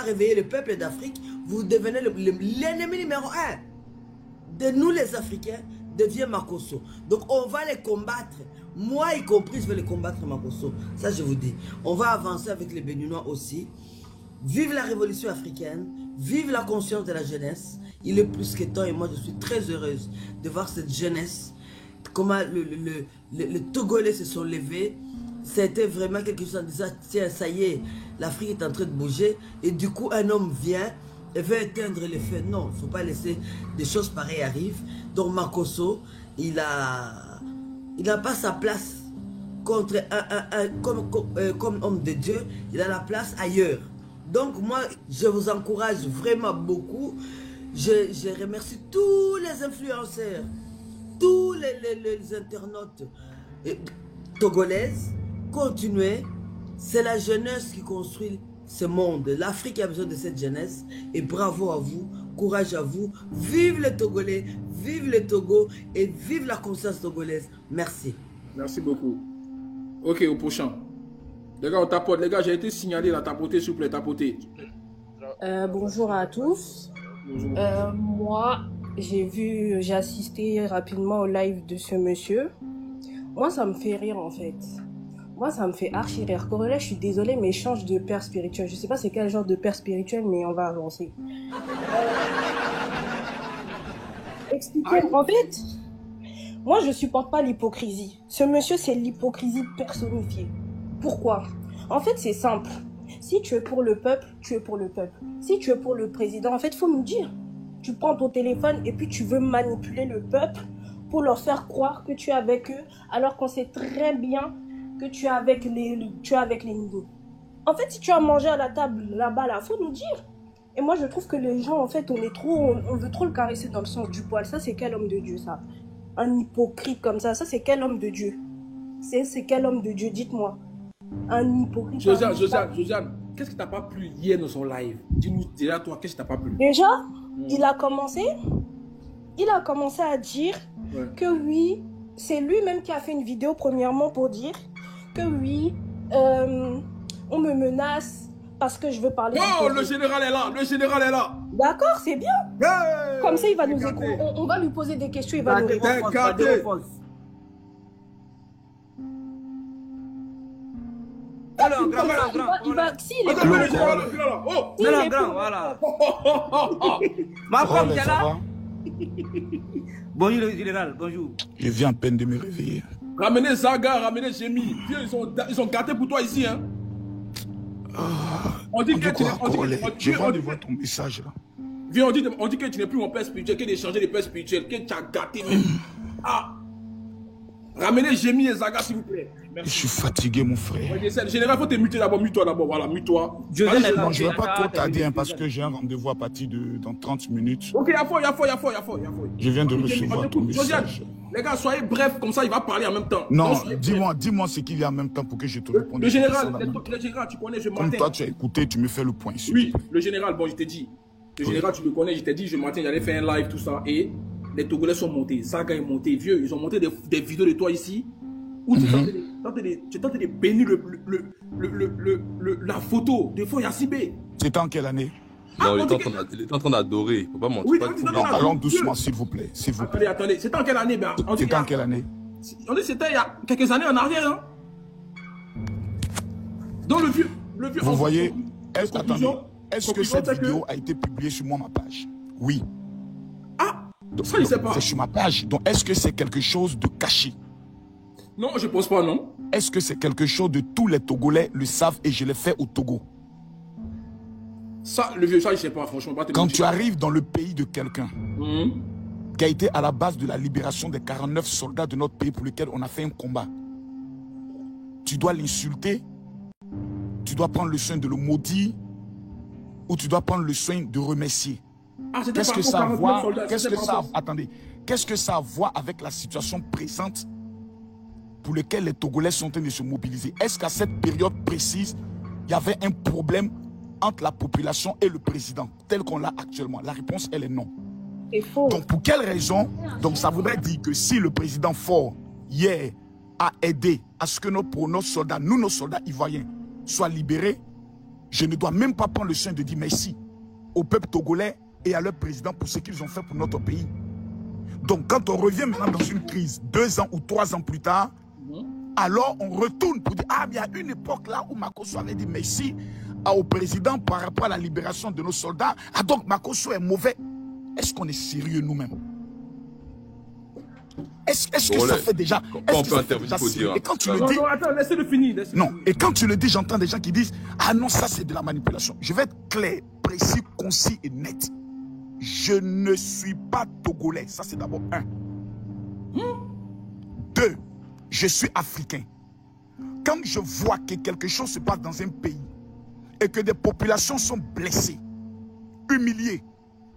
réveiller le peuple d'Afrique, vous devenez l'ennemi numéro un de nous les Africains, devient Makosso. Donc on va les combattre. Moi y compris, je vais les combattre Makosso. Ça je vous dis. On va avancer avec les Béninois aussi. Vive la révolution africaine. Vive la conscience de la jeunesse. Il est plus que temps et moi je suis très heureuse de voir cette jeunesse. Comment les Togolais se sont levés. C'était vraiment quelque chose en disant, tiens, ça y est, l'Afrique est en train de bouger. Et du coup, un homme vient et veut éteindre les feux. Non, il ne faut pas laisser des choses pareilles arrivent. Donc Makosso, il n'a pas sa place contre comme homme de Dieu. Il a la place ailleurs. Donc moi, je vous encourage vraiment beaucoup. Je remercie tous les influenceurs, tous les internautes togolaises. Continuez, c'est la jeunesse qui construit ce monde. L'Afrique a besoin de cette jeunesse et bravo à vous, courage à vous. Vive les Togolais, vive le Togo et vive la conscience togolaise. Merci. Merci beaucoup. Ok, au prochain. Les gars, on tapote. Les gars, j'ai été signalé là, tapotez s'il vous plaît, tapotez. Bonjour à tous. Bonjour. Moi, j'ai assisté rapidement au live de ce monsieur. Moi, ça me fait rire en fait. Moi, ça me fait archi rire. Corrélé, je suis désolée, mais change de père spirituel. Je sais pas c'est quel genre de père spirituel, mais on va avancer. Expliquez. En fait, moi, je supporte pas l'hypocrisie. Ce monsieur, c'est l'hypocrisie personnifiée. Pourquoi? En fait, c'est simple. Si tu es pour le peuple, tu es pour le peuple. Si tu es pour le président, en fait, faut nous dire. Tu prends ton téléphone et puis tu veux manipuler le peuple pour leur faire croire que tu es avec eux, alors qu'on sait très bien que tu es avec les nouveaux. En fait, si tu as mangé à la table là-bas, là, faut nous dire. Et moi, je trouve que les gens, en fait, on veut trop le caresser dans le sens du poil. Ça, c'est quel homme de Dieu, ça? Un hypocrite comme ça, c'est quel homme de Dieu? C'est quel homme de Dieu? Dites-moi. Un hypocrite. Josiane, qu'est-ce qui t'a pas plu hier dans son live? Dis-nous déjà, toi, qu'est-ce qui t'a pas plu? Déjà, il a commencé à dire que oui, c'est lui-même qui a fait une vidéo premièrement pour dire que oui, on me menace parce que je veux parler. Oh, le général est là, le général est là. D'accord, c'est bien. Hey, comme ça, il va nous écouter. On va lui poser des questions, il va nous répondre. Alors, grand. Il va, s'il est Attends, le général est là. Oh, Non, grand, voilà. Ma femme, t'es là? Bonjour, le général, bonjour. Je viens à peine de me réveiller. Ramenez Zaga, ramenez Jémi. Ils sont gâtés pour toi ici, hein. On dit que je viens de voir ton message là. Viens, on dit que tu n'es plus mon père spirituel, que d'échanger des pères spirituels, que tu as gâté même. Ah. Ramenez Jémi et Zaga, s'il vous plaît. Merci. Je suis fatigué, mon frère. Ouais, le général, il faut te muter d'abord. Mute-toi d'abord. Voilà, mute-toi. Je ne vais pas trop tarder hein, parce que j'ai un rendez-vous à partir dans 30 minutes. Ok, il y a faux. Je viens de recevoir ton message. Les gars, soyez brefs, comme ça, il va parler en même temps. Non, dis-moi ce qu'il y a en même temps pour que je te réponde. Le général, tu connais, je m'attends. Comme toi, tu as écouté, tu me fais le point ici. Oui, le général, bon, je t'ai dit. Le général, tu le connais, je t'ai dit, je m'attends, j'allais faire un live, tout ça. Et les Togolais sont montés. Saga est monté, vieux. Ils ont monté des vidéos de toi ici. Où tu tentais de bénir la photo de Fo Yassibé. C'était en quelle année? Non, il est en train d'adorer. Faut pas mentir. Oui, allons doucement, s'il vous plaît. Attendez. C'était en quelle année? C'était en quelle année? On dit c'était il y a quelques années en arrière. Hein? Donc le vieux. Vous voyez, est-ce que cette vidéo a été publiée sur ma page? Oui. Ah, ça, il ne sait pas. C'est sur ma page. Donc, est-ce que c'est quelque chose de caché? Non, je ne pense pas, non. Est-ce que c'est quelque chose de tous les Togolais le savent et je l'ai fait au Togo? Ça, le vieux, ça, il ne sait pas, franchement. Quand tu arrives dans le pays de quelqu'un qui a été à la base de la libération des 49 soldats de notre pays pour lesquels on a fait un combat, tu dois l'insulter, tu dois prendre le soin de le maudire ou tu dois prendre le soin de remercier. Qu'est-ce que ça a à voir? Attendez. Qu'est-ce que ça a à voir avec la situation présente pour laquelle les Togolais sont en train de se mobiliser? Est-ce qu'à cette période précise, il y avait un problème entre la population et le président, tel qu'on l'a actuellement? La réponse, elle est non. C'est faux. Donc, pour quelle raison? Donc, ça voudrait dire que si le président Faure, hier, a aidé à ce que nos soldats, nos soldats ivoiriens, soient libérés, Je ne dois même pas prendre le soin de dire merci au peuple togolais et à leur président pour ce qu'ils ont fait pour notre pays. Donc quand on revient maintenant dans une crise 2 ans ou 3 ans plus tard, alors on retourne pour dire ah, il y a une époque là où Makosso avait dit merci au président par rapport à la libération de nos soldats. Ah donc Makosso est mauvais. Est-ce qu'on est sérieux nous-mêmes? Est-ce que ça fait déjà... Quand on peut intervenir, il faut dire. Et quand tu le dis... Non, attends, laissez-le finir. Non, et quand tu le dis, j'entends des gens qui disent ah non, ça c'est de la manipulation. Je vais être clair, précis, concis et net. Je ne suis pas togolais. Ça c'est d'abord 1. 2, je suis africain. Quand je vois que quelque chose se passe dans un pays et que des populations sont blessées, humiliées,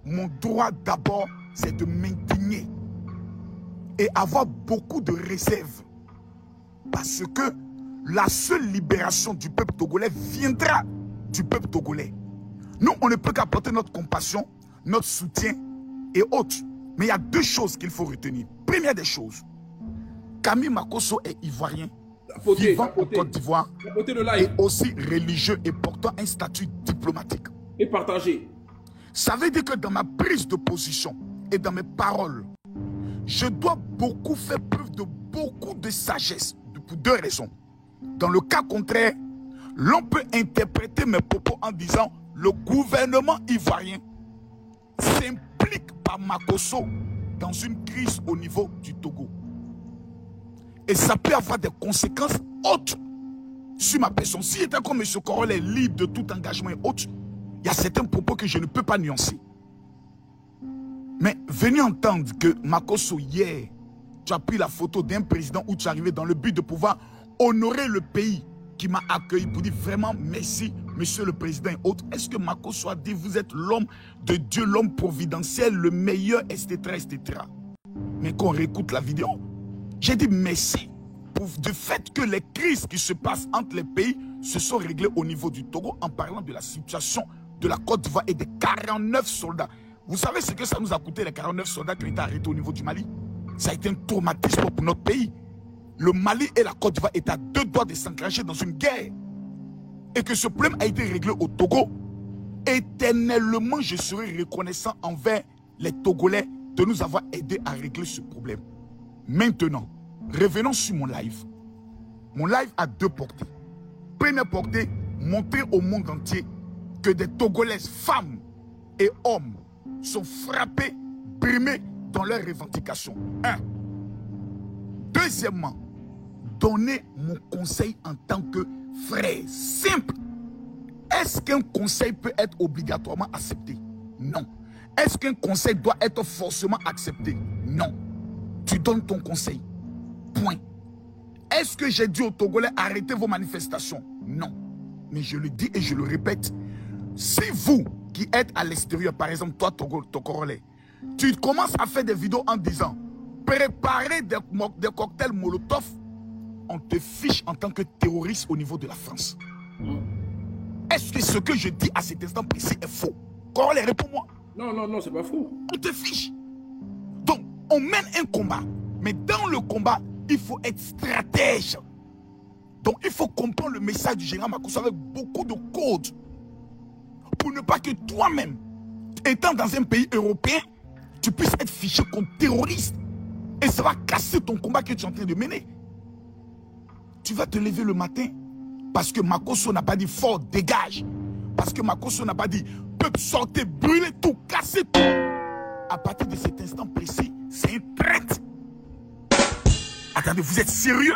mon droit d'abord c'est de m'indigner et avoir beaucoup de réserve. Parce que la seule libération du peuple togolais viendra du peuple togolais. Nous, on ne peut qu'apporter notre compassion, notre soutien et autres. Mais il y a 2 choses qu'il faut retenir. Première des choses, Camille Makosso est ivoirien, vivant en Côte d'Ivoire, et aussi religieux et portant un statut diplomatique. Et partagé. Ça veut dire que dans ma prise de position et dans mes paroles, je dois beaucoup faire preuve de beaucoup de sagesse pour 2 raisons. Dans le cas contraire, l'on peut interpréter mes propos en disant le gouvernement ivoirien s'implique par Makosso dans une crise au niveau du Togo. Et ça peut avoir des conséquences autres sur ma personne. Si étant comme M. Korole est libre de tout engagement et autres, il y a certains propos que je ne peux pas nuancer. Mais venez entendre que Makosso hier, tu as pris la photo d'un président où tu es arrivé dans le but de pouvoir honorer le pays qui m'a accueilli pour dire vraiment merci, monsieur le président et autres. Est-ce que Makosso a dit vous êtes l'homme de Dieu, l'homme providentiel, le meilleur, etc., etc. Mais quand on réécoute la vidéo, j'ai dit merci du fait que les crises qui se passent entre les pays se sont réglées au niveau du Togo en parlant de la situation de la Côte d'Ivoire et des 49 soldats. Vous savez ce que ça nous a coûté, les 49 soldats qui ont été arrêtés au niveau du Mali? Ça a été un traumatisme pour notre pays. Le Mali et la Côte d'Ivoire étaient à 2 doigts de s'enclencher dans une guerre. Et que ce problème a été réglé au Togo. Éternellement, je serai reconnaissant envers les Togolais de nous avoir aidés à régler ce problème. Maintenant, revenons sur mon live. Mon live a 2 portées. Première portée, montrer au monde entier que des Togolaises, femmes et hommes, sont frappés, brimés dans leurs revendications. 1. Deuxièmement, donner mon conseil en tant que frère. Simple. Est-ce qu'un conseil peut être obligatoirement accepté? Non. Est-ce qu'un conseil doit être forcément accepté? Non. Tu donnes ton conseil. Point. Est-ce que j'ai dit aux Togolais arrêtez vos manifestations? Non. Mais je le dis et je le répète. Si vous qui êtes à l'extérieur, par exemple toi Tokorolais, tu commences à faire des vidéos en disant préparer des cocktails Molotov, on te fiche en tant que terroriste au niveau de la France. Est-ce que ce que je dis à cet instant précis est faux? Korolais, réponds-moi. Non, c'est pas faux. On te fiche. Donc, on mène un combat. Mais dans le combat, il faut être stratège. Donc, il faut comprendre le message du général Makosso avec beaucoup de codes. Pour ne pas que toi-même, étant dans un pays européen, tu puisses être fiché comme terroriste. Et ça va casser ton combat que tu es en train de mener. Tu vas te lever le matin parce que Makosso n'a pas dit fort, dégage. Parce que Makosso n'a pas dit peuple, sortez, brûlez tout, cassez tout. À partir de cet instant précis, c'est une traite. Attendez, vous êtes sérieux?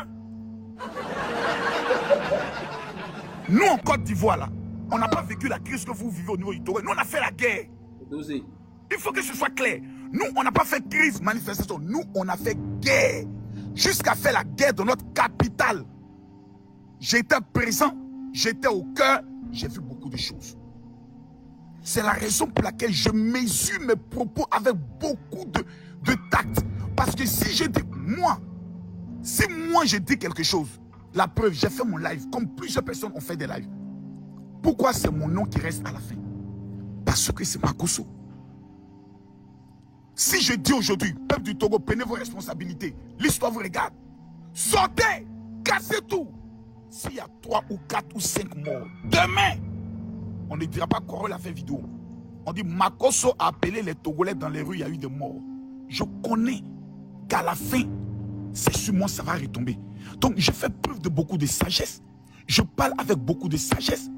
Nous, en Côte d'Ivoire, là, on n'a pas vécu la crise que vous vivez au niveau du Togo. Nous, on a fait la guerre. Il faut que ce soit clair. Nous, on n'a pas fait crise, manifestation. Nous, on a fait guerre. Jusqu'à faire la guerre de notre capitale. J'étais présent, j'étais au cœur, j'ai vu beaucoup de choses. C'est la raison pour laquelle je mesure mes propos avec beaucoup de tact. Parce que si je dis, si moi je dis quelque chose, la preuve, j'ai fait mon live, comme plusieurs personnes ont fait des lives. Pourquoi c'est mon nom qui reste à la fin? Parce que c'est Makosso. Si je dis aujourd'hui, peuple du Togo, prenez vos responsabilités, l'histoire vous regarde, sortez, cassez tout. S'il y a 3 ou 4 ou 5 morts, demain, On ne dira pas Corolle a fait vidéo. On dit Makosso a appelé les Togolais dans les rues, il y a eu des morts. Je connais qu'à la fin, c'est sur moi ça va retomber. Donc je fais preuve de beaucoup de sagesse. Je parle avec beaucoup de sagesse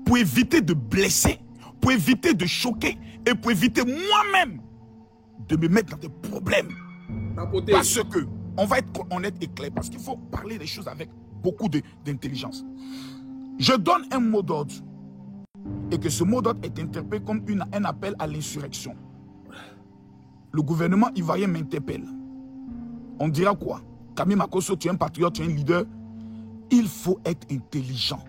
pour éviter de blesser, pour éviter de choquer et pour éviter moi-même de me mettre dans des problèmes. Parce que, on va être honnête et clair, parce qu'il faut parler des choses avec beaucoup d'intelligence. Je donne un mot d'ordre et que ce mot d'ordre est interprété comme un appel à l'insurrection. Le gouvernement ivoirien m'interpelle. On dira quoi? Camille Makosso, tu es un patriote, tu es un leader. Il faut être intelligent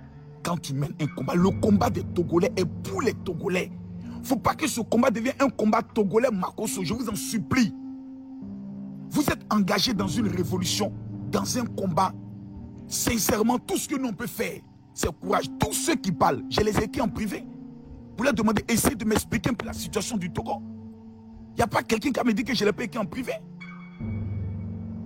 quand tu mènes un combat. Le combat des Togolais est pour les Togolais. Il ne faut pas que ce combat devienne un combat Togolais Makosso. Je vous en supplie. Vous êtes engagés dans une révolution, dans un combat. Sincèrement, tout ce que nous on peut faire, c'est courage. Tous ceux qui parlent, je les ai écrits en privé. Vous leur demandez, essayez de m'expliquer un peu la situation du Togo. Il n'y a pas quelqu'un qui m'a dit que je l'ai pas écrit en privé.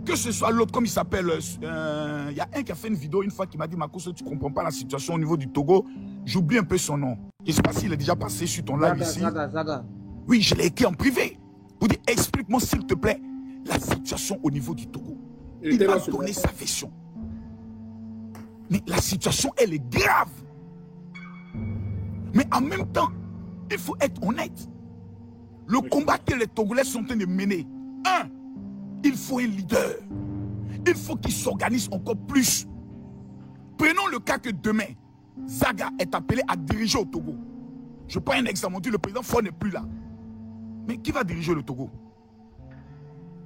Que ce soit l'autre, comme il s'appelle, il y a un qui a fait une vidéo une fois qui m'a dit, Makosso, tu ne comprends pas la situation au niveau du Togo. J'oublie un peu son nom. Je ne sais pas s'il est déjà passé sur ton live ici. Zaga. Oui, je l'ai écrit en privé. Vous dites, explique-moi s'il te plaît la situation au niveau du Togo. Il m'a donné sa version. Mais la situation, elle est grave. Mais en même temps, il faut être honnête. Le combat que les Togolais sont en train de mener, il faut un leader. Il faut qu'il s'organise encore plus. Prenons le cas que demain, Zaga est appelé à diriger au Togo. Je prends un exemple, on dit le président Faure n'est plus là. Mais qui va diriger le Togo?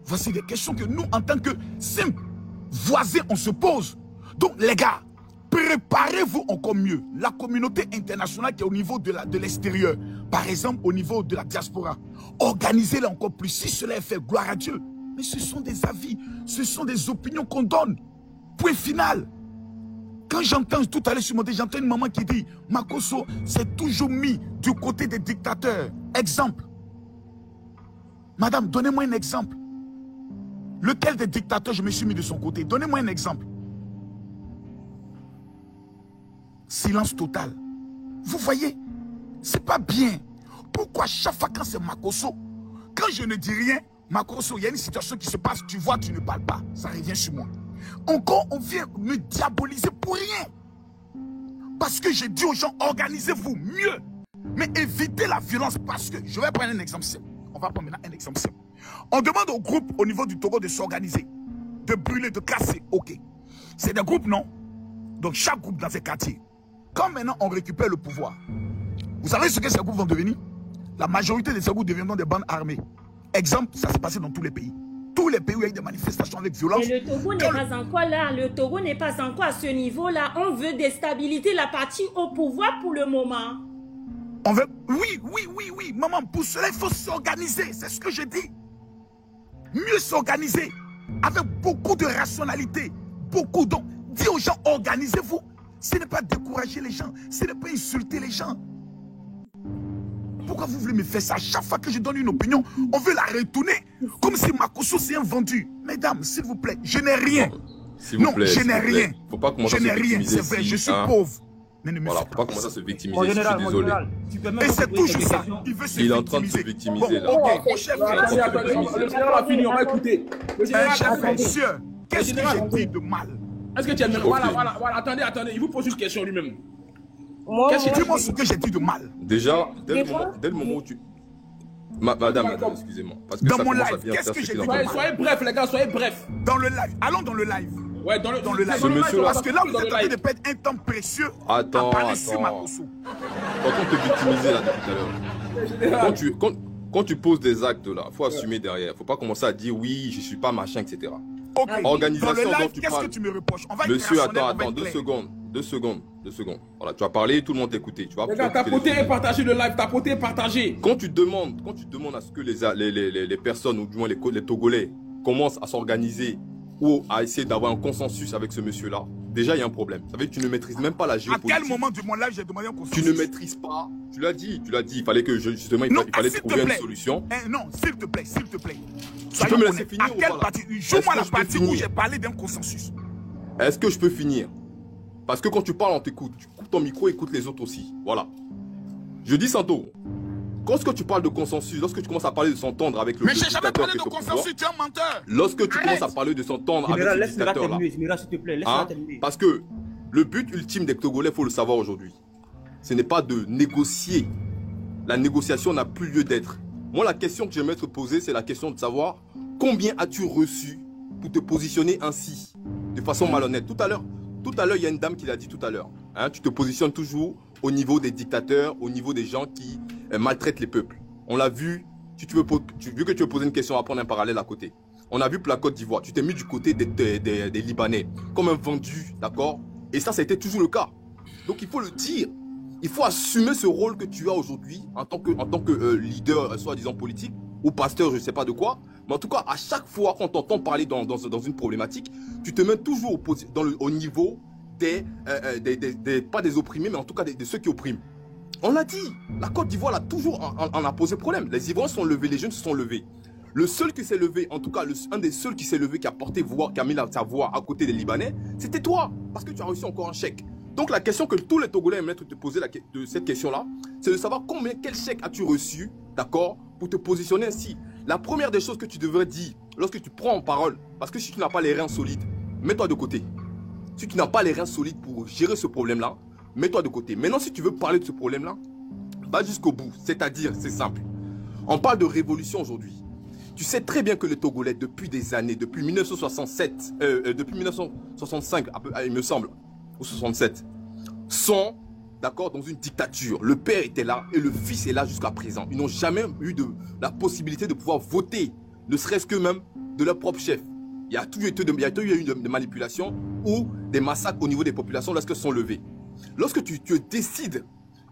Voici des questions que nous, en tant que simples voisins, on se pose. Donc les gars, préparez-vous encore mieux. La communauté internationale qui est au niveau de l'extérieur, par exemple au niveau de la diaspora, organisez-la encore plus. Si cela est fait, gloire à Dieu. Mais ce sont des avis, ce sont des opinions qu'on donne. Point final. Quand j'entends tout à l'heure sur mon télé, j'entends une maman qui dit Makosso s'est toujours mis du côté des dictateurs. Exemple. Madame, donnez-moi un exemple. Lequel des dictateurs je me suis mis de son côté? Donnez-moi un exemple. Silence total. Vous voyez, c'est pas bien. Pourquoi chaque fois quand c'est Makosso, quand je ne dis rien, Makosso, il y a une situation qui se passe, tu vois, tu ne parles pas. Ça revient sur moi. Encore, on vient me diaboliser pour rien. Parce que j'ai dit aux gens, organisez-vous mieux. Mais évitez la violence parce que, je vais prendre un exemple simple. On va prendre maintenant un exemple simple. On demande aux groupes au niveau du Togo de s'organiser, de brûler, de casser. Ok. C'est des groupes, non? Donc chaque groupe dans ses quartiers. Quand maintenant on récupère le pouvoir, vous savez ce que ces groupes vont devenir? La majorité de ces groupes deviendront des bandes armées. Exemple, ça s'est passé dans tous les pays. Tous les pays où il y a eu des manifestations avec violence. Et le Togo n'est pas encore là. Le Togo n'est pas encore à ce niveau-là. On veut déstabiliser la partie au pouvoir pour le moment. On veut... Oui. Maman, pour cela, il faut s'organiser. C'est ce que je dis. Mieux s'organiser. Avec beaucoup de rationalité. Beaucoup. Donc, dis aux gens, organisez-vous. Ce n'est pas décourager les gens. Ce n'est pas insulter les gens. Pourquoi vous voulez me faire ça? Chaque fois que je donne une opinion, on veut la retourner comme si Makosso s'est un vendu. Mesdames, s'il vous plaît, je n'ai rien. Non, je n'ai rien. Faut pas commencer je n'ai rien, c'est vrai, je suis pauvre. Mais ne me voilà, faites faut pas commencer à se victimiser, je suis désolé. Et c'est toujours ça. Il est en train de se victimiser là. Ok, mon chef. Le général a fini, on va écouter. Monsieur, qu'est-ce que j'ai dit de mal? Est-ce que tu as mis... Voilà, attendez, il vous pose une question lui-même. Dis-moi ce que j'ai dit de mal. Déjà, dès le moment où tu... Madame, excusez-moi. Parce que dans ça mon commence live, à devenir qu'est-ce que j'ai dit de mal? Soyez bref, les gars, soyez bref. Dans le live, allons dans le live. Ouais, dans le live. Ce monsieur là, parce que là, vous êtes en train de perdre un temps précieux à parler sur Makosso. Quand on te victimisait là depuis tout à l'heure, quand tu poses des actes là, il faut assumer derrière. Il ne faut pas commencer à dire oui, je ne suis pas machin, etc. Ok, organisation dans le live, dont tu qu'est-ce parles. que tu me reproches? On va Monsieur, attends, 2 secondes. Voilà, tu as parlé, tout le monde t'écoutait. Les gars, tapoter et partager le live, tapoter et partager. Quand tu demandes à ce que les personnes, ou du moins les Togolais, commencent à s'organiser ou à essayer d'avoir un consensus avec ce monsieur-là, déjà il y a un problème. Ça veut dire que tu ne maîtrises même pas la géopolitique. À quel moment de mon live j'ai demandé un consensus? Tu ne maîtrises pas, tu l'as dit, il fallait que justement, il fallait trouver une solution. Non, s'il te plaît. Tu peux me laisser finir ou pas? À quelle partie? Joue-moi la partie où j'ai parlé d'un consensus. Est-ce que je peux finir? Parce que quand tu parles, on t'écoute. Tu coupes ton micro, écoute les autres aussi. Voilà. Je dis Santo, lorsque tu parles de consensus, lorsque tu commences à parler de s'entendre avec le Mais j'ai jamais parlé de pouvoir, consensus, tu es un menteur. lorsque tu commences à parler de s'entendre avec le dictateur là, s'il te plaît, laisse-moi terminer. parce que le but ultime des Togolais, il faut le savoir aujourd'hui, ce n'est pas de négocier. La négociation n'a plus lieu d'être. Moi, la question que j'aimerais te poser, c'est la question de savoir combien as-tu reçu pour te positionner ainsi, de façon malhonnête. Tout à l'heure, il y a une dame qui l'a dit tout à l'heure. Hein, tu te positionnes toujours au niveau des dictateurs, au niveau des gens qui maltraitent les peuples. On l'a vu, vu que tu veux poser une question, on va prendre un parallèle à côté. On a vu pour la Côte d'Ivoire, tu t'es mis du côté des Libanais, comme un vendu, d'accord? Et ça a été toujours le cas. Donc il faut le dire. Il faut assumer ce rôle que tu as aujourd'hui en tant que leader, soi-disant politique, ou pasteur, je ne sais pas de quoi. Mais en tout cas, à chaque fois qu'on t'entend parler dans une problématique, tu te mets toujours au niveau pas des opprimés, mais en tout cas de ceux qui oppriment. On l'a dit, la Côte d'Ivoire a toujours en a posé problème. Les Ivoiriens sont levés, les jeunes se sont levés. Le seul qui s'est levé, en tout cas, un des seuls qui s'est levé, qui a mis sa voix à côté des Libanais, c'était toi, parce que tu as reçu encore un chèque. Donc la question que tous les Togolais aimeraient te poser de cette question-là, c'est de savoir quel chèque as-tu reçu, d'accord, pour te positionner ainsi. La première des choses que tu devrais dire lorsque tu prends en parole, parce que si tu n'as pas les reins solides, mets-toi de côté. Si tu n'as pas les reins solides pour gérer ce problème-là, mets-toi de côté. Maintenant, si tu veux parler de ce problème-là, va jusqu'au bout. C'est-à-dire, c'est simple. On parle de révolution aujourd'hui. Tu sais très bien que les Togolais, depuis des années, depuis 1965, il me semble, ou 67, sont, d'accord, dans une dictature. Le père était là et le fils est là jusqu'à présent. Ils n'ont jamais eu la possibilité de pouvoir voter, ne serait-ce que même de leur propre chef. Il y a toujours eu des manipulations ou des massacres au niveau des populations lorsqu'elles sont levées. Lorsque tu décides,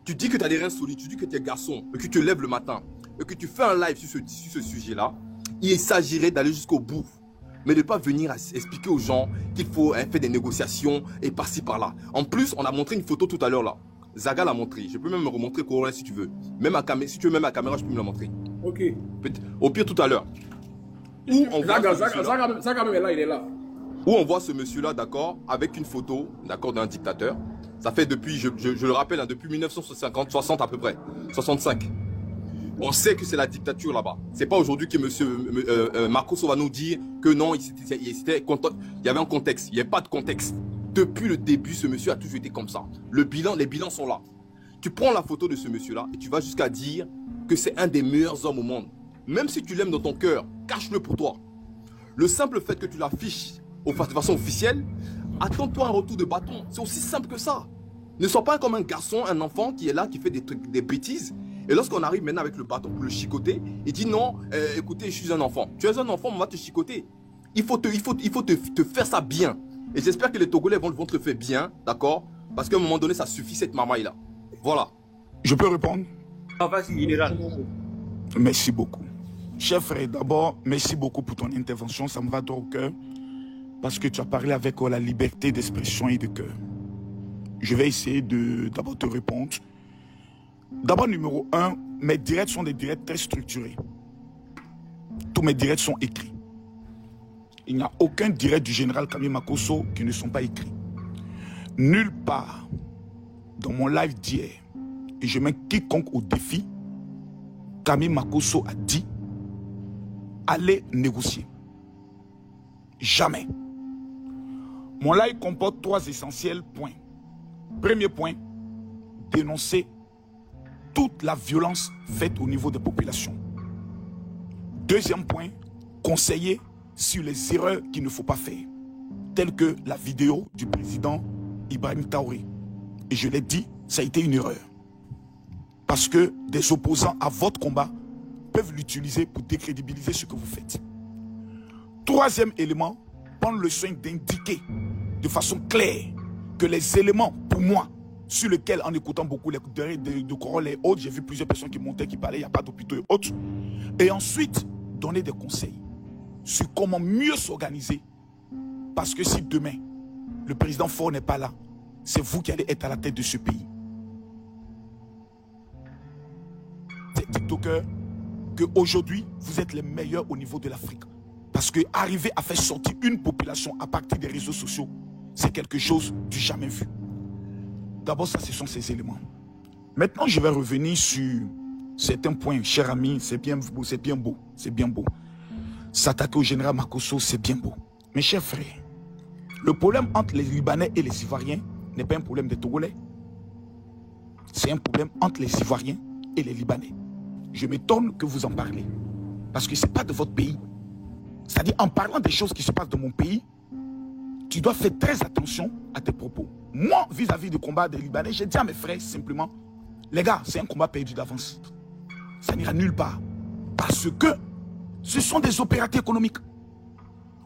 tu dis que tu as des reins solides, tu dis que tu es garçon, et que tu te lèves le matin, et que tu fais un live sur ce sujet-là, il s'agirait d'aller jusqu'au bout. Mais de ne pas venir expliquer aux gens qu'il faut faire des négociations et par-ci par-là. En plus, on a montré une photo tout à l'heure là. Zaga l'a montré. Je peux même me remontrer Corona si tu veux. Si tu veux même la caméra, je peux me la montrer. Ok. Au pire tout à l'heure. Zaga même est là, il est là. Où on voit ce monsieur-là, d'accord, avec une photo, d'accord, d'un dictateur. Ça fait depuis, je le rappelle, hein, depuis 1950, 60 à peu près, 65. On sait que c'est la dictature là-bas. C'est pas aujourd'hui que monsieur Marcos va nous dire que non, il y avait un contexte. Il n'y avait pas de contexte. Depuis le début, ce monsieur a toujours été comme ça. Les bilans sont là. Tu prends la photo de ce monsieur-là et tu vas jusqu'à dire que c'est un des meilleurs hommes au monde. Même si tu l'aimes dans ton cœur, cache-le pour toi. Le simple fait que tu l'affiches de façon officielle, attends-toi un retour de bâton. C'est aussi simple que ça. Ne sois pas comme un garçon, un enfant qui est là, qui fait des bêtises. Et lorsqu'on arrive maintenant avec le bâton pour le chicoter, il dit non, écoutez, je suis un enfant. Tu es un enfant, on va te chicoter. Il faut te faire ça bien. Et j'espère que les Togolais vont te le faire bien, d'accord? Parce qu'à un moment donné, ça suffit cette mamaille-là. Voilà. Je peux répondre? Ah, vas-y, général. Merci beaucoup. Cher frère, d'abord, merci beaucoup pour ton intervention. Ça me va droit au cœur. Parce que tu as parlé avec la liberté d'expression et de cœur. Je vais essayer d'abord te répondre. D'abord, numéro 1, mes directs sont des directs très structurés. Tous mes directs sont écrits. Il n'y a aucun direct du général Kami Makosso qui ne sont pas écrits. Nulle part dans mon live d'hier, et je mets quiconque au défi, Kami Makosso a dit allez négocier. Jamais. Mon live comporte 3 essentiels points. Premier point, dénoncer toute la violence faite au niveau des populations. Deuxième point, conseiller sur les erreurs qu'il ne faut pas faire, telles que la vidéo du président Ibrahim Traoré. Et je l'ai dit, ça a été une erreur. Parce que des opposants à votre combat peuvent l'utiliser pour décrédibiliser ce que vous faites. Troisième élément, prendre le soin d'indiquer de façon claire que les éléments, pour moi, sur lesquels, en écoutant beaucoup les de Corolle et autres, j'ai vu plusieurs personnes qui montaient, qui parlaient, il n'y a pas d'hôpitaux et autres. Et ensuite, donner des conseils sur comment mieux s'organiser. Parce que si demain, le président Faure n'est pas là, c'est vous qui allez être à la tête de ce pays. C'est TikToker qu'aujourd'hui, vous êtes les meilleurs au niveau de l'Afrique. Parce que arriver à faire sortir une population à partir des réseaux sociaux, c'est quelque chose du jamais vu. D'abord, ça, ce sont ces éléments. Maintenant, je vais revenir sur certains points. Cher ami, c'est bien beau, c'est bien beau, c'est bien beau. S'attaquer au général Makosso, c'est bien beau. Mes chers frères, le problème entre les Libanais et les Ivoiriens n'est pas un problème des Togolais. C'est un problème entre les Ivoiriens et les Libanais. Je m'étonne que vous en parlez. Parce que ce n'est pas de votre pays. C'est-à-dire, en parlant des choses qui se passent dans mon pays, tu dois faire très attention à tes propos. Moi, vis-à-vis du combat des Libanais, j'ai dit à mes frères simplement, les gars, c'est un combat perdu d'avance. Ça n'ira nulle part. Parce que ce sont des opérateurs économiques.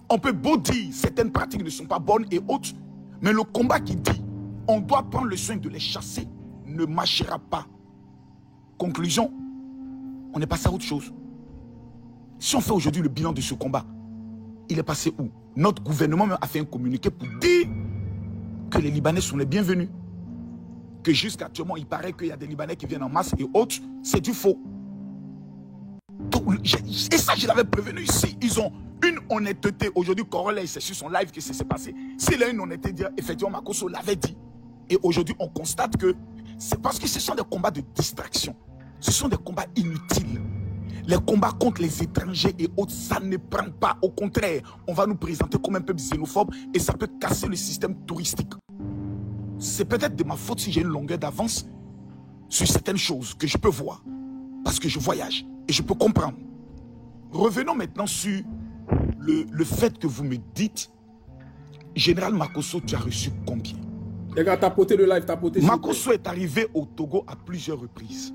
On peut beau dire certaines pratiques ne sont pas bonnes et autres, mais le combat qui dit on doit prendre le soin de les chasser ne marchera pas. Conclusion, on est passé à autre chose. Si on fait aujourd'hui le bilan de ce combat, il est passé où? Notre gouvernement a fait un communiqué pour dire que les Libanais sont les bienvenus. Que jusqu'à actuellement, il paraît qu'il y a des Libanais qui viennent en masse et autres, c'est du faux. Donc, et ça, je l'avais prévenu ici. Ils ont une honnêteté. Aujourd'hui, Corolla, c'est sur son live que ça s'est passé. S'il a une honnêteté de dire, effectivement, Makosso l'avait dit. Et aujourd'hui, on constate que c'est parce que ce sont des combats de distraction. Ce sont des combats inutiles. Les combats contre les étrangers et autres, ça ne prend pas. Au contraire, on va nous présenter comme un peuple xénophobe et ça peut casser le système touristique. C'est peut-être de ma faute si j'ai une longueur d'avance sur certaines choses que je peux voir. Parce que je voyage et je peux comprendre. Revenons maintenant sur le fait que vous me dites, Général Makosso, tu as reçu combien? Les gars, tapotez le live, tapotez. Makosso est arrivé au Togo à plusieurs reprises.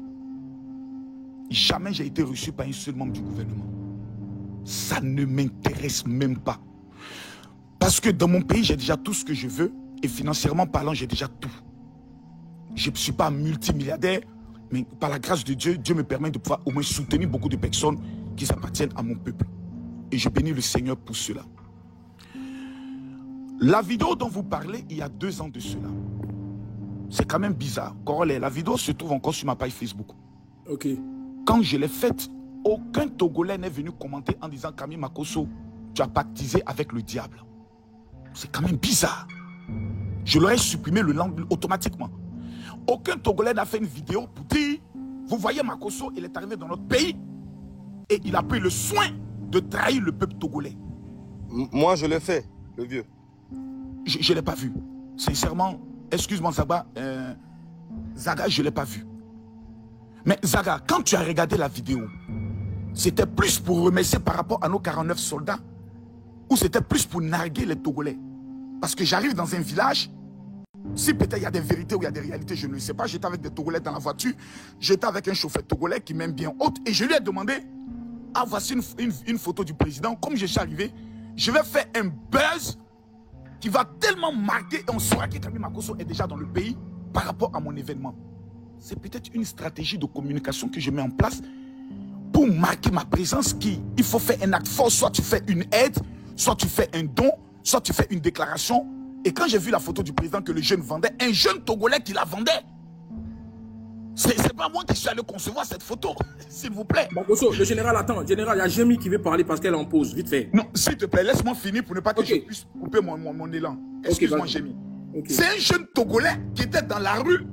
Jamais j'ai été reçu par un seul membre du gouvernement. Ça ne m'intéresse même pas. Parce que dans mon pays, j'ai déjà tout ce que je veux. Et financièrement parlant, j'ai déjà tout. Je ne suis pas multimilliardaire, mais par la grâce de Dieu, Dieu me permet de pouvoir au moins soutenir beaucoup de personnes qui appartiennent à mon peuple. Et je bénis le Seigneur pour cela. La vidéo dont vous parlez, il y a 2 ans de cela. C'est quand même bizarre. Corollaire, la vidéo se trouve encore sur ma page Facebook. Ok. Quand je l'ai faite, aucun Togolais n'est venu commenter en disant Camille Makosso, tu as pactisé avec le diable. C'est quand même bizarre. Je l'aurais supprimé le lendemain automatiquement. Aucun Togolais n'a fait une vidéo pour dire, vous voyez Makosso, il est arrivé dans notre pays et il a pris le soin de trahir le peuple togolais. Moi, je l'ai fait, le vieux. Je ne l'ai pas vu. Sincèrement, excuse-moi Zaga, Zaga, je ne l'ai pas vu. Mais Zaga, quand tu as regardé la vidéo, c'était plus pour remercier par rapport à nos 49 soldats ou c'était plus pour narguer les Togolais? Parce que j'arrive dans un village, si peut-être il y a des vérités ou il y a des réalités, je ne le sais pas. J'étais avec des Togolais dans la voiture, j'étais avec un chauffeur Togolais qui m'aime bien haute et je lui ai demandé, ah voici une photo du président, comme je suis arrivé, je vais faire un buzz qui va tellement marquer et on saura que Camille Makosso est déjà dans le pays par rapport à mon événement. C'est peut-être une stratégie de communication que je mets en place pour marquer ma présence il faut faire un acte fort. Soit tu fais une aide, soit tu fais un don, soit tu fais une déclaration. Et quand j'ai vu la photo du président que le jeune vendait, un jeune Togolais qui la vendait, c'est pas moi qui suis allé concevoir cette photo, s'il vous plaît. Makosso, le général, attends, général, il y a Jémi qui veut parler parce qu'elle est en pause, vite fait. Non, s'il te plaît, laisse-moi finir pour ne pas que je puisse couper mon élan. Excuse-moi, Jémi. C'est un jeune Togolais qui était dans la rue,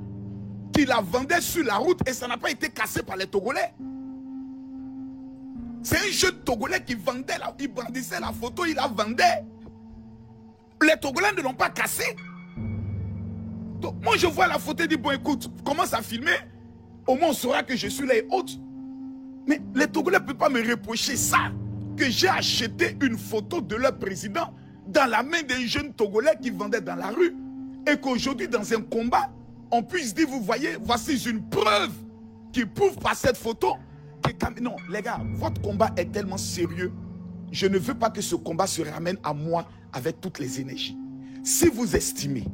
qui la vendait sur la route et ça n'a pas été cassé par les Togolais. C'est un jeune Togolais qui vendait, il brandissait la photo, il la vendait. Les Togolais ne l'ont pas cassé. Donc moi je vois la photo et dis bon écoute, commence à filmer, au moins on saura que je suis là et autres. Mais les Togolais ne peuvent pas me reprocher ça, que j'ai acheté une photo de leur président dans la main d'un jeune Togolais qui vendait dans la rue et qu'aujourd'hui dans un combat, on puisse dire, vous voyez, voici une preuve qui prouve par cette photo que... Non, les gars, votre combat est tellement sérieux. Je ne veux pas que ce combat se ramène à moi avec toutes les énergies. Si vous estimez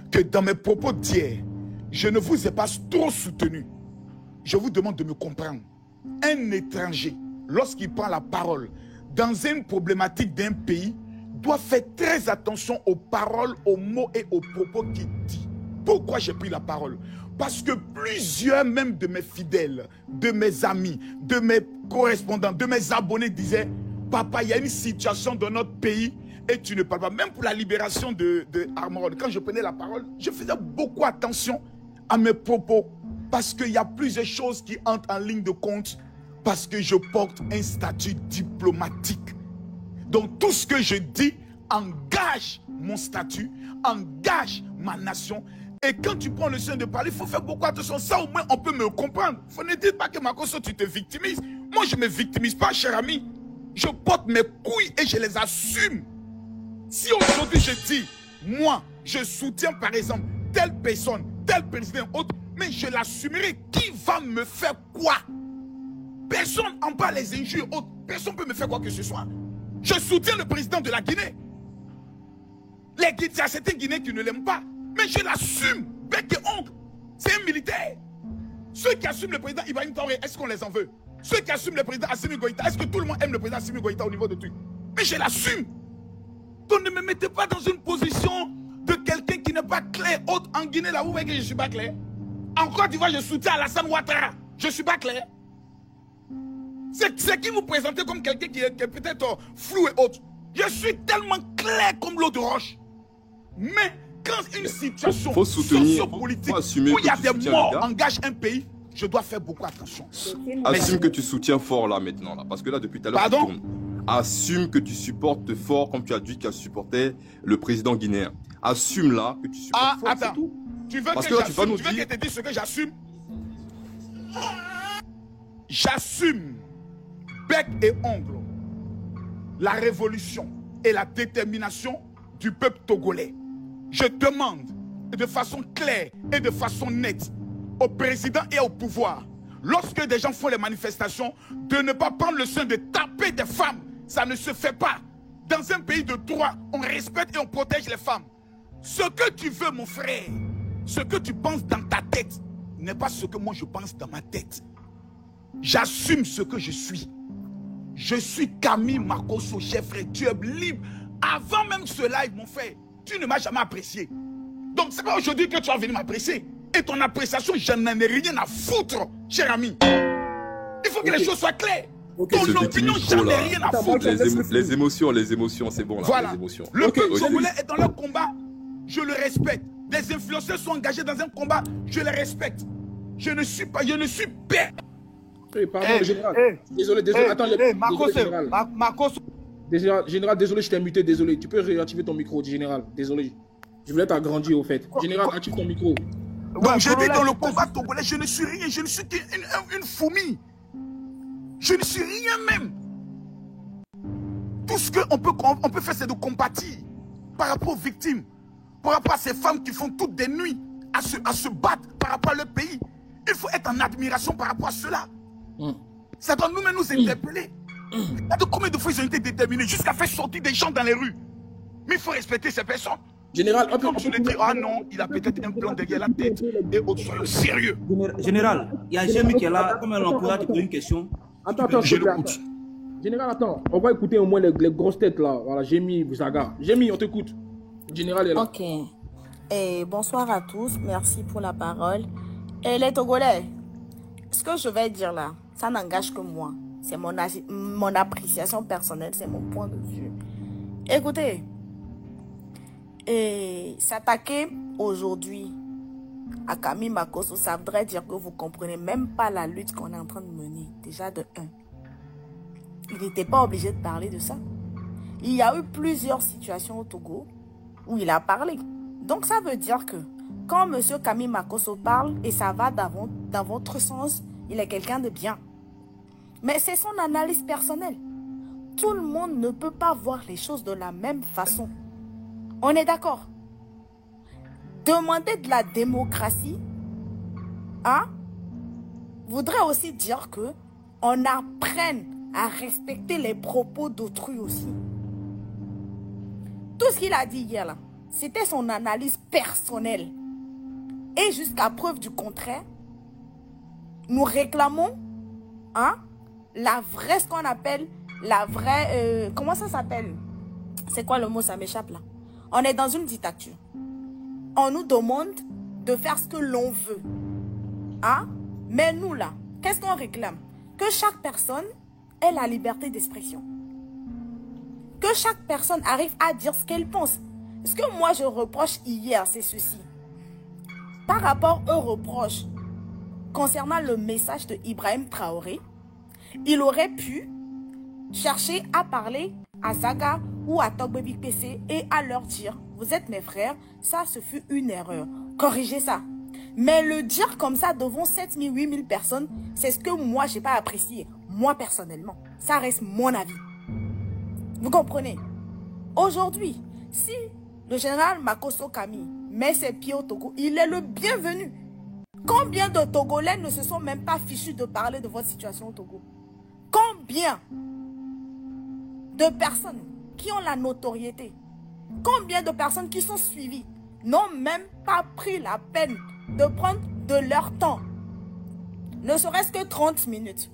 que dans mes propos d'hier, je ne vous ai pas trop soutenu, je vous demande de me comprendre. Un étranger, lorsqu'il prend la parole dans une problématique d'un pays, doit faire très attention aux paroles, aux mots et aux propos qu'il dit. Pourquoi j'ai pris la parole? Parce que plusieurs même de mes fidèles, de mes amis, de mes correspondants, de mes abonnés disaient « Papa, il y a une situation dans notre pays et tu ne parles pas. » Même pour la libération de Armoron, quand je prenais la parole, je faisais beaucoup attention à mes propos. Parce qu'il y a plusieurs choses qui entrent en ligne de compte. Parce que je porte un statut diplomatique. Donc tout ce que je dis engage mon statut, engage ma nation. Et quand tu prends le soin de parler, il faut faire beaucoup attention. Ça, au moins, on peut me comprendre. Vous ne dites pas que Makosso, tu te victimises. Moi, je ne me victimise pas, cher ami. Je porte mes couilles et je les assume. Si aujourd'hui, je dis, moi, je soutiens, par exemple, telle personne, tel président, autre, mais je l'assumerai. Qui va me faire quoi? Personne en parle les injures, autres. Personne ne peut me faire quoi que ce soit. Je soutiens le président de la Guinée. Il y a certains Guinéens qui ne l'aiment pas. Mais je l'assume, bec et ongle. C'est un militaire. Ceux qui assument le président Ibrahim Traoré, est-ce qu'on les en veut? Ceux qui assument le président Assimi Goïta, est-ce que tout le monde aime le président Assimi Goïta au niveau de tout? Mais je l'assume. Donc ne me mettez pas dans une position de quelqu'un qui n'est pas clair. Autre en Guinée, là, vous voyez que je ne suis pas clair. En Côte d'Ivoire, je soutiens Alassane Ouattara. Je ne suis pas clair. C'est qui vous présentez comme quelqu'un qui est peut-être flou et autre. Je suis tellement clair comme l'eau de roche. Mais quand une situation sociopolitique où il y a des morts engage un pays, je dois faire beaucoup attention. Assume que tu soutiens fort là maintenant, là, parce que là depuis tout à l'heure tu tournes. Assume que tu supportes fort comme tu as dit que tu as supporté le président guinéen. Assume là que tu supportes fort, c'est tout. Tu veux que j'assume, tu veux que je te dise ce que j'assume? J'assume bec et ongle la révolution et la détermination du peuple togolais. Je demande de façon claire et de façon nette au président et au pouvoir, lorsque des gens font les manifestations, de ne pas prendre le soin de taper des femmes. Ça ne se fait pas. Dans un pays de droit, on respecte et on protège les femmes. Ce que tu veux, mon frère, ce que tu penses dans ta tête, n'est pas ce que moi je pense dans ma tête. J'assume ce que je suis. Je suis Camille Makosso, chef frère. Tu es libre. Avant même ce live, mon frère, tu ne m'as jamais apprécié. Donc c'est pas aujourd'hui que tu vas venir m'apprécier. Et ton appréciation, je n'en ai rien à foutre, cher ami. Il faut que les choses soient claires. Ton opinion, j'en ai rien à foutre. Les émotions, c'est bon là. Voilà. Les émotions. Le peuple togolais est dans leur combat, je le respecte. Des influenceurs sont engagés dans un combat, je les respecte. Je ne suis pas père. Pardon, général. Désolé. Attends, général, désolé, je t'ai muté, désolé. Tu peux réactiver ton micro, général. Désolé. Je voulais t'agrandir au fait. Général, active ton micro. Donc je dis dans le combat togolais, je ne suis rien, je ne suis qu'une fourmi. Je ne suis rien même. Tout ce qu'on peut faire, c'est de compatir par rapport aux victimes, par rapport à ces femmes qui font toutes des nuits à se battre par rapport à leur pays. Il faut être en admiration par rapport à cela. Ça doit nous-mêmes nous interpeller. Combien de fois ils ont été déterminés jusqu'à faire sortir des gens dans les rues. Mais il faut respecter ces personnes. Général, je le dis, ah non, il a peut-être un plan derrière la tête et autres, soyons sérieux. Général, il y a Jémy qui est là, comme un encourage pour une question. Attends, je l'écoute. Général, attends, on va écouter au moins les grosses têtes là. Voilà, Jémy, Bouzaga. Jémy, on t'écoute. Général est là. Ok. Et bonsoir à tous, merci pour la parole. Et les Togolais, ce que je vais dire là, ça n'engage que moi. C'est mon appréciation personnelle, c'est mon point de vue. Écoutez, et s'attaquer aujourd'hui à Camille Makosso, ça voudrait dire que vous ne comprenez même pas la lutte qu'on est en train de mener. Déjà de 1. Il n'était pas obligé de parler de ça. Il y a eu plusieurs situations au Togo où il a parlé. Donc ça veut dire que quand M. Camille Makosso parle, et ça va dans votre sens, il est quelqu'un de bien. Mais c'est son analyse personnelle. Tout le monde ne peut pas voir les choses de la même façon. On est d'accord? Demander de la démocratie, voudrait aussi dire que on apprenne à respecter les propos d'autrui aussi. Tout ce qu'il a dit hier là, c'était son analyse personnelle. Et jusqu'à preuve du contraire, nous réclamons la vraie, ce qu'on appelle la vraie, comment ça s'appelle? C'est quoi le mot, ça m'échappe là? On est dans une dictature. On nous demande de faire ce que l'on veut. Mais nous là, qu'est-ce qu'on réclame? Que chaque personne ait la liberté d'expression. Que chaque personne arrive à dire ce qu'elle pense. Ce que moi je reproche hier, c'est ceci. Par rapport aux reproches concernant le message de Ibrahim Traoré, il aurait pu chercher à parler à Zaga ou à Togbebi PC et à leur dire, vous êtes mes frères, ça ce fut une erreur, corrigez ça. Mais le dire comme ça devant 7000, 8000 personnes, c'est ce que moi j'ai pas apprécié, moi personnellement. Ça reste mon avis. Vous comprenez? Aujourd'hui, si le général Makosso Kami met ses pieds au Togo, il est le bienvenu. Combien de Togolais ne se sont même pas fichus de parler de votre situation au Togo? Combien de personnes qui ont la notoriété, combien de personnes qui sont suivies n'ont même pas pris la peine de prendre de leur temps, ne serait-ce que 30 minutes,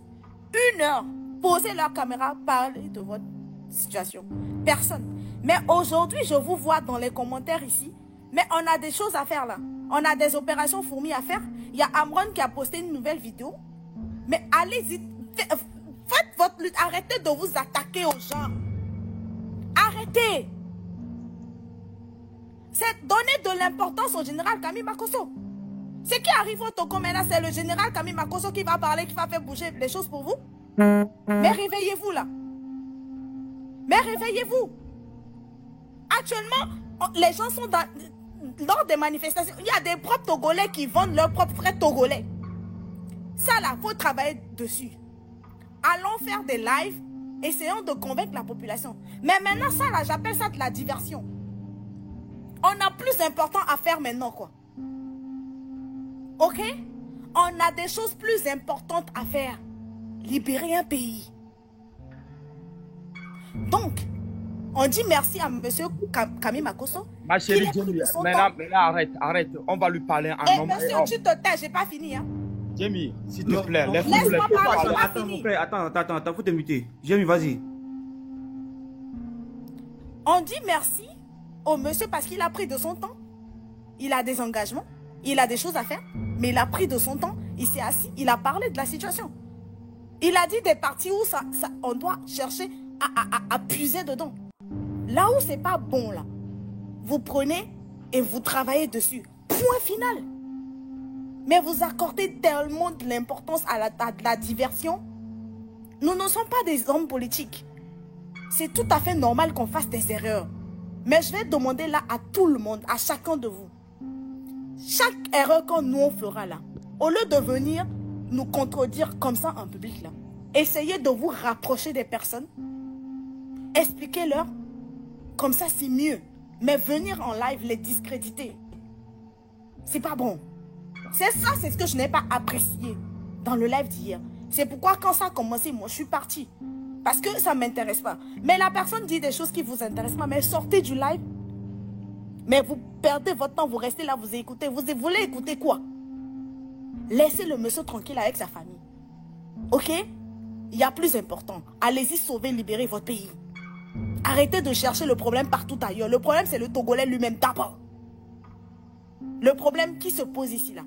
1 heure, poser leur caméra, parler de votre situation? Personne. Mais aujourd'hui, je vous vois dans les commentaires ici, mais on a des choses à faire là. On a des opérations fourmis à faire. Il y a Amron qui a posté une nouvelle vidéo. Mais allez-y, faites votre lutte. Arrêtez de vous attaquer aux gens. Arrêtez. C'est donner de l'importance au général Kami Makosso. Ce qui arrive au Togo maintenant, c'est le général Kami Makosso qui va parler, qui va faire bouger les choses pour vous. Mais réveillez-vous là. Mais réveillez-vous. Actuellement, les gens sont lors des manifestations. Il y a des propres Togolais qui vendent leurs propres frères Togolais. Ça là, il faut travailler dessus. Allons faire des lives. Essayons de convaincre la population. Mais maintenant, ça là, j'appelle ça de la diversion. On a plus important à faire maintenant, quoi. Ok? On a des choses plus importantes à faire. Libérer un pays. Donc, on dit merci à M. Kami Makosso. Ma chérie, maintenant, arrête. On va lui parler en homme. Monsieur, tu te tais, j'ai pas fini. Hein. Jamie, s'il te plaît, laisse-moi parler, Attends, mon frère, attends, faut te muter. Jamie, vas-y. On dit merci au monsieur parce qu'il a pris de son temps. Il a des engagements, il a des choses à faire, mais il a pris de son temps, il s'est assis, il a parlé de la situation. Il a dit des parties où on doit chercher à puiser dedans. Là où c'est pas bon, là, vous prenez et vous travaillez dessus. Point final. Mais vous accordez tellement de l'importance à la diversion. Nous ne sommes pas des hommes politiques. C'est tout à fait normal qu'on fasse des erreurs. Mais je vais demander là à tout le monde, à chacun de vous. Chaque erreur que nous on fera là, au lieu de venir nous contredire comme ça en public là, essayez de vous rapprocher des personnes. Expliquez-leur. Comme ça c'est mieux. Mais venir en live les discréditer, c'est pas bon. C'est ça, c'est ce que je n'ai pas apprécié dans le live d'hier. C'est pourquoi quand ça a commencé, moi je suis partie. Parce que ça ne m'intéresse pas. Mais la personne dit des choses qui ne vous intéressent pas. Mais sortez du live. Mais vous perdez votre temps, vous restez là, vous écoutez. Vous voulez écouter quoi? Laissez le monsieur tranquille avec sa famille. Ok? Il y a plus important. Allez-y sauver, libérer votre pays. Arrêtez de chercher le problème partout ailleurs. Le problème, c'est le Togolais lui-même d'abord. Le problème qui se pose ici, là,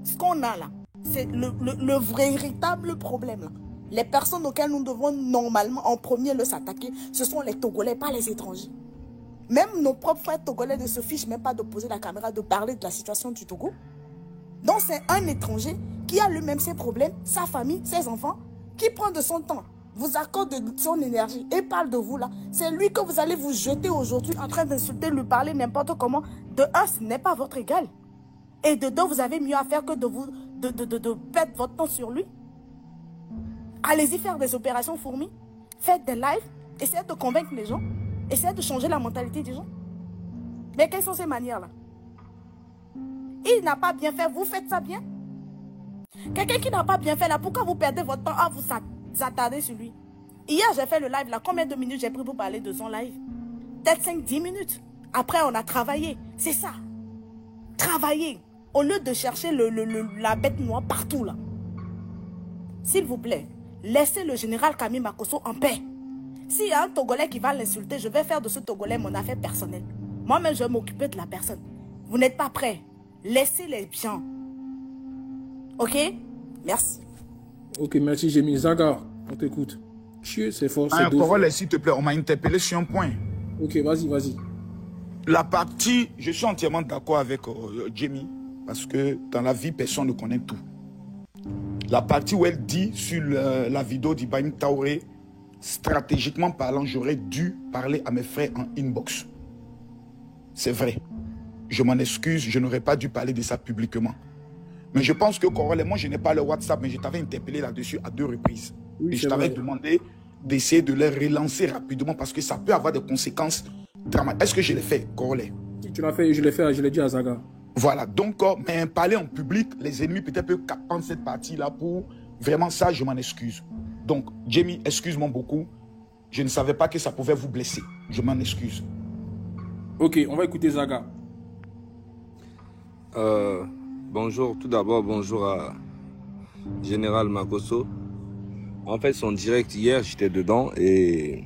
ce qu'on a là, c'est le véritable problème. Là. Les personnes auxquelles nous devons normalement en premier le s'attaquer, ce sont les Togolais, pas les étrangers. Même nos propres frères Togolais ne se fichent même pas de poser la caméra, de parler de la situation du Togo. Donc c'est un étranger qui a lui-même ses problèmes, sa famille, ses enfants, qui prend de son temps, vous accorde de son énergie et parle de vous là. C'est lui que vous allez vous jeter aujourd'hui en train d'insulter, lui parler n'importe comment. De un, ce n'est pas votre égal. Et de deux, vous avez mieux à faire que de perdre votre temps sur lui. Allez-y faire des opérations fourmis. Faites des lives. Essayez de convaincre les gens. Essayez de changer la mentalité des gens. Mais quelles sont ces manières-là? Il n'a pas bien fait, vous faites ça bien. Quelqu'un qui n'a pas bien fait là, pourquoi vous perdez votre temps à vous attarder sur lui? Hier, j'ai fait le live là. Combien de minutes j'ai pris pour parler de son live? Peut-être 5-10 minutes. Après, on a travaillé. C'est ça. Travailler. Au lieu de chercher la bête noire partout là. S'il vous plaît, laissez le général Kami Makosso en paix. S'il y a un Togolais qui va l'insulter, je vais faire de ce Togolais mon affaire personnelle. Moi-même, je vais m'occuper de la personne. Vous n'êtes pas prêts. Laissez les gens. Ok? Merci. Ok, merci, Jémi. Zaga, on t'écoute. C'est fort. S'il te plaît, on m'a interpellé sur un point. Ok, vas-y. La partie, je suis entièrement d'accord avec Jamie, parce que dans la vie, personne ne connaît tout. La partie où elle dit sur la vidéo d'Ibrahim Traoré, stratégiquement parlant, j'aurais dû parler à mes frères en inbox. C'est vrai. Je m'en excuse, je n'aurais pas dû parler de ça publiquement. Mais je pense que, Corolle, moi je n'ai pas le WhatsApp, mais je t'avais interpellé là-dessus à 2 reprises. Oui, et je t'avais demandé d'essayer de les relancer rapidement parce que ça peut avoir des conséquences dramatiques. Est-ce que je l'ai fait, Corolle? Tu l'as fait, je l'ai dit à Zaga. Voilà, donc, mais parler en public, les ennemis peut-être peuvent prendre cette partie-là pour vraiment ça, je m'en excuse. Donc, Jamie, excuse-moi beaucoup. Je ne savais pas que ça pouvait vous blesser. Je m'en excuse. Ok, on va écouter Zaga. Bonjour, tout d'abord, bonjour à Général Makosso. En fait, son direct hier, j'étais dedans et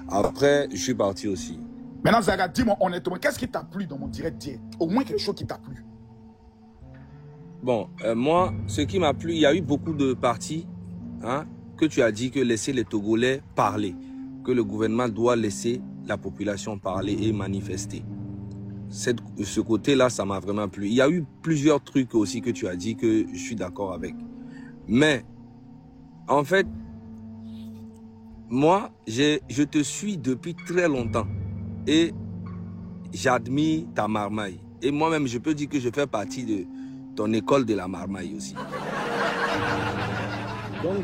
après, je suis parti aussi. Maintenant, Zaga, dis-moi honnêtement, qu'est-ce qui t'a plu dans mon direct d'hier? Au moins quelque chose qui t'a plu. Bon, moi, ce qui m'a plu, il y a eu beaucoup de parties que tu as dit que laisser les Togolais parler, que le gouvernement doit laisser la population parler et manifester. Ce côté-là, ça m'a vraiment plu. Il y a eu plusieurs trucs aussi que tu as dit que je suis d'accord avec. Mais, en fait, moi, je te suis depuis très longtemps et j'admire ta marmaille. Et moi-même, je peux dire que je fais partie de ton école de la marmaille aussi. Donc,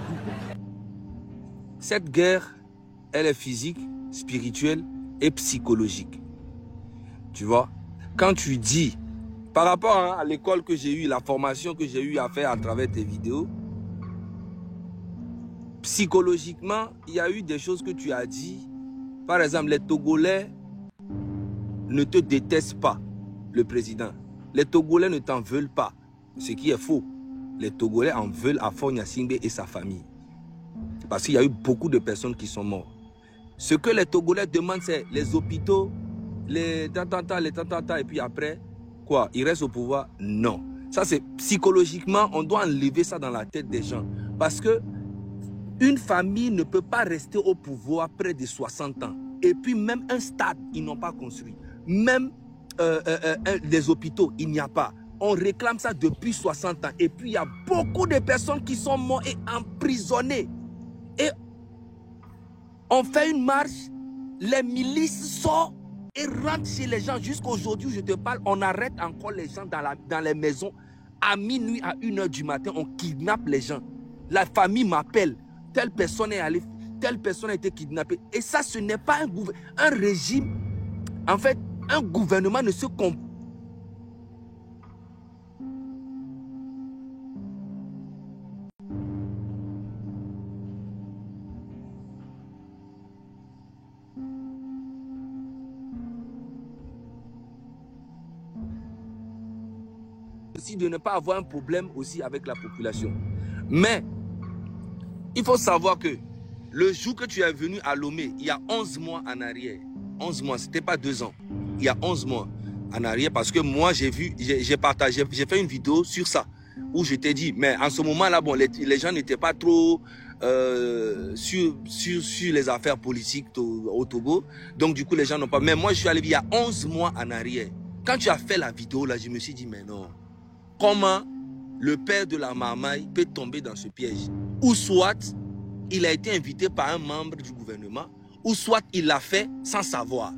cette guerre, elle est physique, spirituelle et psychologique. Tu vois, quand tu dis, par rapport à l'école que j'ai eue, la formation que j'ai eu à faire à travers tes vidéos, psychologiquement, il y a eu des choses que tu as dit. Par exemple, les Togolais ne te détestent pas, le président. Les Togolais ne t'en veulent pas, ce qui est faux. Les Togolais en veulent à Faure Gnassingbé et sa famille. Parce qu'il y a eu beaucoup de personnes qui sont mortes. Ce que les Togolais demandent, c'est les hôpitaux, les tantanta, et puis après, quoi, ils restent au pouvoir? Non. Ça, c'est psychologiquement, on doit enlever ça dans la tête des gens. Parce que une famille ne peut pas rester au pouvoir près de 60 ans. Et puis même un stade, ils n'ont pas construit. Même des hôpitaux, il n'y a pas. On réclame ça depuis 60 ans. Et puis il y a beaucoup de personnes qui sont mortes et emprisonnées. Et on fait une marche, les milices sortent et rentrent chez les gens. Jusqu'à aujourd'hui où je te parle, on arrête encore les gens dans les maisons. À minuit, à 1h du matin, on kidnappe les gens. La famille m'appelle. Telle personne est allée, telle personne a été kidnappée. Et ça, ce n'est pas un régime. En fait, un gouvernement ne se compte. Aussi de ne pas avoir un problème aussi avec la population. Mais il faut savoir que le jour que tu es venu à Lomé, il y a 11 mois en arrière, 11 mois, c'était pas 2 ans, il y a 11 mois en arrière, parce que moi j'ai partagé, j'ai fait une vidéo sur ça, où je t'ai dit, mais en ce moment-là, bon, les gens n'étaient pas trop sur les affaires politiques au Togo, donc du coup les gens n'ont pas, mais moi je suis allé il y a 11 mois en arrière. Quand tu as fait la vidéo là, je me suis dit, mais non, comment le père de la marmaille peut tomber dans ce piège? Ou soit il a été invité par un membre du gouvernement, ou soit il l'a fait sans savoir.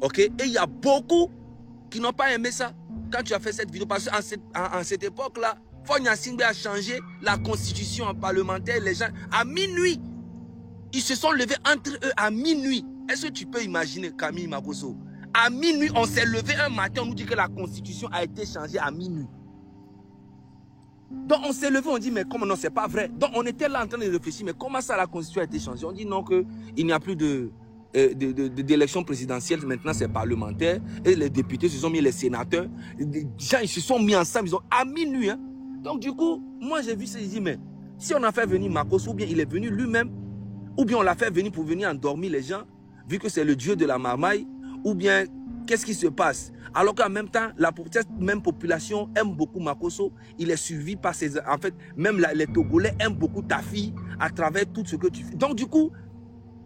Ok? Et il y a beaucoup qui n'ont pas aimé ça quand tu as fait cette vidéo. Parce qu'en cette époque-là, Faure Gnassingbé a changé la constitution parlementaire. Les gens, à minuit, ils se sont levés entre eux à minuit. Est-ce que tu peux imaginer, Camille Makosso? À minuit, on s'est levé un matin, on nous dit que la constitution a été changée à minuit. Donc on s'est levé, on dit mais comment non, c'est pas vrai. Donc on était là en train de réfléchir, mais comment ça la constitution a été changée? On dit non, qu'il n'y a plus d'élection présidentielle, maintenant c'est parlementaire, et les députés se sont mis, les sénateurs, les gens ils se sont mis ensemble, ils ont à minuit. Hein. Donc du coup, moi j'ai vu ça, j'ai dit mais si on a fait venir Makosso, ou bien il est venu lui-même, ou bien on l'a fait venir pour venir endormir les gens, vu que c'est le dieu de la marmaille, ou bien qu'est-ce qui se passe? Alors qu'en même temps, cette même population aime beaucoup Makosso. Il est suivi par ses... En fait, même les Togolais aiment beaucoup ta fille à travers tout ce que tu fais. Donc du coup,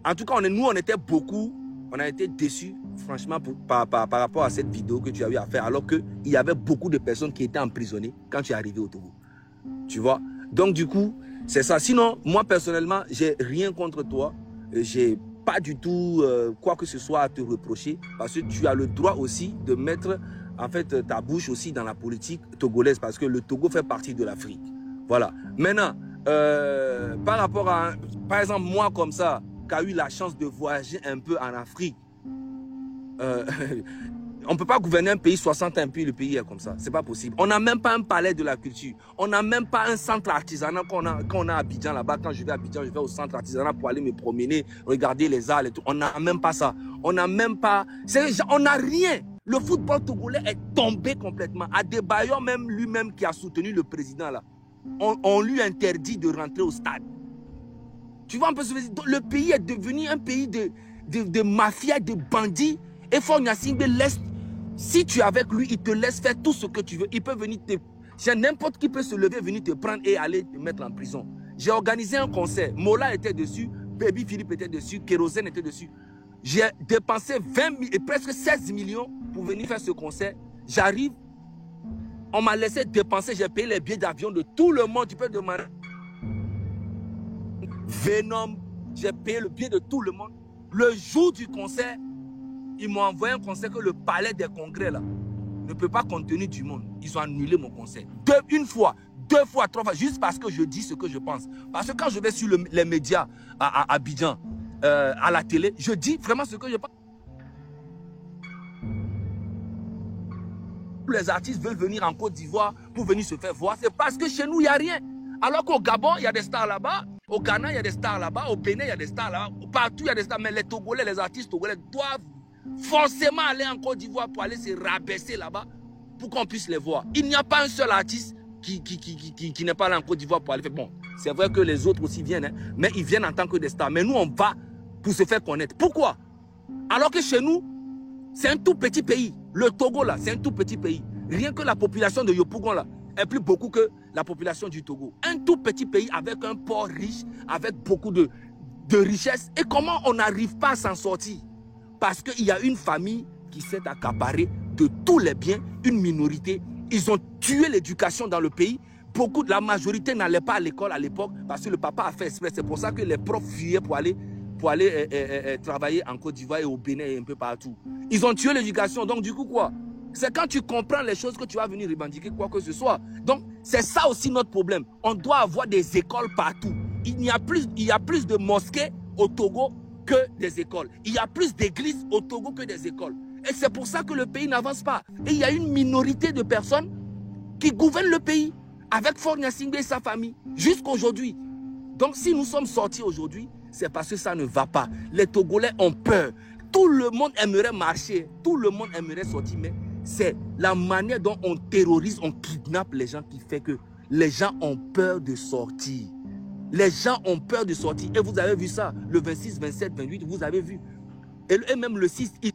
en tout cas, nous, on était beaucoup, on a été déçus, franchement, par rapport à cette vidéo que tu as eu à faire, alors qu'il y avait beaucoup de personnes qui étaient emprisonnées quand tu es arrivé au Togo. Tu vois? Donc du coup, c'est ça. Sinon, moi personnellement, j'ai rien contre toi. J'ai pas du tout quoi que ce soit à te reprocher, parce que tu as le droit aussi de mettre en fait ta bouche aussi dans la politique togolaise, parce que le Togo fait partie de l'Afrique. Voilà. Maintenant, par rapport à, par exemple, moi comme ça, qui a eu la chance de voyager un peu en Afrique, on ne peut pas gouverner un pays 60 ans puis le pays est comme ça. C'est pas possible. On n'a même pas un palais de la culture. On n'a même pas un centre artisanal quand on a à Abidjan là-bas. Quand je vais à Abidjan, je vais au centre artisanal pour aller me promener, regarder les arts et tout. On n'a même pas ça. On n'a même pas... On n'a rien. Le football togolais est tombé complètement. Adebayor, même lui-même qui a soutenu le président là, on lui interdit de rentrer au stade. Tu vois un peu ce que je veux dire? Le pays est devenu un pays de mafia, de bandits. Et Faure Gnassingbé laisse... Si tu es avec lui, il te laisse faire tout ce que tu veux. Il peut venir te... N'importe qui peut se lever, venir te prendre et aller te mettre en prison. J'ai organisé un concert. Mola était dessus, Baby Philippe était dessus, Kérosène était dessus. J'ai dépensé 20 000 et presque 16 millions pour venir faire ce concert. J'arrive, on m'a laissé dépenser, j'ai payé les billets d'avion de tout le monde. Tu peux demander. Venom, j'ai payé le billet de tout le monde. Le jour du concert, ils m'ont envoyé un concert que le palais des congrès là ne peut pas contenir du monde. Ils ont annulé mon concert. Une fois, 2 fois, 3 fois, juste parce que je dis ce que je pense. Parce que quand je vais sur les médias à Abidjan, à la télé, je dis vraiment ce que je pense. Les artistes veulent venir en Côte d'Ivoire pour venir se faire voir. C'est parce que chez nous, il n'y a rien. Alors qu'au Gabon, il y a des stars là-bas. Au Ghana, il y a des stars là-bas. Au Bénin, il y a des stars là-bas. Partout, il y a des stars. Mais les Togolais, les artistes togolais doivent forcément aller en Côte d'Ivoire pour aller se rabaisser là-bas pour qu'on puisse les voir. Il n'y a pas un seul artiste qui n'est pas allé en Côte d'Ivoire pour aller faire. Bon, c'est vrai que les autres aussi viennent, hein, mais ils viennent en tant que des stars. Mais nous, on va pour se faire connaître. Pourquoi? Alors que chez nous, c'est un tout petit pays. Le Togo, là, c'est un tout petit pays. Rien que la population de Yopougon, là, est plus beaucoup que la population du Togo. Un tout petit pays avec un port riche, avec beaucoup de richesses. Et comment on n'arrive pas à s'en sortir? Parce qu'il y a une famille qui s'est accaparée de tous les biens, une minorité. Ils ont tué l'éducation dans le pays. La majorité n'allait pas à l'école à l'époque parce que le papa a fait exprès. C'est pour ça que les profs fuyaient pour aller travailler en Côte d'Ivoire et au Bénin et un peu partout. Ils ont tué l'éducation. Donc du coup quoi? C'est quand tu comprends les choses que tu vas venir revendiquer quoi que ce soit. Donc c'est ça aussi notre problème. On doit avoir des écoles partout. Il y a plus de mosquées au Togo que des écoles. Il y a plus d'églises au Togo que des écoles. Et c'est pour ça que le pays n'avance pas. Et il y a une minorité de personnes qui gouvernent le pays avec Faure Gnassingbé et sa famille jusqu'aujourd'hui. Donc si nous sommes sortis aujourd'hui, c'est parce que ça ne va pas. Les Togolais ont peur. Tout le monde aimerait marcher, tout le monde aimerait sortir, mais c'est la manière dont on terrorise, on kidnappe les gens qui fait que les gens ont peur de sortir. Les gens ont peur de sortir. Et vous avez vu ça, le 26, 27, 28, vous avez vu. Et même le 6, il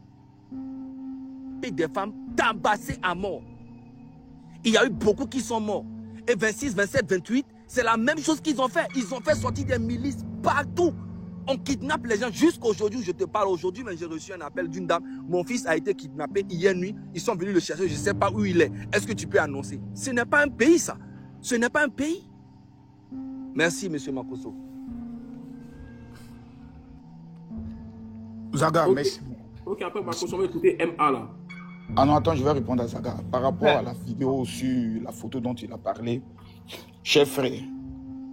y a des femmes tabassées à mort. Il y a eu beaucoup qui sont morts. Et 26, 27, 28, c'est la même chose qu'ils ont fait. Ils ont fait sortir des milices partout. On kidnappe les gens jusqu'aujourd'hui. Je te parle aujourd'hui, mais j'ai reçu un appel d'une dame. Mon fils a été kidnappé hier nuit. Ils sont venus le chercher. Je ne sais pas où il est. Est-ce que tu peux annoncer? Ce n'est pas un pays, ça. Ce n'est pas un pays. Merci, M. Makosso. Zaga, okay. merci. Ok, après Makosso, on va écouter MA là. Ah non, attends, je vais répondre à Zaga. Par rapport à la vidéo sur la photo dont il a parlé, cher frère,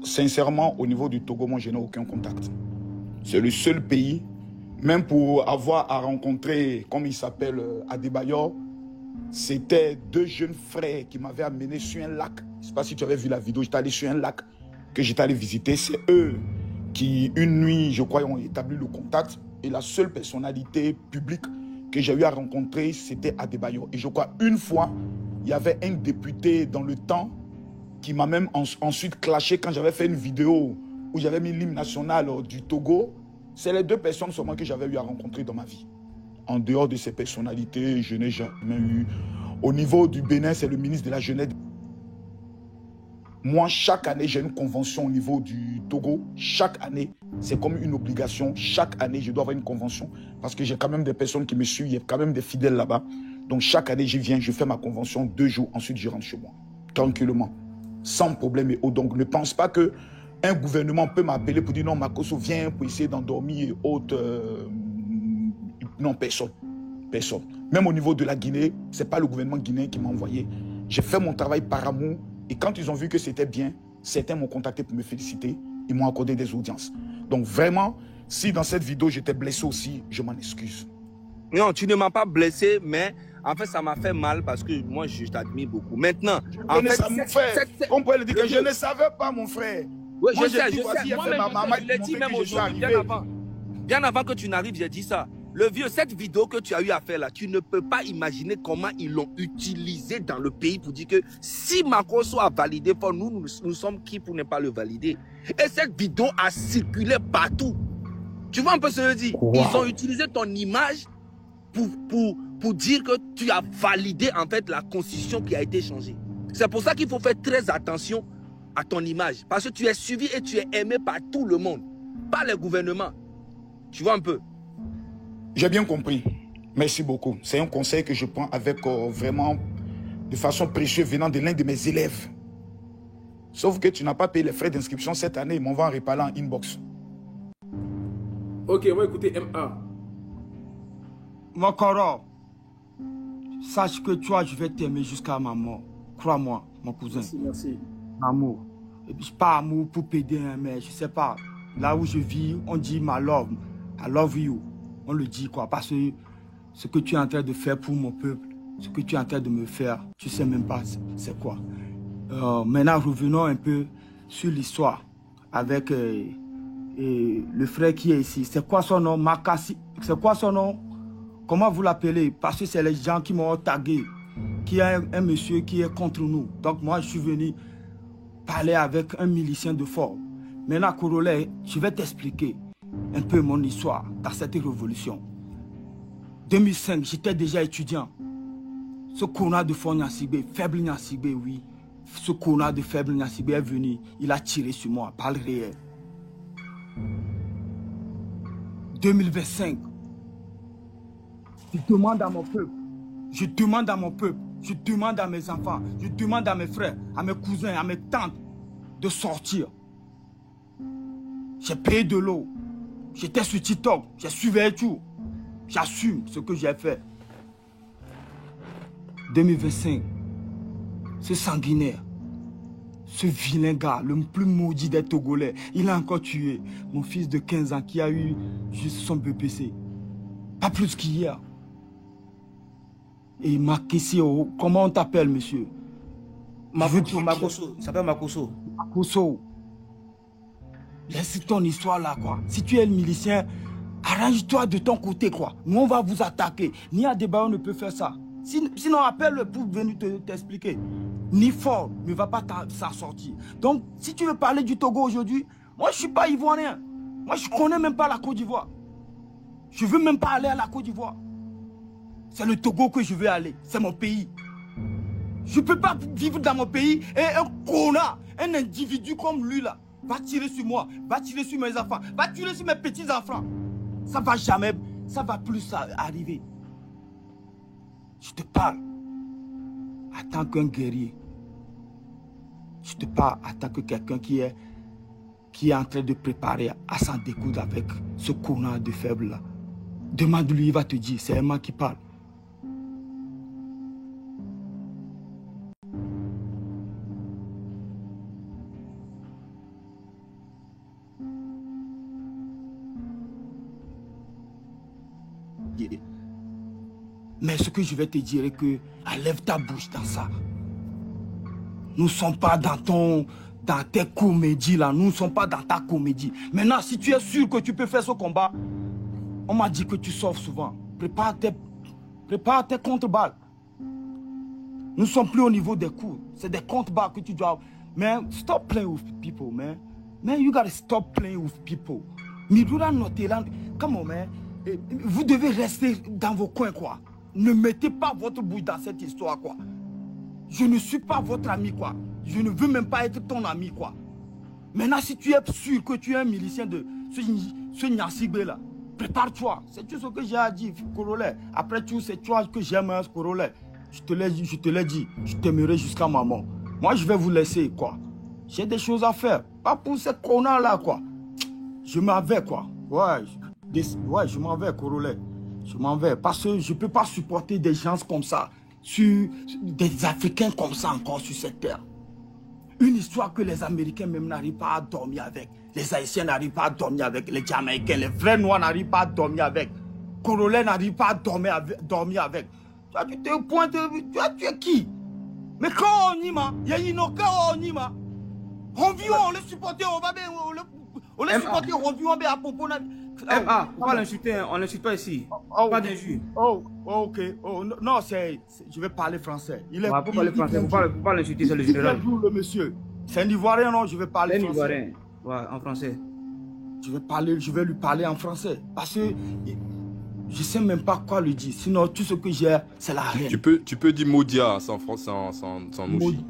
sincèrement, au niveau du Togo, moi, je n'ai aucun contact. C'est le seul pays, même pour avoir à rencontrer, comme il s'appelle, Adebayor, c'était 2 jeunes frères qui m'avaient amené sur un lac. Je ne sais pas si tu avais vu la vidéo, j'étais allé sur un lac que j'étais allé visiter. C'est eux qui, une nuit, je crois, ont établi le contact. Et la seule personnalité publique que j'ai eu à rencontrer, c'était Adebayor. Et je crois, une fois, il y avait un député dans le temps qui m'a même ensuite clashé quand j'avais fait une vidéo où j'avais mis l'hymne national du Togo. C'est les 2 personnes seulement que j'avais eu à rencontrer dans ma vie. En dehors de ces personnalités, je n'ai jamais eu. Au niveau du Bénin, c'est le ministre de la Jeunesse. Moi, chaque année, j'ai une convention au niveau du Togo. Chaque année, c'est comme une obligation. Chaque année, je dois avoir une convention parce que j'ai quand même des personnes qui me suivent. Il y a quand même des fidèles là-bas. Donc, chaque année, je viens, je fais ma convention 2 jours. Ensuite, je rentre chez moi, tranquillement. sans problème et autres. Donc ne pense pas que un gouvernement peut m'appeler pour dire non, Makosso vient pour essayer d'endormir et autres. Non, personne. Personne. Même au niveau de la Guinée, ce n'est pas le gouvernement guinéen qui m'a envoyé. J'ai fait mon travail par amour et quand ils ont vu que c'était bien, certains m'ont contacté pour me féliciter. Ils m'ont accordé des audiences. Donc vraiment, si dans cette vidéo j'étais blessé aussi, je m'en excuse. Non, tu ne m'as pas blessé, mais en fait ça m'a fait mal parce que moi je t'admire beaucoup. Maintenant, en fait, mon frère, on pourrait le dire que je ne savais pas, mon frère. Oui, moi, je sais. Moi, je l'ai dit même aujourd'hui, bien avant que tu n'arrives, j'ai dit ça. Le vieux, cette vidéo que tu as eu à faire là, tu ne peux pas imaginer comment ils l'ont utilisée dans le pays pour dire que si Makosso a validé, nous sommes qui pour ne pas le valider. Et cette vidéo a circulé partout. Tu vois un peu ce que je dis? Wow. Ils ont utilisé ton image pour dire que tu as validé en fait la constitution qui a été changée. C'est pour ça qu'il faut faire très attention à ton image. Parce que tu es suivi et tu es aimé par tout le monde, par les gouvernements. Tu vois un peu? J'ai bien compris. Merci beaucoup. C'est un conseil que je prends avec vraiment de façon précieuse venant de l'un de mes élèves. Sauf que tu n'as pas payé les frais d'inscription cette année. Ils m'en vont en reparler en inbox. Ok, on va écouter MA. Mon Koro, sache que toi, je vais t'aimer jusqu'à ma mort. Crois-moi, mon cousin. Merci, merci. Amour. Et puis, pas amour pour péder, mais je sais pas. Là où je vis, on dit my love. I love you. On le dit quoi, parce que ce que tu es en train de faire pour mon peuple, ce que tu es en train de me faire, tu sais même pas c'est quoi. Maintenant, revenons un peu sur l'histoire avec le frère qui est ici. C'est quoi son nom? Makassi. C'est quoi son nom? Comment vous l'appelez? Parce que c'est les gens qui m'ont tagué, qui a un monsieur qui est contre nous. Donc moi, je suis venu parler avec un milicien de fort. Maintenant, Corolet, je vais t'expliquer un peu mon histoire dans cette révolution. 2005, j'étais déjà étudiant. Ce connard de fort Nyansibé, faible Nyansibé, oui. Ce connard de faible Nyansibé est venu. Il a tiré sur moi, par le réel. 2025, je demande à mon peuple, je demande à mon peuple, je demande à mes enfants, je demande à mes frères, à mes cousins, à mes tantes de sortir. J'ai payé de l'eau. J'étais sur TikTok, j'ai suivi tout. J'assume ce que j'ai fait. 2025, ce sanguinaire, ce vilain gars, le plus maudit des Togolais, il a encore tué mon fils de 15 ans qui a eu juste son BPC. Pas plus qu'hier. Et Makissi, comment on t'appelle, monsieur? Makosso, il s'appelle Makosso. Makosso. Laisse ton histoire là, quoi. Si tu es le milicien, arrange-toi de ton côté, quoi. Nous, on va vous attaquer. Ni à débat, on ne peut faire ça. Sinon, appelle-le pour venir t'expliquer. Ni fort ne va pas s'en sortir. Donc, si tu veux parler du Togo aujourd'hui, moi, je ne suis pas ivoirien. Moi, je ne connais même pas la Côte d'Ivoire. Je ne veux même pas aller à la Côte d'Ivoire. C'est le Togo que je veux aller. C'est mon pays. Je ne peux pas vivre dans mon pays et un connard, un individu comme lui, là, va tirer sur moi, va tirer sur mes enfants, va tirer sur mes petits-enfants. Ça va jamais, ça va plus arriver. Je te parle en tant qu'un guerrier. Je te parle en tant que quelqu'un qui est en train de préparer à s'en découdre avec ce connard de faible là. Demande-lui, il va te dire, c'est Emma qui parle. Mais ce que je vais te dire est que enlève ta bouche dans ça. Nous ne sommes pas dans tes comédies là. Nous ne sommes pas dans ta comédie. Maintenant, si tu es sûr que tu peux faire ce combat, on m'a dit que tu sors souvent. Prépare tes contre-balles. Nous ne sommes plus au niveau des coups. C'est des contre-balles que tu dois... Man, stop playing with people, man. Man, you gotta stop playing with people. Midura Noteland, come on, man. Vous devez rester dans vos coins, quoi. Ne mettez pas votre bouche dans cette histoire, quoi. Je ne suis pas votre ami, quoi. Je ne veux même pas être ton ami, quoi. Maintenant, si tu es sûr que tu es un milicien de ce Nyansibé là, prépare-toi. C'est tout ce que j'ai à dire, Corolet. Après tout, c'est toi que j'aime, Corolet. Je te l'ai dit, je t'aimerai jusqu'à ma mort. Moi, je vais vous laisser, quoi. J'ai des choses à faire. Pas pour cette connard-là, quoi. Je m'en vais, quoi. Ouais, je m'en vais, Corolet. Je m'en vais. Parce que je ne peux pas supporter des gens comme ça. Des Africains comme ça encore sur cette terre. Une histoire que les Américains même n'arrivent pas à dormir avec. Les Haïtiens n'arrivent pas à dormir avec. Les Jamaïcains, les vrais Noirs n'arrivent pas à dormir avec. Corolet n'arrive pas à dormir avec. Tu es au point de... Tu es qui? Mais quand on y va, il y a une on y va. On les supporter, on les supporter, on va à propos. MA, on va l'insulter, on l'insulte pas ici. Pas d'injure. Ok. Non, je vais parler français. Il est pas parler français, faut pas l'insulter, c'est le général. Le monsieur. C'est un Ivoirien, non? Je vais parler français. Un Ivoirien, ouais, en français. Je vais lui parler en français. Parce que je sais même pas quoi lui dire. Sinon, tout ce que j'ai, c'est la reine. Tu peux dire Modia sans Moshi.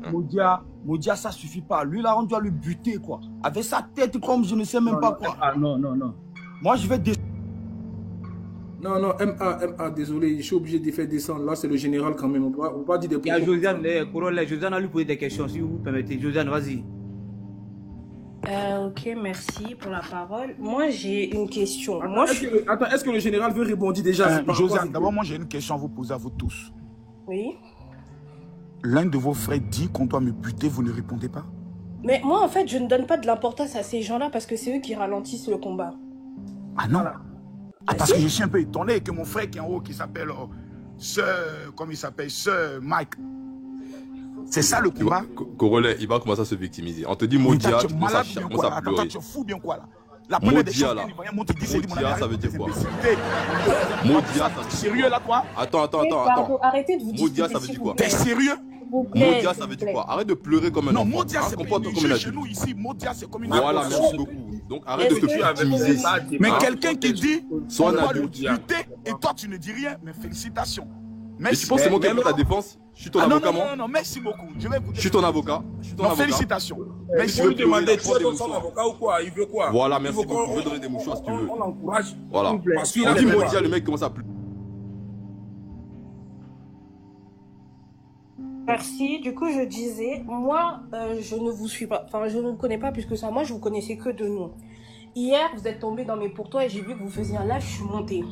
Modia, ça suffit pas. Lui, là, on doit le buter, quoi. Avec sa tête comme je ne sais même pas quoi. Non. Moi, je vais Non, MA, désolé, je suis obligé de faire descendre. Là, c'est le général quand même. On peut pas dire des propos. Il y a Josiane, Josiane a lui posé des questions, si vous vous permettez. Josiane, vas-y. Ok, merci pour la parole. Moi, j'ai une question. Est-ce que le général veut répondre déjà? Josiane, d'abord, moi, j'ai une question à vous poser à vous tous. Oui. L'un de vos frères dit qu'on doit me buter, vous ne répondez pas? Mais moi, en fait, je ne donne pas de l'importance à ces gens-là parce que c'est eux qui ralentissent le combat. Ah non? Parce que je suis un peu étonné que mon frère qui est en haut, qui s'appelle comment il s'appelle? Sir Mike. C'est ça le combat? Corolet, il va commencer à se victimiser. On te dit Modia, tu commences à pleurer. Attends, tu es fou bien quoi là? La première des choses Modia, ça veut dire quoi? Modia, sérieux là quoi? Attends. Arrêtez de vous disputer. Modia, ça veut dire quoi? T'es sérieux? Modia, ça veut dire quoi? Arrête de pleurer comme un enfant. Non, Modia, c'est comme une chez nous ici. Modia, c'est comme une... Voilà, merci beaucoup. Donc arrête de te victimiser. Mais quelqu'un qui dit on doit le buter et toi tu ne dis rien, mais félicitations. Mais tu penses que c'est moi qui ai fait ta défense? Je suis ton avocat, moi. Non, merci beaucoup. Je suis ton avocat. Non, félicitations. Mais tu veux demander, tu veux son avocat ou quoi? Il veut quoi? Voilà, merci beaucoup. Je veux donner des mouchoirs si tu veux. On l'encourage. Voilà. On dit Modia, le mec commence à pleurer. Merci. Du coup, je disais, moi, je ne vous suis pas, enfin, je ne vous connais pas plus que ça. Moi, je vous connaissais que de nom. Hier, vous êtes tombé dans mes pourtois et j'ai vu que vous faisiez un live, je suis montée.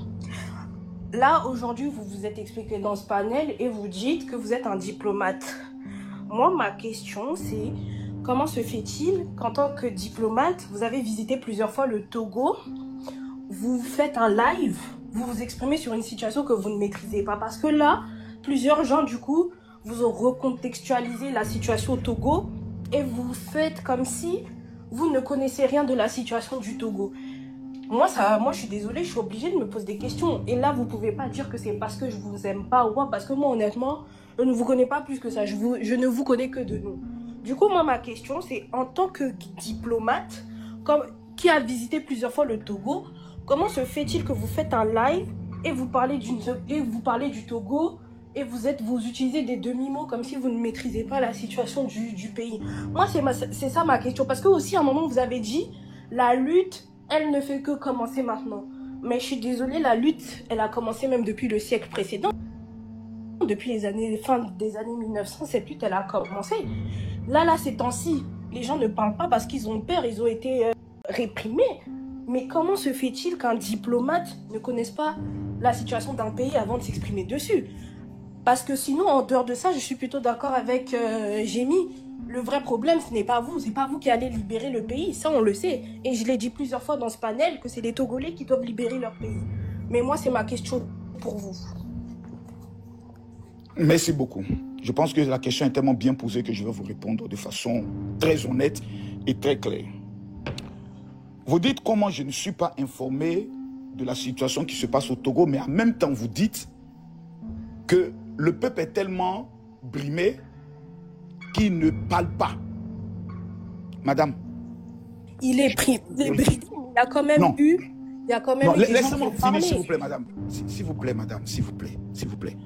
Là, aujourd'hui, vous vous êtes expliqué dans ce panel et vous dites que vous êtes un diplomate. Moi, ma question, c'est comment se fait-il qu'en tant que diplomate, vous avez visité plusieurs fois le Togo, vous faites un live, vous vous exprimez sur une situation que vous ne maîtrisez pas. Parce que là, plusieurs gens, du coup, vous ont recontextualisé la situation au Togo et vous faites comme si vous ne connaissez rien de la situation du Togo. Moi, je suis désolée, je suis obligée de me poser des questions. Et là, vous pouvez pas dire que c'est parce que je vous aime pas ou quoi, parce que moi, honnêtement, je ne vous connais pas plus que ça. Je ne vous connais que de nom. Du coup, moi, ma question, c'est en tant que diplomate, qui a visité plusieurs fois le Togo, comment se fait-il que vous faites un live et vous parlez du Togo et vous utilisez des demi-mots comme si vous ne maîtrisez pas la situation du pays. Moi, c'est ça ma question. Parce que aussi, à un moment, vous avez dit, la lutte, elle ne fait que commencer maintenant. Mais je suis désolée, la lutte, elle a commencé même depuis le siècle précédent. Depuis fin des années 1900, cette lutte, elle a commencé. Là, ces temps-ci, les gens ne parlent pas parce qu'ils ont peur, ils ont été réprimés. Mais comment se fait-il qu'un diplomate ne connaisse pas la situation d'un pays avant de s'exprimer dessus? Parce que sinon, en dehors de ça, je suis plutôt d'accord avec Gémy. Le vrai problème, ce n'est pas vous. C'est pas vous qui allez libérer le pays. Ça, on le sait. Et je l'ai dit plusieurs fois dans ce panel que c'est les Togolais qui doivent libérer leur pays. Mais moi, c'est ma question pour vous. Merci beaucoup. Je pense que la question est tellement bien posée que je vais vous répondre de façon très honnête et très claire. Vous dites comment je ne suis pas informé de la situation qui se passe au Togo, mais en même temps, vous dites que le peuple est tellement brimé qu'il ne parle pas. Madame. Il est brimé. Il y a quand même eu... Il y a quand même eu des gens qui ont parlé. Laissez-moi finir, s'il vous plaît, madame. S'il vous plaît, madame. S'il vous plaît. S'il vous plaît.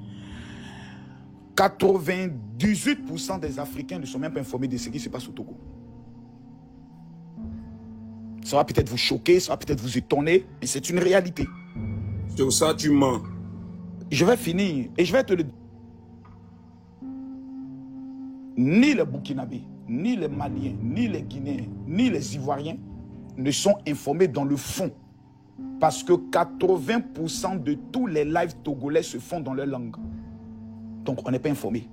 98% des Africains ne sont même pas informés de ce qui se passe au Togo. Ça va peut-être vous choquer, ça va peut-être vous étonner, mais c'est une réalité. Sur ça, tu mens. Je vais finir et je vais te le dire. ni les Burkinabés, ni les Maliens, ni les Guinéens, ni les Ivoiriens ne sont informés dans le fond. Parce que 80% de tous les lives togolais se font dans leur langue. Donc on n'est pas informé.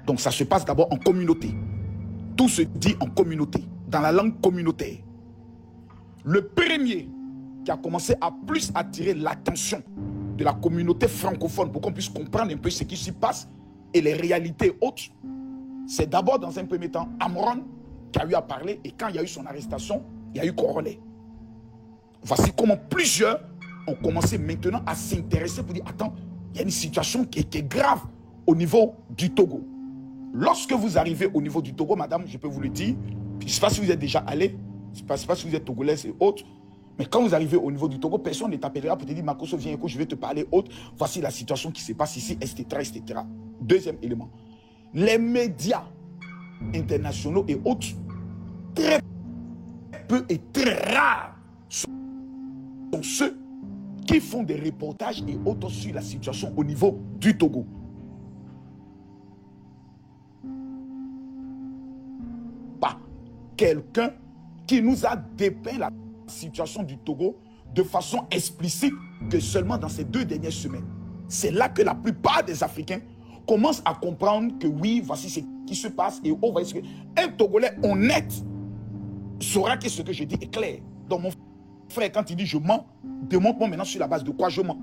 Donc ça se passe d'abord en communauté. Tout se dit en communauté, dans la langue communautaire. Le premier qui a commencé à plus attirer l'attention de la communauté francophone pour qu'on puisse comprendre un peu ce qui s'y passe et les réalités hautes, c'est d'abord dans un premier temps Amron qui a eu à parler, et quand il y a eu son arrestation, il y a eu Korole. Voici comment plusieurs ont commencé maintenant à s'intéresser pour dire, attends, il y a une situation qui est grave au niveau du Togo. Lorsque vous arrivez au niveau du Togo, madame, je peux vous le dire, je ne sais pas si vous êtes déjà allé, je ne sais pas si vous êtes togolais et autres, mais quand vous arrivez au niveau du Togo, personne ne t'appellera pour te dire, Makosso, viens, écoute, je vais te parler autre, voici la situation qui se passe ici, etc., etc. Deuxième élément, les médias internationaux et autres, très peu et très rares sont ceux qui font des reportages et autres sur la situation au niveau du Togo. Pas quelqu'un qui nous a dépeint la situation du Togo de façon explicite que seulement dans ces 2 dernières semaines. C'est là que la plupart des Africains commencent à comprendre que oui, voici ce qui se passe et oh, voici un Togolais honnête saura que ce que je dis est clair. Donc mon frère, quand il dit je mens, démontre-moi maintenant sur la base de quoi je mens.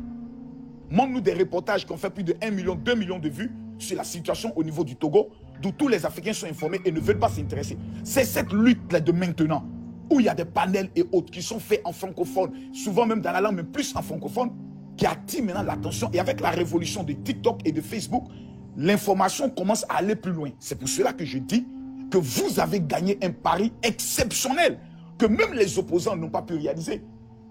Montre-nous des reportages qui ont fait plus de 1 million, 2 millions de vues sur la situation au niveau du Togo, d'où tous les Africains sont informés et ne veulent pas s'intéresser. C'est cette lutte-là de maintenant, où il y a des panels et autres qui sont faits en francophone, souvent même dans la langue, mais plus en francophone, qui attire maintenant l'attention. Et avec la révolution de TikTok et de Facebook, l'information commence à aller plus loin. C'est pour cela que je dis que vous avez gagné un pari exceptionnel que même les opposants n'ont pas pu réaliser.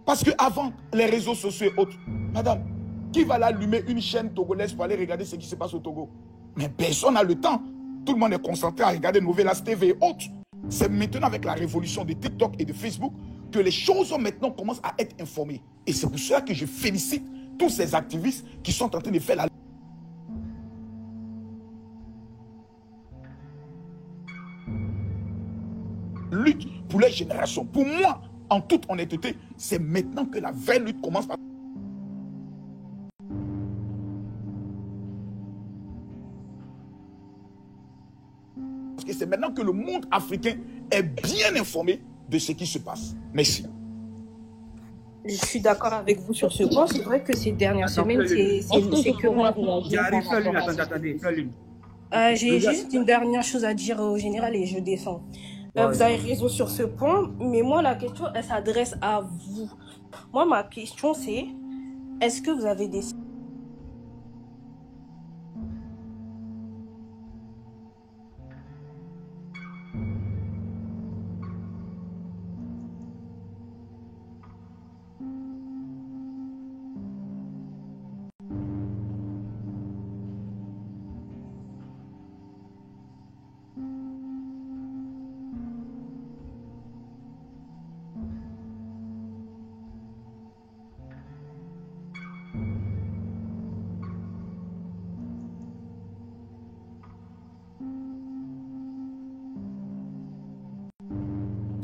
Parce qu'avant les réseaux sociaux et autres, madame, qui va l'allumer une chaîne togolaise pour aller regarder ce qui se passe au Togo? Mais personne n'a le temps. Tout le monde est concentré à regarder Novelas TV et autres. C'est maintenant avec la révolution de TikTok et de Facebook que les choses maintenant commencent à être informées. Et c'est pour cela que je félicite tous ces activistes qui sont en train de faire la lutte pour les générations. Pour moi, en toute honnêteté, c'est maintenant que la vraie lutte commence. Parce que c'est maintenant que le monde africain est bien informé de ce qui se passe. Merci. Je suis d'accord avec vous sur ce point. C'est vrai que ces dernières semaines, c'est que moi. J'ai juste une dernière chose à dire au général et je descends. Vous avez raison sur ce point, mais moi, la question, elle s'adresse à vous. Moi, ma question, c'est, est-ce que vous avez des...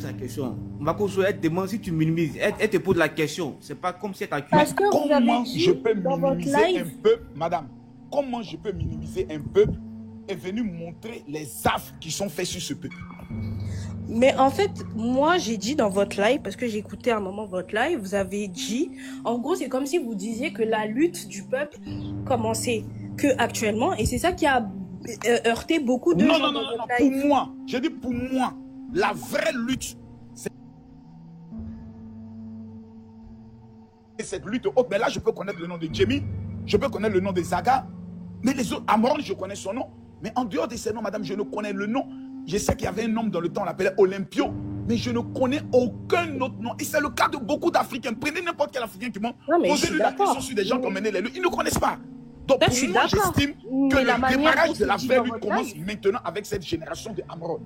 La question. Makosso, elle demande si tu minimises. Elle te pose la question. C'est pas comme si elle t'accuse. Parce que vous avez comment dit je peux dans votre minimiser un live... peuple, madame, comment je peux minimiser un peuple et venir montrer les affres qui sont faits sur ce peuple? Mais en fait, moi, j'ai dit dans votre live, parce que j'ai écouté à un moment votre live, vous avez dit, en gros, c'est comme si vous disiez que la lutte du peuple commençait que actuellement, et c'est ça qui a heurté beaucoup de gens dans votre live. Pour moi, j'ai dit pour moi, la vraie lutte, c'est cette lutte haute. Mais là, je peux connaître le nom de Jimmy, je peux connaître le nom de Zaga, mais les autres, Amron, je connais son nom. Mais en dehors de ces noms, madame, je ne connais le nom. Je sais qu'il y avait un homme dans le temps, on l'appelait Olympio, mais je ne connais aucun autre nom. Et c'est le cas de beaucoup d'Africains. Prenez n'importe quel Africain qui m'ont posé la question sur des gens qui ont mené les luttes. Ils ne connaissent pas. Donc pour moi, j'estime que le démarrage de la vraie lutte commence maintenant avec cette génération de Amron.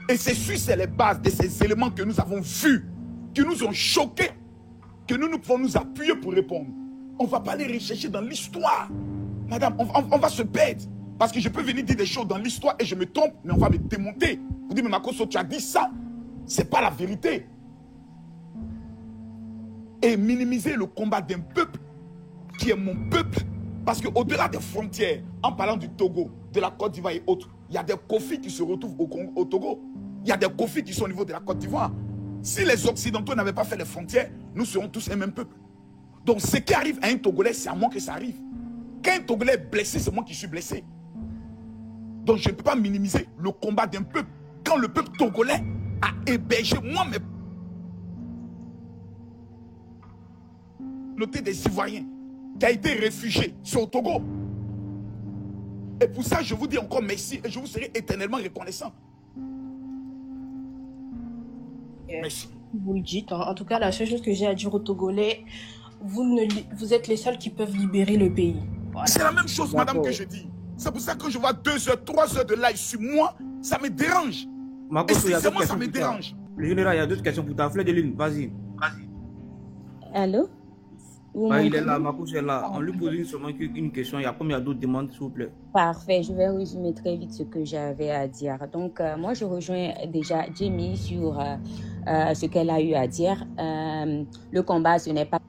Et c'est sur les bases de ces éléments que nous avons vus, qui nous ont choqués, que nous pouvons nous appuyer pour répondre. On ne va pas aller rechercher dans l'histoire. Madame, on va se perdre. Parce que je peux venir dire des choses dans l'histoire et je me trompe, mais on va me démonter. Vous dites, mais Makosso, tu as dit ça. C'est pas la vérité. Et minimiser le combat d'un peuple qui est mon peuple. Parce qu'au-delà des frontières, en parlant du Togo, de la Côte d'Ivoire et autres, il y a des conflits qui se retrouvent au Togo. Il y a des conflits qui sont au niveau de la Côte d'Ivoire. Si les Occidentaux n'avaient pas fait les frontières, nous serions tous un même peuple. Donc ce qui arrive à un Togolais, c'est à moi que ça arrive. Quand un Togolais est blessé, c'est moi qui suis blessé. Donc je ne peux pas minimiser le combat d'un peuple. Quand le peuple togolais a hébergé, moi, mes communautés des Ivoiriens, qui a été réfugié sur le Togo. Et pour ça, je vous dis encore merci et je vous serai éternellement reconnaissant. Merci. Vous le dites, hein. En tout cas, la seule chose que j'ai à dire aux Togolais, vous êtes les seuls qui peuvent libérer le pays. Voilà. C'est la même chose, madame, que je dis. C'est pour ça que je vois 2 heures, 3 heures de live sur moi, ça me dérange. Excusez-moi, ça me dérange. Le général, il y a d'autres questions pour ta fleur de lune. Vas-y. Allô? Il est là, Makosso est là. On lui pose seulement une question. Il y a combien d'autres demandes, s'il vous plaît? Parfait, je vais résumer très vite ce que j'avais à dire. Donc, moi, je rejoins déjà Jamie sur ce qu'elle a eu à dire. Le combat, ce n'est pas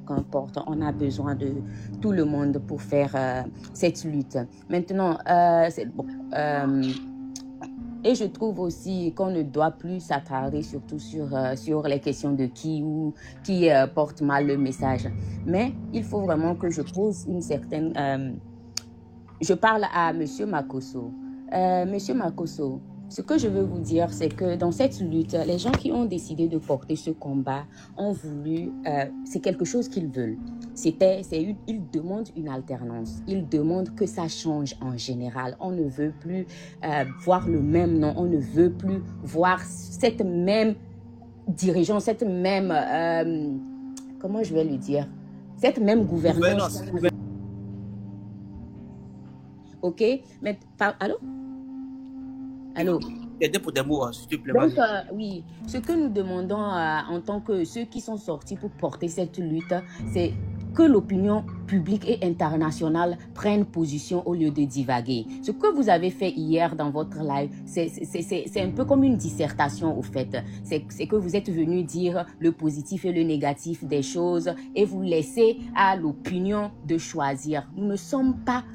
qu'importe. On a besoin de tout le monde pour faire cette lutte. Maintenant, c'est bon. Et je trouve aussi qu'on ne doit plus s'attarder surtout sur les questions de qui porte mal le message. Mais il faut vraiment que je pose une certaine... je parle à M. Makosso. Monsieur Makosso, ce que je veux vous dire, c'est que dans cette lutte, les gens qui ont décidé de porter ce combat ont voulu... c'est quelque chose qu'ils veulent. Ils demandent une alternance. Ils demandent que ça change en général. On ne veut plus voir le même nom. On ne veut plus voir cette même dirigeante, cette même... comment je vais le dire? Cette même gouvernance. Ok? Mais, allô? Allô? Aidez pour des mots, s'il te plaît. Donc, oui, ce que nous demandons en tant que ceux qui sont sortis pour porter cette lutte, c'est que l'opinion publique et internationale prenne position au lieu de divaguer. Ce que vous avez fait hier dans votre live, c'est un peu comme une dissertation au fait. C'est que vous êtes venu dire le positif et le négatif des choses et vous laissez à l'opinion de choisir. Nous ne sommes pas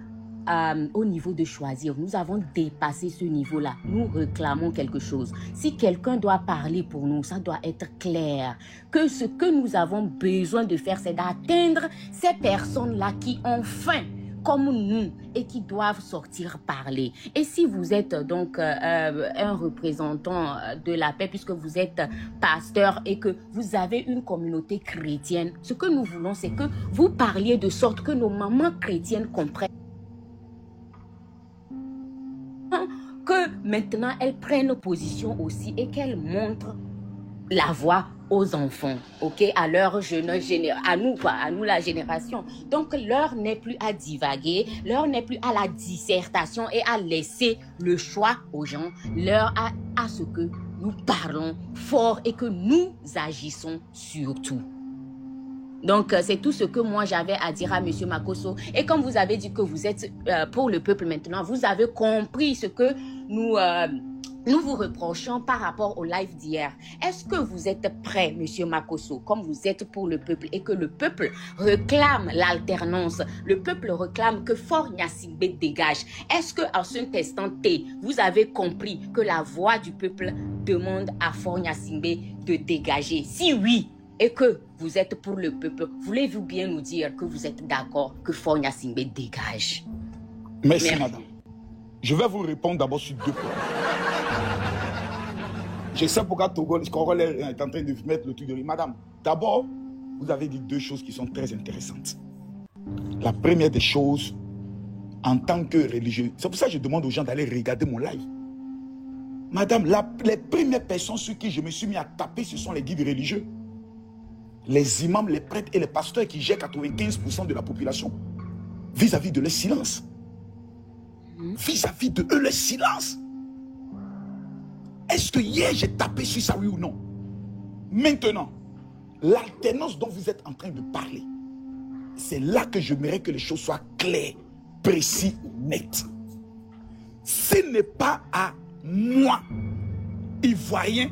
au niveau de choisir. Nous avons dépassé ce niveau-là. Nous réclamons quelque chose. Si quelqu'un doit parler pour nous, ça doit être clair. Que ce que nous avons besoin de faire, c'est d'atteindre ces personnes-là qui ont faim, comme nous, et qui doivent sortir parler. Et si vous êtes donc un représentant de la paix, puisque vous êtes pasteur et que vous avez une communauté chrétienne, ce que nous voulons, c'est que vous parliez de sorte que nos mamans chrétiennes comprennent que maintenant elles prennent position aussi et qu'elles montrent la voie aux enfants, ok, à leur jeune à nous quoi, à nous la génération. Donc l'heure n'est plus à divaguer, l'heure n'est plus à la dissertation et à laisser le choix aux gens, l'heure à ce que nous parlons fort et que nous agissons surtout. Donc, c'est tout ce que moi j'avais à dire à M. Makosso. Et comme vous avez dit que vous êtes pour le peuple maintenant, vous avez compris ce que nous vous reprochons par rapport au live d'hier. Est-ce que vous êtes prêt, M. Makosso, comme vous êtes pour le peuple et que le peuple réclame l'alternance, le peuple réclame que Faure Gnassingbé dégage. Est-ce qu'en cet instant T, vous avez compris que la voix du peuple demande à Faure Gnassingbé de dégager? Si oui, et que vous êtes pour le peuple, voulez-vous bien nous dire que vous êtes d'accord que Faure Gnassingbé dégage? Merci, madame. Je vais vous répondre d'abord sur 2 points. Je sais pourquoi Togolais est en train de mettre le truc de riz. Madame, d'abord, vous avez dit 2 choses qui sont très intéressantes. La première des choses, en tant que religieux, c'est pour ça que je demande aux gens d'aller regarder mon live. Madame, les premières personnes sur qui je me suis mis à taper, ce sont les guides religieux. Les imams, les prêtres et les pasteurs qui gèrent 95% de la population vis-à-vis de leur silence. Vis-à-vis de eux, leur silence. Est-ce que hier j'ai tapé sur ça, oui ou non? Maintenant, l'alternance dont vous êtes en train de parler, C'est là que j'aimerais que les choses soient claires, précises, nettes. Ce n'est pas à moi, Ivoirien,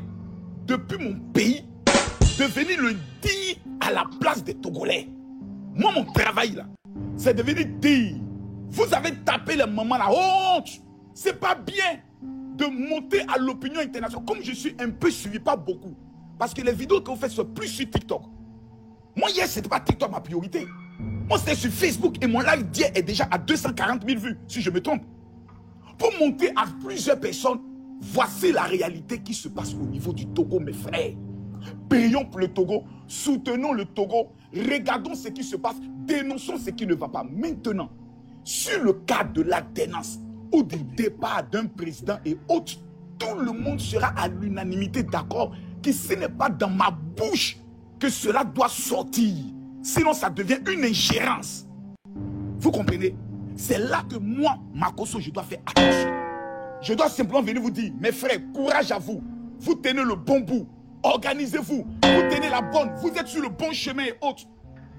depuis mon pays, de venir le dire à la place des Togolais. Moi, mon travail là, c'est de venir dire, vous avez tapé les mamans la honte. C'est pas bien de monter à l'opinion internationale. Comme je suis un peu suivi, pas beaucoup. Parce que les vidéos que vous faites sont plus sur TikTok. Moi, hier, c'était pas TikTok ma priorité. Moi, c'était sur Facebook et mon live d'hier est déjà à 240 000 vues, si je me trompe. Pour montrer à plusieurs personnes, voici la réalité qui se passe au niveau du Togo, mes frères. Prions pour le Togo, soutenons le Togo, regardons ce qui se passe, dénonçons ce qui ne va pas. Maintenant, sur le cadre de l'alternance ou du départ d'un président et autres, tout le monde sera à l'unanimité d'accord que ce n'est pas dans ma bouche que cela doit sortir. Sinon, ça devient une ingérence. Vous comprenez? C'est là que moi, Makosso, je dois faire attention. Je dois simplement venir vous dire, mes frères, courage à vous. Vous tenez le bon bout. Organisez-vous. Vous tenez la bonne. Vous êtes sur le bon chemin et autres.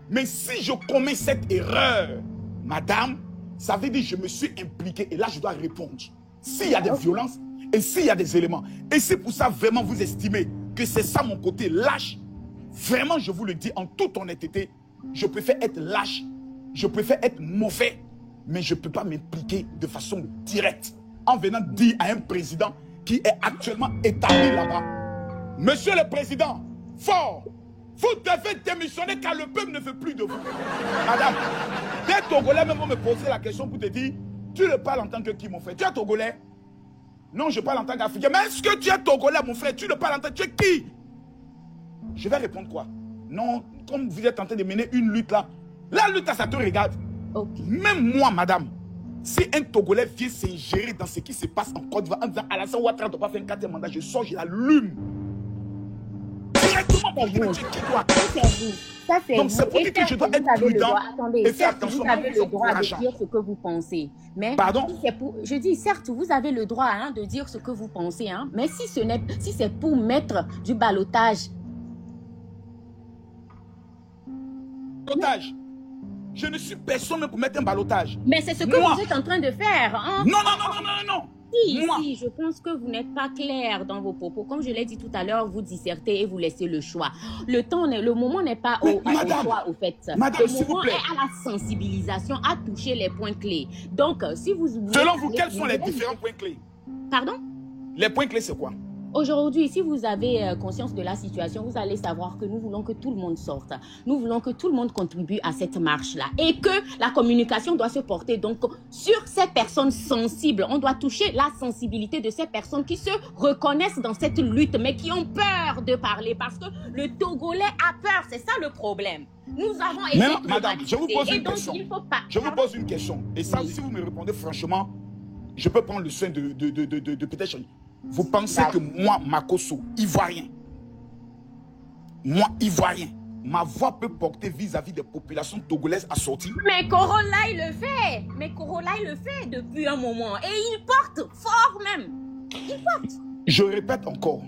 Mais si je commets cette erreur, madame, ça veut dire que je me suis impliqué et là, je dois répondre. S'il y a des violences et s'il y a des éléments, et c'est pour ça vraiment vous estimez que c'est ça mon côté lâche, vraiment, je vous le dis en toute honnêteté, je préfère être lâche, je préfère être mauvais, mais je ne peux pas m'impliquer de façon directe en venant dire à un président qui est actuellement établi là-bas. Monsieur le Président, fort, vous devez démissionner car le peuple ne veut plus de vous. Madame, des Togolais même vont me poser la question pour te dire, tu le parles en tant que qui, mon frère? Tu es Togolais? Non, je parle en tant qu'Africain. Mais est-ce que tu es Togolais, mon frère? Tu le parles en tant que... Tu es qui? Je vais répondre quoi? Non, comme vous êtes en train de mener une lutte là, la lutte là, ça te regarde. Okay. Même moi, madame, si un Togolais vient s'ingérer dans ce qui se passe en Côte d'Ivoire en disant Alassane Ouattara ne doit pas faire un 4e mandat, je sors, je l'allume. Directement pour vous. Ça, c'est donc c'est pour dire que je dois être prudent et faire attention. Vous avez le droit de dire ce que vous pensez. Mais pardon? Je dis, certes, vous avez le droit de dire ce que vous pensez. Mais si c'est pour mettre du ballottage. Je ne suis personne pour mettre un ballottage. Mais c'est ce que vous êtes en train de faire. Non. Si, je pense que vous n'êtes pas clair dans vos propos. Comme je l'ai dit tout à l'heure, vous dissertez et vous laissez le choix. Le moment n'est pas au choix, au fait. Madame, le moment est à la sensibilisation, à toucher les points clés. Donc, si vous... Selon vous, quels sont les différents points clés? Pardon? Les points clés, c'est quoi? Aujourd'hui, si vous avez conscience de la situation, vous allez savoir que nous voulons que tout le monde sorte. Nous voulons que tout le monde contribue à cette marche-là. Et que la communication doit se porter donc sur ces personnes sensibles. On doit toucher la sensibilité de ces personnes qui se reconnaissent dans cette lutte, mais qui ont peur de parler. Parce que le Togolais a peur. C'est ça le problème. Nous avons été... Mais madame, je vous pose une question. Je vous pose une question. Et ça, si vous me répondez franchement, je peux prendre le soin de peut-être... Vous pensez que moi, Makosso, Ivoirien, ma voix peut porter vis-à-vis des populations togolaises assorties? Mais Corolla, il le fait depuis un moment. Et il porte fort même. Il porte. Je répète encore.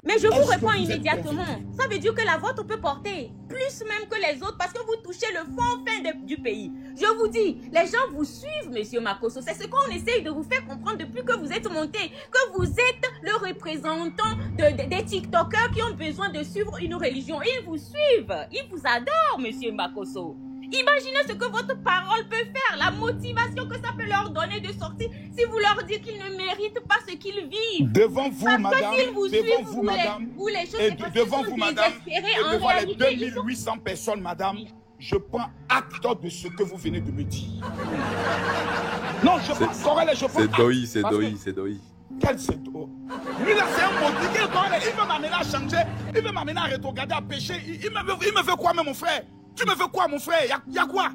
Mais je vous réponds immédiatement. Ça veut dire que la vôtre peut porter plus même que les autres parce que vous touchez le fond du pays. Je vous dis, les gens vous suivent, monsieur Makosso. C'est ce qu'on essaye de vous faire comprendre depuis que vous êtes monté. Que vous êtes le représentant des TikTokers qui ont besoin de suivre une religion. Ils vous suivent. Ils vous adorent, monsieur Makosso. Imaginez ce que votre parole peut faire, la motivation que ça peut leur donner de sortir si vous leur dites qu'ils ne méritent pas ce qu'ils vivent. Devant vous, parce madame, que s'ils vous devant suivent, vous, madame, vous les choses, et devant vous, madame, et devant les 2800 personnes, madame, je prends acte de ce que vous venez de me dire. Non, je prends, je prends c'est Doï. Quel c'est Doï? Lui là, c'est un maudit. Il veut m'amener à changer, il veut m'amener à rétrograder, à pécher. Il me veut quoi, même mon frère? Tu me veux quoi, mon frère? Y a quoi?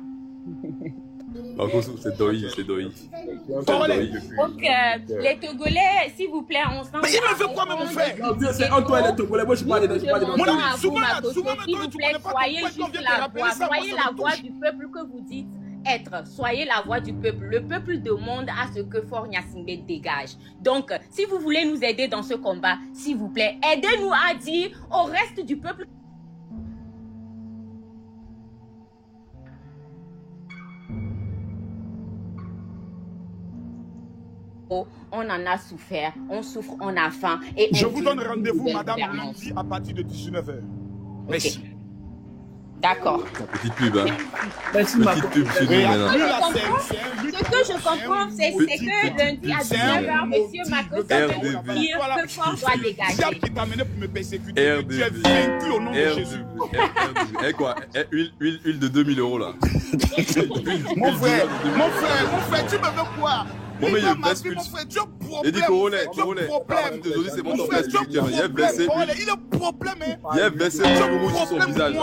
C'est Doï. Donc, les Togolais, s'il vous plaît, ensemble. Mais il me veut quoi, même mon frère? C'est Antoine, les Togolais. Moi, je suis pas des s'il vous plaît, soyez juste la voix. Soyez la voix du peuple que vous dites être. Soyez la voix du peuple. Le peuple demande à ce que Faure Gnassingbé dégage. Donc, si vous voulez nous aider dans ce combat, s'il vous plaît, aidez-nous à dire au reste du peuple on en a souffert, on souffre, on a faim. Et Je on vous veut donne une rendez-vous, nouvelle Madame gouvernance. Nandi, à partir de 19h. Merci. D'accord. Petite pub, hein. Merci, Petite pub chez nous maintenant. Ce que je comprends, c'est que lundi à 19h, monsieur Makosso veut dire que Fort doit dégager. Diable qui t'a amené pour me persécuter. RDV. Tu es vaincu au nom de Jésus. Eh quoi, huile de 2000 € là. Mon frère, tu me veux quoi? Bon, mais il baisse Mon frère, tu as problème. Il dit Corolet. Désolé, c'est bon, ton frère spirituel. Il a baissé il a problème, hein. Il a baissé huile rouge sur son visage.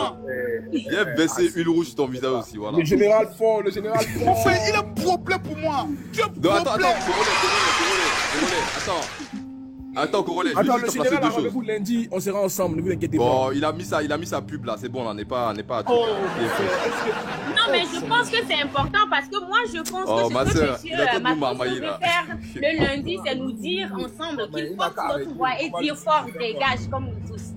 Il a baissé huile rouge sur ton visage aussi, voilà. Le général fort, le général fort. Mon frère, il a problème pour moi. Tu as problème. Attends, Corolet. Attends, le général a rendez-vous lundi, on sera ensemble, ne vous inquiétez pas. Bon, il a mis sa pub là, c'est bon là, n'est pas à tout. Non, mais je pense que c'est important parce que moi, je pense que ce que monsieur Makosso veut faire le lundi, c'est nous dire ensemble qu'il porte notre voix et dire fort dégage comme nous tous.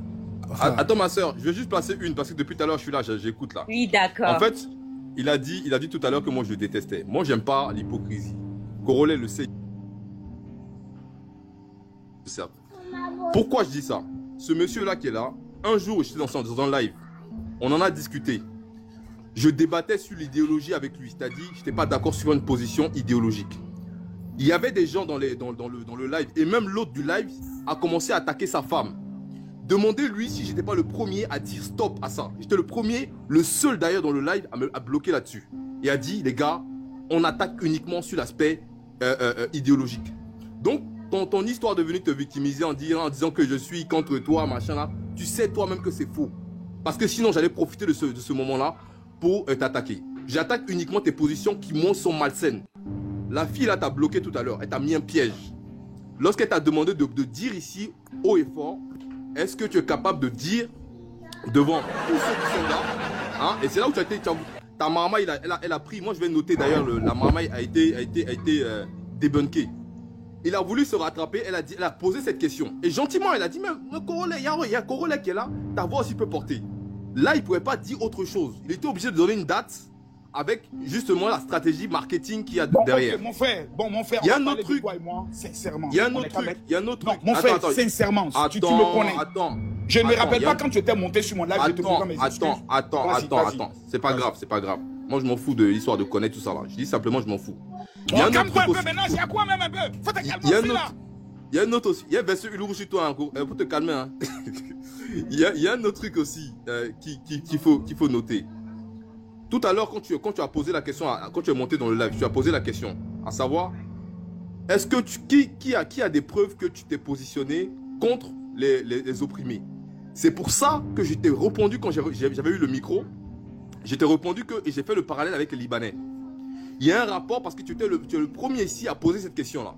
Attends, ma soeur, je vais juste placer une parce que depuis tout à l'heure, je suis là, j'écoute là. Oui, d'accord. En fait, il a dit tout à l'heure que moi je le détestais. Moi, j'aime pas l'hypocrisie. Corolet le sait. Pourquoi je dis ça? Ce monsieur-là qui est là, un jour, j'étais dans un live, on en a discuté. Je débattais sur l'idéologie avec lui, c'est-à-dire, je n'étais pas d'accord sur une position idéologique. Il y avait des gens dans le live, et même l'autre du live a commencé à attaquer sa femme. Demandez-lui si j'étais pas le premier à dire stop à ça. J'étais le premier, le seul d'ailleurs dans le live à bloquer là-dessus. Et a dit, les gars, on attaque uniquement sur l'aspect idéologique. Donc, ton histoire de venir te victimiser en disant que je suis contre toi, machin là, tu sais toi-même que c'est faux. Parce que sinon, j'allais profiter de ce moment-là pour t'attaquer. J'attaque uniquement tes positions qui, moi, sont malsaines. La fille là t'a bloqué tout à l'heure, elle t'a mis un piège. Lorsqu'elle t'a demandé de dire ici, haut et fort, est-ce que tu es capable de dire devant tous ceux qui sont là, hein, et c'est là où tu as été, ta marmaille, elle a pris, moi je vais noter d'ailleurs, la marmaille a été débunkée. Il a voulu se rattraper, elle a posé cette question. Et gentiment, elle a dit, mais Corolet, il y a Corolet qui est là, ta voix aussi peut porter. Là, il ne pouvait pas dire autre chose. Il était obligé de donner une date avec justement la stratégie marketing qu'il y a derrière. Okay, mon frère, il y a un autre truc. Toi et moi, sincèrement. Il y a un autre truc. Mon frère, sincèrement, tu me connais. Je ne me rappelle pas quand tu étais monté sur mon live, je te prends mes excuses. Attends. C'est pas grave. Moi, je m'en fous de l'histoire de connaître tout ça là. Je dis simplement, je m'en fous. Il y a un autre truc maintenant, il y a quoi même un peu? Faut te calmer aussi là. Il y a un autre aussi. Il y a version Uluru sur toi encore. Faut te calmer. Hein. Il y a un autre truc aussi qu'il faut noter. Tout à l'heure, quand tu as posé la question, quand tu es monté dans le live, tu as posé la question, à savoir, est-ce que qui a des preuves que tu t'es positionné contre les opprimés? C'est pour ça que je t'ai répondu quand j'avais eu le micro. Je t'ai répondu et j'ai fait le parallèle avec les Libanais. Il y a un rapport parce que tu es le premier ici à poser cette question-là.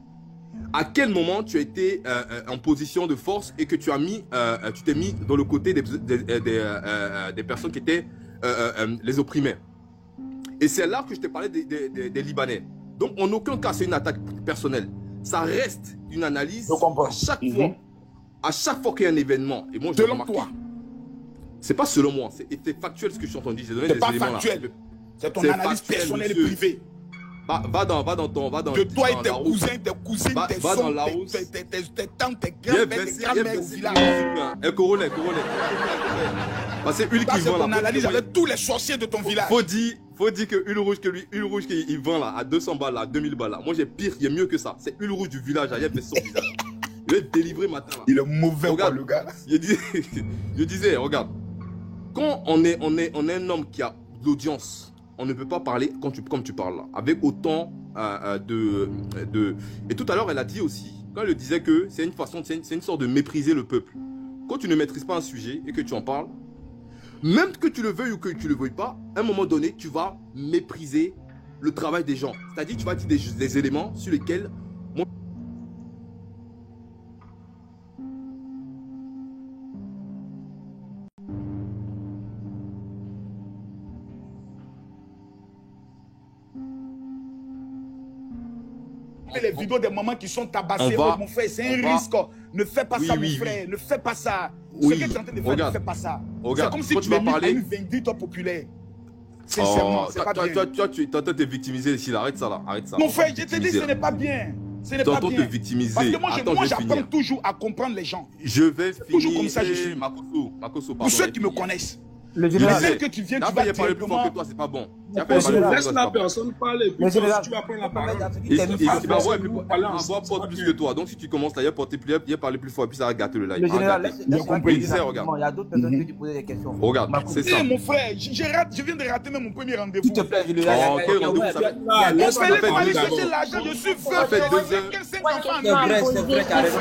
À quel moment tu as été en position de force et que tu t'es mis dans le côté des personnes qui étaient les opprimés? Et c'est là que je t'ai parlé des Libanais. Donc en aucun cas c'est une attaque personnelle. Ça reste une analyse à chaque fois qu'il y a un événement. Et moi je selon toi. C'est pas selon moi, c'est factuel ce que je suis en train de dire. C'est pas factuel. C'est ton analyse personnelle et privée. Va dans de toi et tes cousins, tes cousines, tes soeurs, tes tantes, tes grands-mères, tes grands-mères au village. Corolet. Parce que Ul qui vend là. ton analyse avec tous les sorciers de ton village. Faut dire que Ul Rouge qu'il vend là à 200 balles là, à 2000 balles là. Moi j'ai pire, il y a mieux que ça. C'est Ul Rouge du village, il y a son visage. Il est délivré matin là. Il est mauvais regarde, le gars. Je disais, regarde. Quand on est un homme qui a de l'audience, on ne peut pas parler comme tu parles là, avec autant Et tout à l'heure, elle a dit aussi, quand elle disait que c'est une sorte de mépriser le peuple. Quand tu ne maîtrises pas un sujet et que tu en parles, même que tu le veuilles ou que tu ne le veuilles pas, à un moment donné, tu vas mépriser le travail des gens. C'est-à-dire tu vas dire des éléments sur lesquels... Les vidéos des mamans qui sont tabassées, mon frère, c'est un risque. Ne fais pas ça, mon frère, ne fais pas ça. Ce que tu es en train de faire, ne fais pas ça. C'est comme si tu es mis à une vindicte populaire. Sincèrement, c'est pas bien. Toi, tu es en train de te victimiser ici, arrête ça là, arrête ça. Mon frère, je te dis, ce n'est pas bien. Ce n'est pas T'entends bien. te victimiser. Parce que moi, Attends, moi je vais j'apprends finir. toujours à comprendre les gens. Je vais finir. Toujours comme ça, je suis. Makosso, Pour pardon. ceux qui me connaissent. Le Mais général, celle que tu viens, tu vas parler plus fort directement... que toi, c'est pas bon. Laisse la personne parler. Puis Le général, tu vas prendre la parole. Il va porter plus que toi. Donc si tu commences là, il va parler plus fort et puis ça va gâter le live. le général, laisse-moi Il sait, regarde. Il y a d'autres personnes qui te poser des questions. Regarde, c'est ça. Eh mon frère, je viens de rater même mon premier rendez-vous. S'il te plaît, je le Oh, quel rendez-vous ça fait? On fait les aller chercher l'argent, je suis Ça fait 2 heures. 5 enfants. C'est vrai, t'as raison.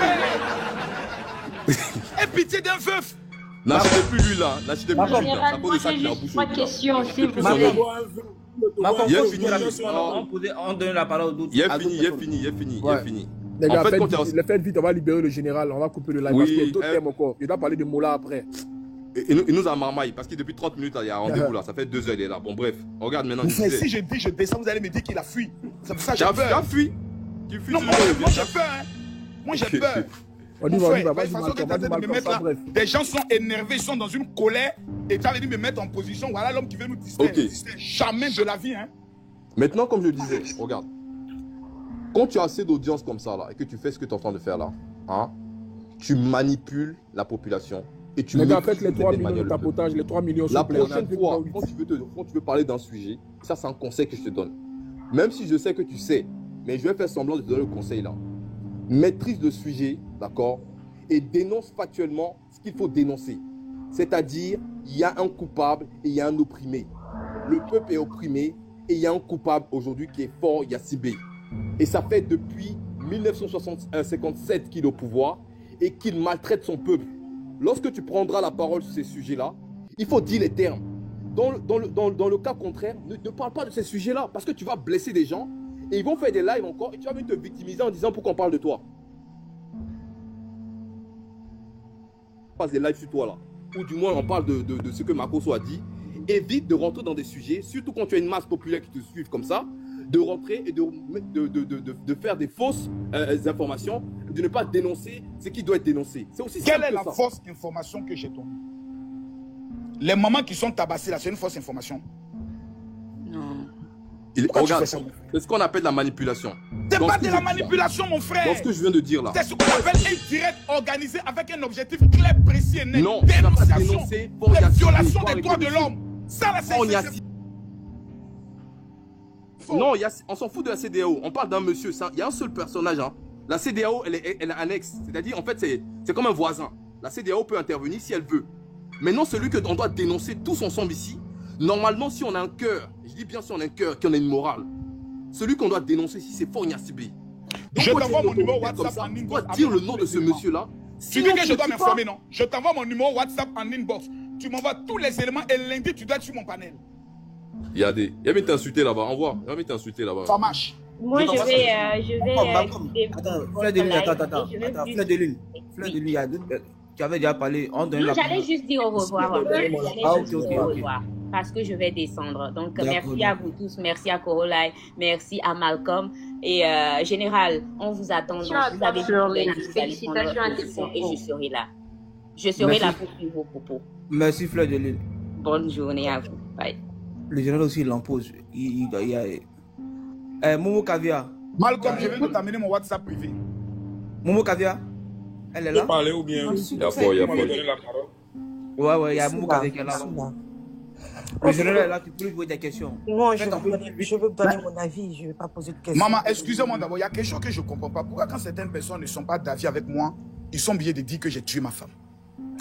Aie pitié d'un veuf. N'achetez plus lui là. N'achetez plus lui là. Général, Ça moi pose des j'ai sacs dans la juste bouche. 3 questions, s'il vous Plus plaît. sérieux. Il est fini. On donne la parole aux d'autres. Il est fini. Les gars, En fait, quand tu as- faites vite, on va libérer le général, on va couper le live. Oui, Parce qu'il y a d'autres thèmes encore. Il doit parler de Mola après. Il nous a marmaille parce que depuis 30 minutes, il y a un rendez-vous là. Ça fait 2 heures, il est là. Bon, bref. Regarde maintenant. Mais si je dis je descends, vous allez me dire qu'il a fui. C'est pour ça que j'ai Tu as peur. fui. Tu fuis. Non, moi j'ai peur. Hein. Moi j'ai peur. On y Mon va, frère, vas-y, de toute façon que tu as de me mettre là, bref. des gens sont énervés, ils sont dans une colère et tu avais dit me mettre en position. Voilà l'homme qui veut nous distraire. Ok. Jamais de la vie. Hein. Maintenant, comme je disais, regarde. Quand tu as assez d'audience comme ça là et que tu fais ce que tu es en train de faire là, hein, tu manipules la population et tu Les gars, maîtrises faites les des 3 millions manières de le plus. tapotage, les 3 millions. La s'il vous plaît, on a prochaine 2,8. fois, quand tu veux parler d'un sujet, ça c'est un conseil que je te donne. Même si je sais que tu sais, mais je vais faire semblant de te donner le conseil là. Maîtrise le sujet, d'accord, et dénonce factuellement ce qu'il faut dénoncer. C'est-à-dire, il y a un coupable et il y a un opprimé. Le peuple est opprimé et il y a un coupable aujourd'hui qui est fort, Yassibé. Et ça fait depuis 1957 qu'il est au pouvoir et qu'il maltraite son peuple. Lorsque tu prendras la parole sur ces sujets-là, il faut dire les termes. Dans le cas contraire, ne parle pas de ces sujets-là parce que tu vas blesser des gens et ils vont faire des lives encore et tu vas venir te victimiser en disant pourquoi on parle de toi. On passe des lives sur toi là, ou du moins on parle de ce que Makosso a dit. Évite de rentrer dans des sujets, surtout quand tu as une masse populaire qui te suit comme ça, de rentrer et de faire des fausses informations, de ne pas dénoncer ce qui doit être dénoncé. C'est aussi Quelle simple est que la ça. fausse information que j'ai donnée? Les mamans qui sont tabassées là, c'est une fausse information. Pourquoi tu Regarde, fais ça? c'est ce qu'on appelle la manipulation. C'est Dans pas ce que de je la dis là. manipulation, mon frère. Dans ce que je viens de dire là. C'est ce qu'on appelle un direct organisé avec un objectif clair, précis et net. Non, tu n'as pas Dénonciation dénoncé, des violations des droits de l'homme. Ça, là, On y a c'est... Non, on s'en fout de la CEDEAO. On parle d'un monsieur. Il y a un seul personnage. Hein. La CEDEAO, elle est annexe. C'est-à-dire, en fait, c'est comme un voisin. La CEDEAO peut intervenir si elle veut. Mais non, celui qu'on doit dénoncer tous ensemble ici. Normalement, si on a un cœur, je dis bien si on a un cœur, qu'on a une morale, celui qu'on doit dénoncer ici, c'est Fort Yassibé. Je t'envoie mon numéro WhatsApp en inbox. Tu dois dire le nom de ce monsieur-là. Tu dis que je dois m'informer, non? Je t'envoie mon numéro WhatsApp en inbox. Tu m'envoies tous les éléments et lundi, tu dois être sur mon panel. Il y a mis t'insulter là-bas. Envoie. Il y a mis t'insulter là-bas. Ça marche. Moi, je vais. Attends, Fleur de Lune, attends. Fleur de Lune. Fleur de Lune, il y a d'autres. Tu avais déjà parlé. On donne Non, la j'allais juste dire au revoir. J'allais juste ok, dire au ok. revoir. Parce que je vais descendre. Donc, D'accord. merci à vous tous. Merci à Korolai. Merci à Malcolm. Et Général, on vous attend. Donc, vous avez Félicitations à tes propos. et je serai là. Je serai là pour suivre vos propos. Merci, Fleur de Lune. Bonne journée à vous. Bye. Le général aussi, il l'impose. Il y a. Momo Caviar. Malcolm, je viens de t'amener mon WhatsApp privé. Momo Caviar. Elle est là? Parler ou bien? Il y a pas, il y a pas. Ouais, il y a Momo Caviar qui est là. Le général est là, tu peux lui poser des questions. Non, je veux donner mon avis, je ne vais pas poser de questions. Maman, excusez-moi d'abord, il y a quelque chose que je ne comprends pas. Pourquoi quand certaines personnes ne sont pas d'avis avec moi, ils sont obligés de dire que j'ai tué ma femme?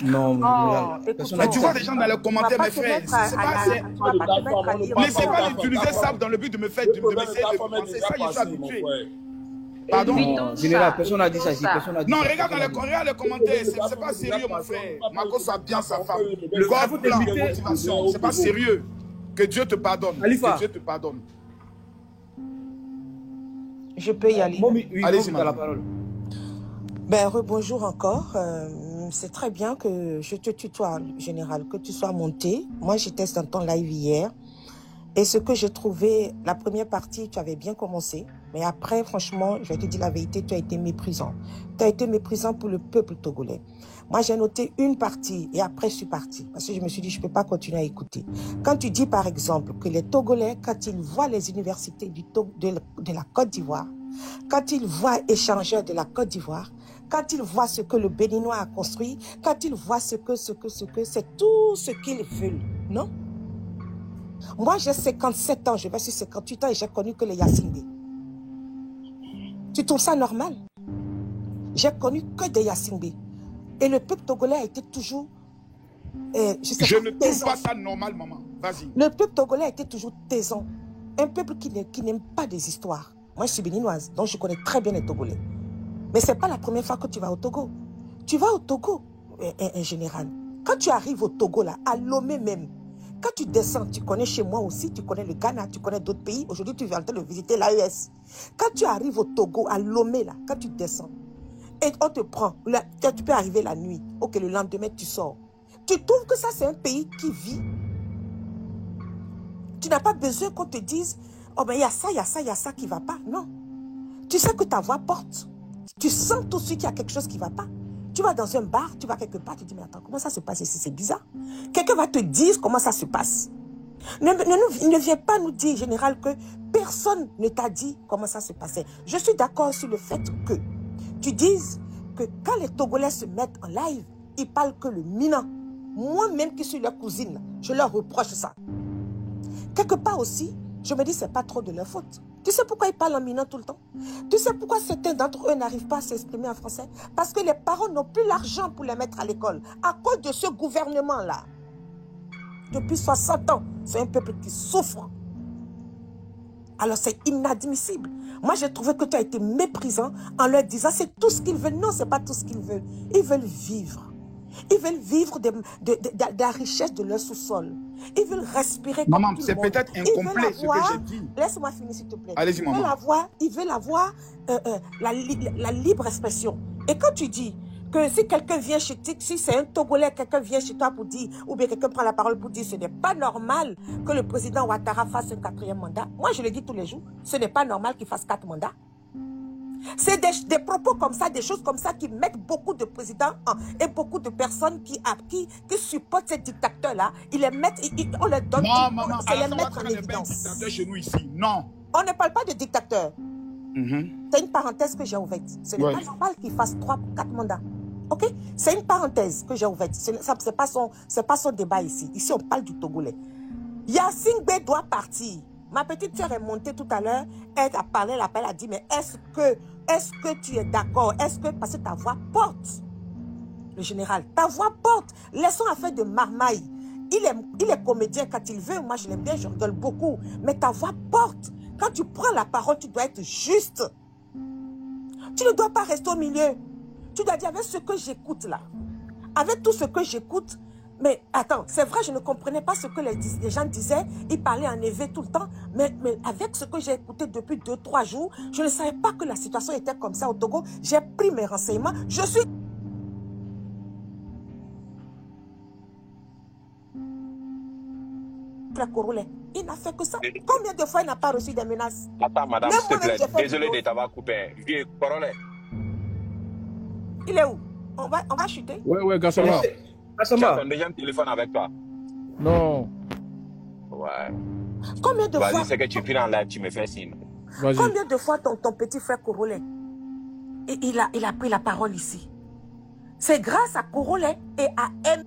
Non, mais tu vois des gens dans les commentaires, mes frères, c'est pas... N'essaie pas d'utiliser ça dans le but de me faire de m'essayer de penser ça, je suis habitué. Pardon? Non, général, personne n'a dit ça ici. Non, regarde les commentaires, c'est pas sérieux, mon frère. Marcos a bien sa femme. Le God plan, motivation, c'est pas sérieux. Que Dieu te pardonne. Que Dieu te pardonne. Je peux y aller. Allez-y, la parole. Ben, rebonjour encore. C'est très bien que je te tutoie, général, que tu sois monté. Moi, j'étais dans ton live hier. Et ce que j'ai trouvé, la première partie, tu avais bien commencé. Mais après, franchement, je vais te dire la vérité, tu as été méprisant. Tu as été méprisant pour le peuple togolais. Moi, j'ai noté une partie et après, je suis partie. Parce que je me suis dit, je ne peux pas continuer à écouter. Quand tu dis, par exemple, que les Togolais, quand ils voient les universités de la Côte d'Ivoire, quand ils voient échangeurs de la Côte d'Ivoire, quand ils voient ce que le Béninois a construit, quand ils voient c'est tout ce qu'ils veulent, non? Moi, j'ai 57 ans, je vais sur 58 ans et j'ai connu que les Yassingbe. Tu trouves ça normal? J'ai connu que des Yassingbe. Et le peuple togolais a été toujours... je ne trouve pas ça normal, maman. Vas-y. Le peuple togolais a été toujours taisant. Un peuple qui n'aime pas des histoires. Moi, je suis béninoise, donc je connais très bien les Togolais. Mais ce n'est pas la première fois que tu vas au Togo. Tu vas au Togo, en général. Quand tu arrives au Togo, là, à Lomé même, quand tu descends, tu connais chez moi aussi, tu connais le Ghana, tu connais d'autres pays. Aujourd'hui, tu viens en train de visiter l'AES. Quand tu arrives au Togo, à Lomé, là, quand tu descends, et on te prend, là, tu peux arriver la nuit, ok, le lendemain, tu sors. Tu trouves que ça, c'est un pays qui vit. Tu n'as pas besoin qu'on te dise, oh ben il y a ça, il y a ça, il y a ça qui ne va pas. Non. Tu sais que ta voix porte. Tu sens tout de suite qu'il y a quelque chose qui ne va pas. Tu vas dans un bar, tu vas quelque part, tu te dis, mais attends, comment ça se passe ici? C'est bizarre. Quelqu'un va te dire comment ça se passe. Ne viens pas nous dire, général, que personne ne t'a dit comment ça se passait. Je suis d'accord sur le fait que tu dises que quand les Togolais se mettent en live, ils parlent que le Mina. Moi-même qui suis leur cousine, je leur reproche ça. Quelque part aussi, je me dis que ce n'est pas trop de leur faute. Tu sais pourquoi ils parlent en minant tout le temps? Tu sais pourquoi certains d'entre eux n'arrivent pas à s'exprimer en français? Parce que les parents n'ont plus l'argent pour les mettre à l'école. À cause de ce gouvernement-là. Depuis 60 ans, c'est un peuple qui souffre. Alors c'est inadmissible. Moi, j'ai trouvé que tu as été méprisant en leur disant c'est tout ce qu'ils veulent. Non, ce n'est pas tout ce qu'ils veulent. Ils veulent vivre. Ils veulent vivre de la richesse de leur sous-sol. Ils veulent respirer comme maman, tout c'est le monde. peut-être incomplet ce que j'ai dit. Laisse-moi finir s'il te plaît. Allez-y, maman. Ils veulent avoir la libre expression. Et quand tu dis que si quelqu'un vient chez toi, si c'est un Togolais, quelqu'un vient chez toi pour dire, ou bien quelqu'un prend la parole pour dire, ce n'est pas normal que le président Ouattara fasse un 4e mandat. Moi, je le dis tous les jours, ce n'est pas normal qu'il fasse 4 mandats. C'est des propos comme ça, des choses comme ça qui mettent beaucoup de présidents et beaucoup de personnes qui supportent ces dictateurs-là. Ils les mettent, on les donne, non, maman, c'est les mettre en évidence. Dictateur chez nous ici, non. On ne parle pas de dictateur. C'est une parenthèse que j'ai ouverte. Ce n'est pas normal qu'il fasse 3-4 mandats. Ok? C'est une parenthèse que j'ai ouverte. Ce n'est pas son débat ici. Ici, on parle du Togolais. Yassingbe doit partir. Ma petite sœur est montée tout à l'heure, elle a parlé, elle a dit, mais est-ce que tu es d'accord? Est-ce que, parce que ta voix porte, le général, ta voix porte. Laissons affaire de marmaille. Il est comédien quand il veut, moi je l'aime bien, je rigole beaucoup, mais ta voix porte. Quand tu prends la parole, tu dois être juste. Tu ne dois pas rester au milieu. Tu dois dire, avec ce que j'écoute là, avec tout ce que j'écoute, mais attends, c'est vrai, je ne comprenais pas ce que les gens disaient. Ils parlaient en éveil tout le temps. Mais avec ce que j'ai écouté depuis 2-3 jours, je ne savais pas que la situation était comme ça au Togo. J'ai pris mes renseignements. Je suis... Il n'a fait que ça. Combien de fois il n'a pas reçu des menaces? Attends, madame, s'il te plaît. Désolé de t'avoir coupé. Vieux Corolet. Il est où? On va chuter? Ouais, Gassama. Tu as ton deuxième téléphone avec toi? Non. Ouais. Combien de fois? Vas-y, c'est que tu finis en live, tu me fais signe. Combien de fois ton petit frère Corolet, il a pris la parole ici? C'est grâce à Corolet et à M.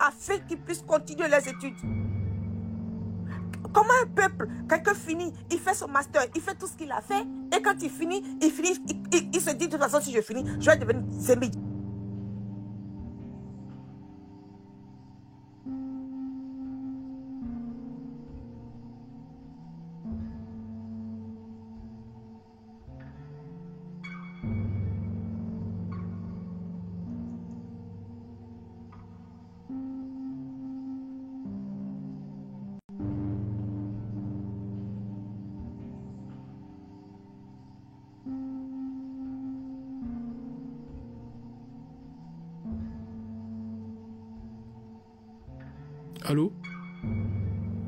Afin qu'ils puissent continuer les études. Comment un peuple, quelqu'un finit, il fait son master, il fait tout ce qu'il a fait, et quand il finit, il se dit de toute façon, si je finis, je vais devenir zémi. Allô?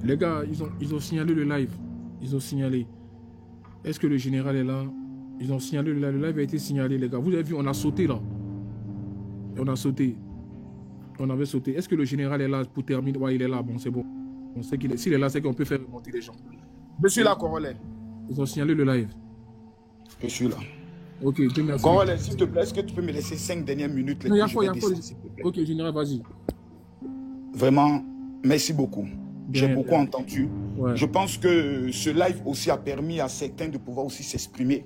Les gars, ils ont signalé le live. Ils ont signalé. Est-ce que le général est là? Ils ont signalé le live a été signalé, les gars. Vous avez vu, on a sauté là. On a sauté. On avait sauté. Est-ce que le général est là pour terminer? Ouais, il est là. Bon, c'est bon. On sait qu'il est. S'il est là, c'est qu'on peut faire remonter les gens. Je suis là, Corollaire. Ils ont signalé le live. Je suis là. Ok, merci. Corollaire, s'il te plaît, est-ce que tu peux me laisser 5 dernières minutes? Non, il y a quoi. Ok, général, vas-y. Vraiment, merci beaucoup. J'ai beaucoup entendu. Ouais. Je pense que ce live aussi a permis à certains de pouvoir aussi s'exprimer.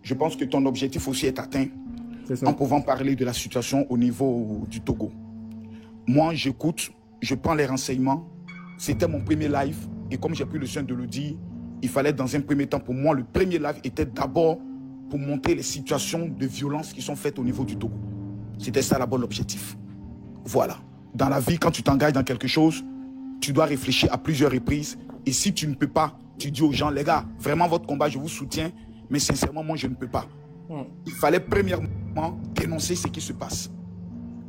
Je pense que ton objectif aussi est atteint en pouvant parler de la situation au niveau du Togo. Moi, j'écoute, je prends les renseignements. C'était mon premier live et comme j'ai pris le soin de le dire, il fallait dans un premier temps, pour moi, le premier live était d'abord pour montrer les situations de violence qui sont faites au niveau du Togo. C'était ça d'abord l'objectif. Voilà. Dans la vie, quand tu t'engages dans quelque chose, tu dois réfléchir à plusieurs reprises. Et si tu ne peux pas, tu dis aux gens, les gars, vraiment votre combat, je vous soutiens, mais sincèrement, moi, je ne peux pas. Il fallait premièrement dénoncer ce qui se passe.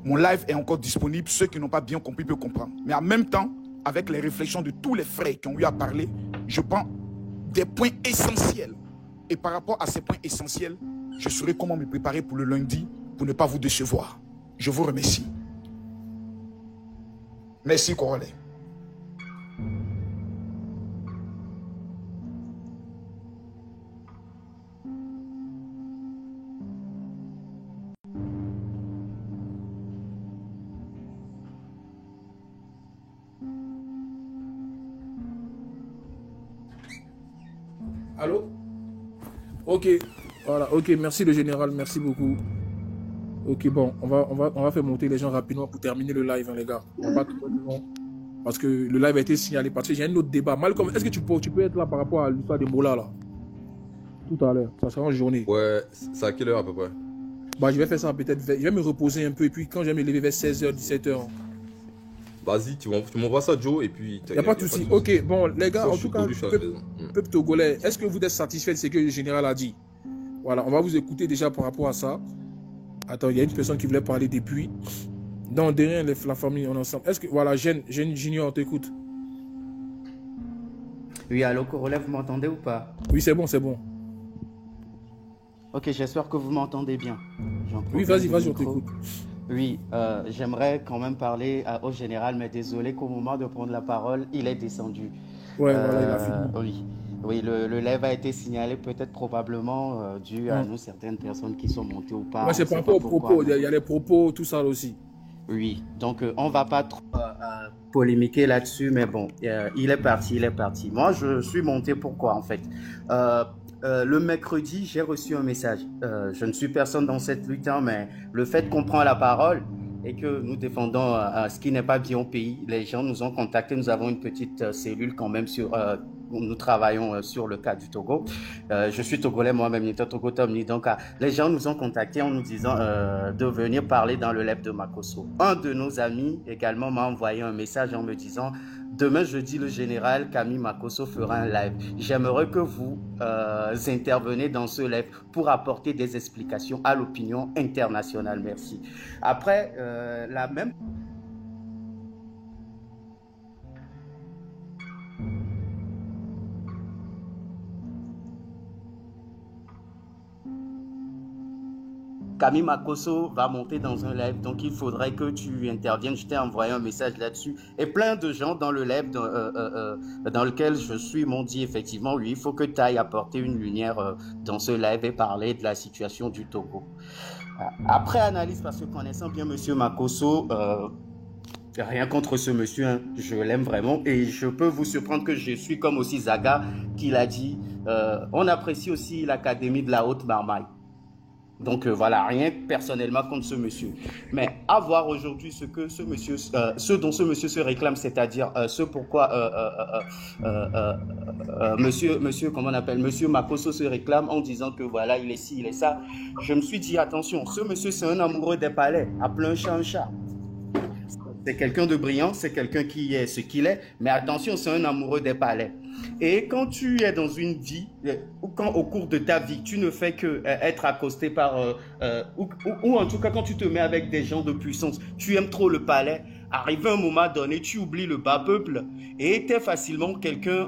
Mon live est encore disponible. Ceux qui n'ont pas bien compris peuvent comprendre. Mais en même temps, avec les réflexions de tous les frères qui ont eu à parler, je prends des points essentiels. Et par rapport à ces points essentiels, je saurai comment me préparer pour le lundi pour ne pas vous décevoir. Je vous remercie. Merci, Corollaire. Allô? Ok, voilà, ok, merci le général, merci beaucoup. Ok, bon, on va faire monter les gens rapidement pour terminer le live, hein, les gars. On va pas trop long, parce que le live a été signalé, parce que j'ai un autre débat. Malcolm, est-ce que tu peux être là par rapport à l'histoire de Mola, là? Tout à l'heure, ça sera en journée. Ouais, c'est à quelle heure à peu près? Bah, je vais faire ça peut-être, je vais me reposer un peu, et puis quand je vais me lever vers 16h, 17h. Vas-y, tu m'envoies ça, Joe, et puis... Il n'y a pas de souci. Ok, bon, les gars, en tout cas, peuple togolais, est-ce que vous êtes satisfait de ce que le général a dit? Voilà, on va vous écouter déjà par rapport à ça. Attends, il y a une personne qui voulait parler depuis. Non, derrière la famille, on est ensemble. Est-ce que, voilà, Jeanne Junior, on t'écoute. Oui, allô, Corollaire, vous m'entendez ou pas? Oui, c'est bon, c'est bon. Ok, j'espère que vous m'entendez bien. Oui, vas-y, on t'écoute. Oui, j'aimerais quand même parler au général, mais désolé qu'au moment de prendre la parole, il est descendu. Ouais, voilà, il a fini. Oui, le live a été signalé peut-être probablement dû à nous, certaines personnes qui sont montées ou pas. Ouais, c'est par rapport aux propos, il y a les propos, tout ça aussi. Oui, donc on va pas trop polémiquer là-dessus, mais bon, il est parti. Moi, je suis monté pourquoi en fait le mercredi, j'ai reçu un message. Je ne suis personne dans cette lutte, hein, mais le fait qu'on prend la parole et que nous défendons ce qui n'est pas bien au pays, les gens nous ont contactés. Nous avons une petite cellule quand même nous travaillons sur le cas du Togo. Je suis togolais moi-même, donc les gens nous ont contactés en nous disant de venir parler dans le live de Makosso. Un de nos amis également m'a envoyé un message en me disant: demain jeudi, le général Camille Makosso fera un live. J'aimerais que vous intervenez dans ce live pour apporter des explications à l'opinion internationale. Merci. Après, la même... Camille Makosso va monter dans un live, donc il faudrait que tu interviennes. Je t'ai envoyé un message là-dessus. Et plein de gens dans le live dans lequel je suis m'ont dit effectivement, oui, il faut que tu ailles apporter une lumière dans ce live et parler de la situation du Togo. Après analyse, parce que connaissant bien Monsieur Makosso, rien contre ce monsieur, hein, je l'aime vraiment et je peux vous surprendre que je suis comme aussi Zaga qui l'a dit. On apprécie aussi l'Académie de la Haute Marmaille. Donc voilà, rien personnellement contre ce monsieur. Mais à voir aujourd'hui ce dont ce monsieur se réclame, c'est-à-dire ce pourquoi monsieur Makosso se réclame en disant que voilà, il est ci, il est ça. Je me suis dit, attention, ce monsieur c'est un amoureux des palais, appelez un chat un chat. C'est quelqu'un de brillant, c'est quelqu'un qui est ce qu'il est, mais attention, c'est un amoureux des palais. Et quand tu es dans une vie, ou quand au cours de ta vie, tu ne fais que être accosté par, ou en tout cas quand tu te mets avec des gens de puissance, tu aimes trop le palais, arrivé un moment donné, tu oublies le bas peuple et tu es facilement quelqu'un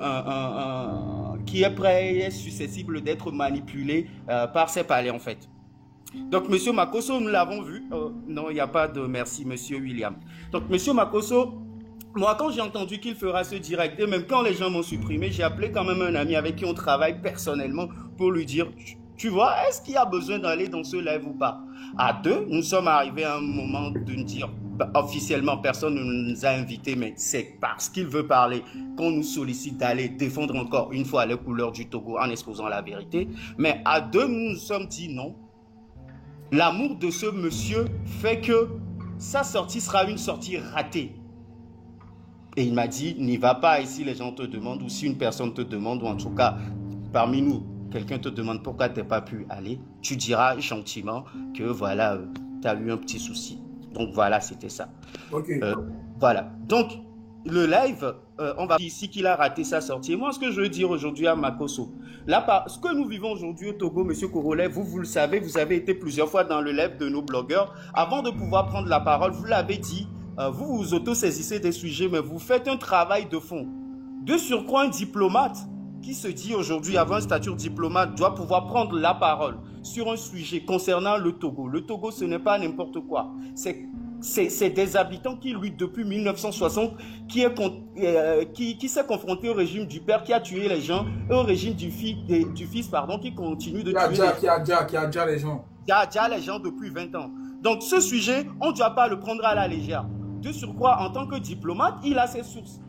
qui est prêt et est susceptible d'être manipulé par ses palais en fait. Donc, M. Makosso, nous l'avons vu. Non, il n'y a pas de merci, M. William. Donc, M. Makosso, moi, quand j'ai entendu qu'il fera ce direct, et même quand les gens m'ont supprimé, j'ai appelé quand même un ami avec qui on travaille personnellement pour lui dire, tu vois, est-ce qu'il y a besoin d'aller dans ce live ou pas? À deux, nous sommes arrivés à un moment de nous dire, officiellement, personne ne nous a invités, mais c'est parce qu'il veut parler qu'on nous sollicite d'aller défendre encore une fois les couleurs du Togo en exposant la vérité. Mais à deux, nous nous sommes dit non. L'amour de ce monsieur fait que sa sortie sera une sortie ratée. Et il m'a dit, n'y va pas ici, les gens te demandent, ou si une personne te demande, ou en tout cas, parmi nous, quelqu'un te demande pourquoi tu n'as pas pu aller, tu diras gentiment que voilà, tu as eu un petit souci. Donc voilà, c'était ça. Okay. Voilà. Donc, le live, on va dire ici qu'il a raté sa sortie. Et moi, ce que je veux dire aujourd'hui à Makosso, là, ce que nous vivons aujourd'hui au Togo, M. Corolet, vous le savez, vous avez été plusieurs fois dans le live de nos blogueurs. Avant de pouvoir prendre la parole, vous l'avez dit, vous vous auto-saisissez des sujets, mais vous faites un travail de fond. De surcroît, un diplomate qui se dit aujourd'hui avoir un statut diplomate doit pouvoir prendre la parole sur un sujet concernant le Togo. Le Togo, ce n'est pas n'importe quoi. C'est des habitants qui luttent depuis 1960, qui s'est confronté au régime du père qui a tué les gens, et au régime du fils, pardon, qui continue de tuer qui a déjà les gens. Qui a déjà les gens depuis 20 ans. Donc ce sujet, on ne doit pas le prendre à la légère. De surcroît, en tant que diplomate, il a ses sources.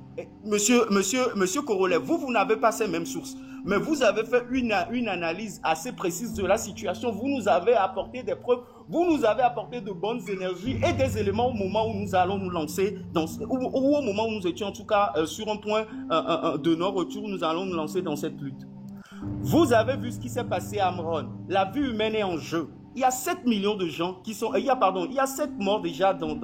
Monsieur Corolet, vous n'avez pas ces mêmes sources, mais vous avez fait une analyse assez précise de la situation. Vous nous avez apporté des preuves, vous nous avez apporté de bonnes énergies et des éléments au moment où nous allons nous lancer, ou au moment où nous étions en tout cas sur un point de non-retour, nous allons nous lancer dans cette lutte. Vous avez vu ce qui s'est passé à Amron. La vie humaine est en jeu. Il y a 7 millions de gens qui sont... il y a 7 morts déjà dans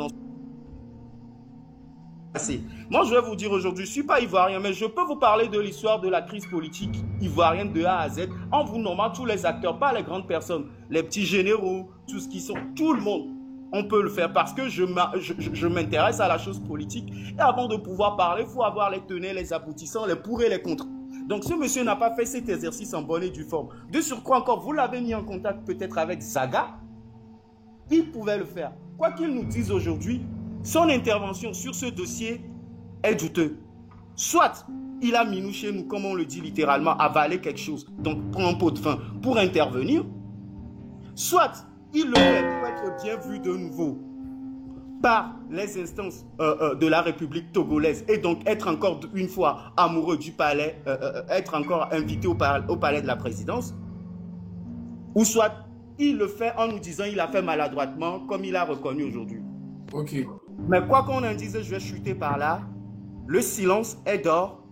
Moi, je vais vous dire aujourd'hui, je ne suis pas ivoirien, mais je peux vous parler de l'histoire de la crise politique ivoirienne de A à Z, en vous nommant tous les acteurs, pas les grandes personnes, les petits généraux, tout ce qui sont, tout le monde. On peut le faire parce que je m'intéresse à la chose politique. Et avant de pouvoir parler, il faut avoir les tenants, les aboutissants, les pour et les contre. Donc, ce monsieur n'a pas fait cet exercice en bonne et due forme. De surcroît encore, vous l'avez mis en contact peut-être avec Zaga. Il pouvait le faire. Quoi qu'il nous dise aujourd'hui, son intervention sur ce dossier est douteuse. Soit il a mis nous chez nous, comme on le dit littéralement, avaler quelque chose, donc prend un pot de vin pour intervenir. Soit il le fait pour être bien vu de nouveau par les instances de la République togolaise et donc être encore une fois amoureux du palais, être encore invité au palais de la présidence. Ou soit il le fait en nous disant il a fait maladroitement comme il a reconnu aujourd'hui. Ok. Mais quoi qu'on en dise, je vais chuter par là. Le silence est d'or,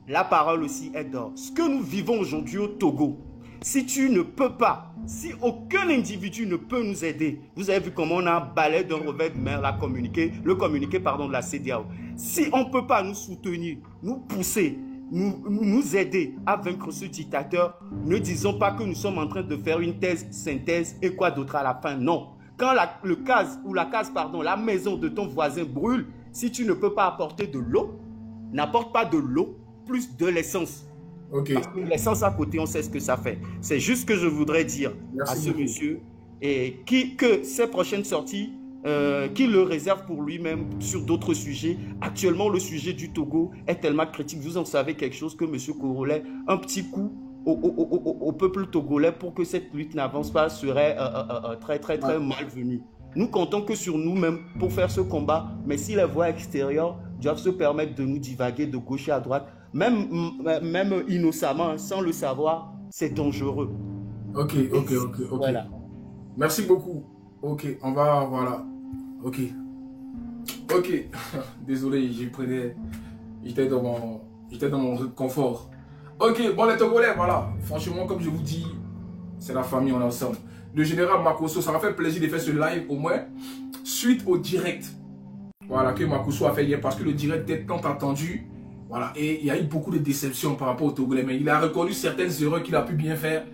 la parole aussi est d'or. Ce que nous vivons aujourd'hui au Togo, si tu ne peux pas, si aucun individu ne peut nous aider, vous avez vu comment on a balayé d'un revers de main le communiqué de la CEDEAO. Si on ne peut pas nous soutenir, nous pousser, nous aider à vaincre ce dictateur, ne disons pas que nous sommes en train de faire une thèse, synthèse et quoi d'autre à la fin, non. Quand la maison de ton voisin brûle, si tu ne peux pas apporter de l'eau, n'apporte pas de l'eau, plus de l'essence. Okay. Parce que l'essence à côté, on sait ce que ça fait. C'est juste ce que je voudrais dire à ce monsieur et que ses prochaines sorties, qu'il le réserve pour lui-même sur d'autres sujets. Actuellement, le sujet du Togo est tellement critique. Vous en savez quelque chose que M. Corolet, un petit coup au peuple togolais pour que cette lutte n'avance pas serait très malvenue. Nous comptons que sur nous-mêmes pour faire ce combat, mais si les voix extérieures doivent se permettre de nous divaguer de gauche à droite, même innocemment, sans le savoir, c'est dangereux. Ok. Voilà. Merci beaucoup. Ok, on va, voilà. Ok. Désolé, j'étais dans mon confort. Ok, bon les Togolais, voilà. Franchement, comme je vous dis, c'est la famille, on est ensemble. Le général Makosso, ça m'a fait plaisir de faire ce live au moins suite au direct. Voilà, que Makosso a fait hier parce que le direct était tant attendu. Voilà, et il y a eu beaucoup de déceptions par rapport au Togolais, mais il a reconnu certaines erreurs qu'il a pu bien faire.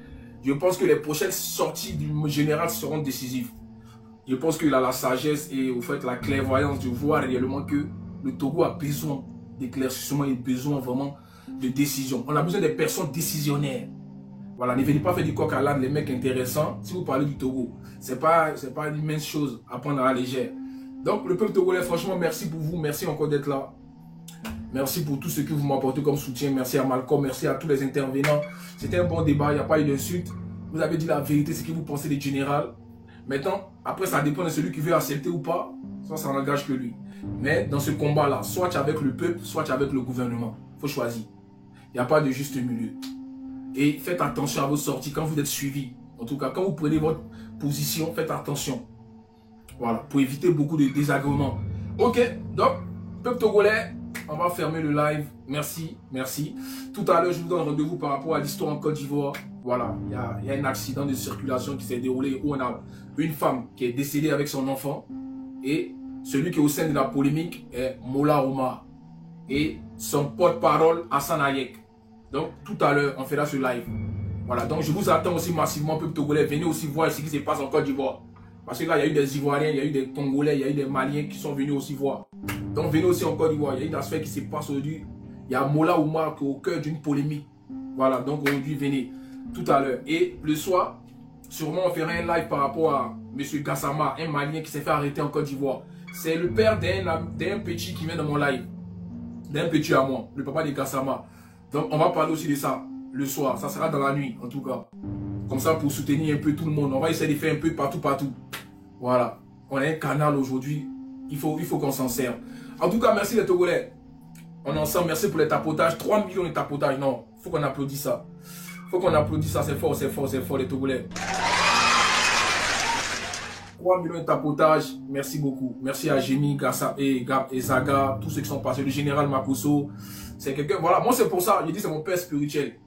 Je pense que les prochaines sorties du général seront décisives. je pense qu'il a la sagesse et au fait la clairvoyance de voir réellement que le Togo a besoin d'éclaircissement et besoin vraiment de décision. On a besoin des personnes décisionnaires. Voilà, ne venez pas faire du coq à l'âne, les mecs intéressants. Si vous parlez du Togo, c'est pas une immense chose à prendre à la légère. Donc le peuple togolais, franchement, merci pour vous, merci encore d'être là. Merci pour tout ce que vous m'apportez comme soutien. Merci à Malcolm, merci à tous les intervenants. C'était un bon débat, il n'y a pas eu d'insulte. Vous avez dit la vérité, ce que vous pensez des générales. Maintenant, après ça dépend de celui qui veut accepter ou pas. Ça n'engage que lui. Mais dans ce combat-là, soit tu es avec le peuple, soit tu es avec le gouvernement. Il faut choisir. Il n'y a pas de juste milieu. Et faites attention à vos sorties quand vous êtes suivis. En tout cas, quand vous prenez votre position, faites attention. Voilà, pour éviter beaucoup de désagréments. Ok, donc, peuple togolais, on va fermer le live. Merci, merci. Tout à l'heure, je vous donne rendez-vous par rapport à l'histoire en Côte d'Ivoire. Voilà, il y a un accident de circulation qui s'est déroulé où on a une femme qui est décédée avec son enfant. Et celui qui est au sein de la polémique est Mola Omar. Et son porte-parole, Hassan Hayek. Donc, tout à l'heure, on fera ce live. Voilà, donc je vous attends aussi massivement, peuple togolais. Venez aussi voir ce qui se passe en Côte d'Ivoire. Parce que là, il y a eu des Ivoiriens, il y a eu des Congolais, il y a eu des Maliens qui sont venus aussi voir. Donc, venez aussi en Côte d'Ivoire. Il y a eu des affaires qui se passent aujourd'hui. Il y a Mola Omar qui est au cœur d'une polémique. Voilà, donc aujourd'hui, venez tout à l'heure. Et le soir, sûrement, on fera un live par rapport à M. Gassama, un Malien qui s'est fait arrêter en Côte d'Ivoire. C'est le père d'un petit qui vient dans mon live. D'un petit à moi, le papa de Gassama. Donc, on va parler aussi de ça le soir. Ça sera dans la nuit, en tout cas. Comme ça, pour soutenir un peu tout le monde. On va essayer de faire un peu partout. Voilà. On a un canal aujourd'hui. Il faut qu'on s'en serve. En tout cas, merci les Togolais. On est ensemble. Merci pour les tapotages. 3 millions de tapotages. Non, il faut qu'on applaudisse ça. Il faut qu'on applaudisse ça. C'est fort, les Togolais. 3 millions de tapotages. Merci beaucoup. Merci à Génie, Gassa et Zaga, tous ceux qui sont passés. Le général Makosso. C'est quelqu'un. Voilà, moi c'est pour ça. Je dis c'est mon père spirituel.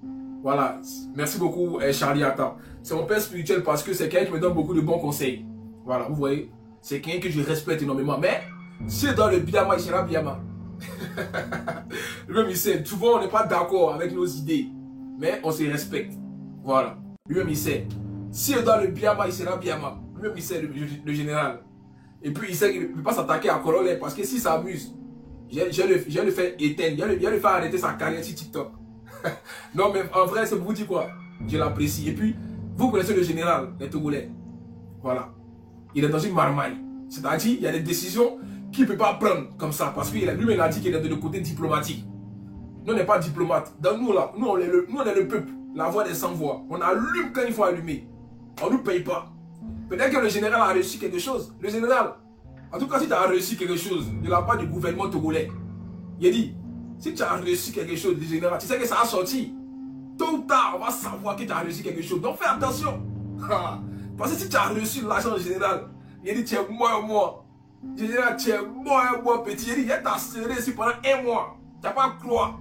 Voilà. Merci beaucoup, Charlie Atta. C'est mon père spirituel parce que c'est quelqu'un qui me donne beaucoup de bons conseils. Voilà, vous voyez. C'est quelqu'un que je respecte énormément. Mais, si dans le Biama, il sera Biama. Lui-même, il sait. Souvent, on n'est pas d'accord avec nos idées. Mais on se respecte. Voilà. Lui-même, il sait. Si dans le Biama, il sera Biama. Lui-même, il sait, le général. Et puis, il sait qu'il ne peut pas s'attaquer à Korolé parce que s'il s'amuse, je vais le faire éteindre. Je vais le faire arrêter sa carrière sur TikTok. Non, mais en vrai, c'est pour vous dire quoi. Je l'apprécie. Et puis, vous connaissez le général, les Togolais. Voilà. Il est dans une marmaille. C'est-à-dire, il y a des décisions qu'il ne peut pas prendre comme ça. Parce que lui-même a dit qu'il est de le côté diplomatique. Nous, on n'est pas diplomate. Dans nous, là, nous, on est le peuple. La voix des sans-voix. On allume quand il faut allumer. On ne nous paye pas. Peut-être que le général a réussi quelque chose. Le général, en tout cas, si tu as réussi quelque chose de la part du gouvernement togolais, il a dit, si tu as réussi quelque chose, le général, tu sais que ça a sorti. Tôt ou tard, on va savoir que tu as réussi quelque chose. Donc fais attention. Parce que si tu as reçu l'argent général, il a dit, tu es moi. Général, tu es moi, petit. Il a dit, il t'a serré ici pendant 1 mois. Tu n'as pas à croire.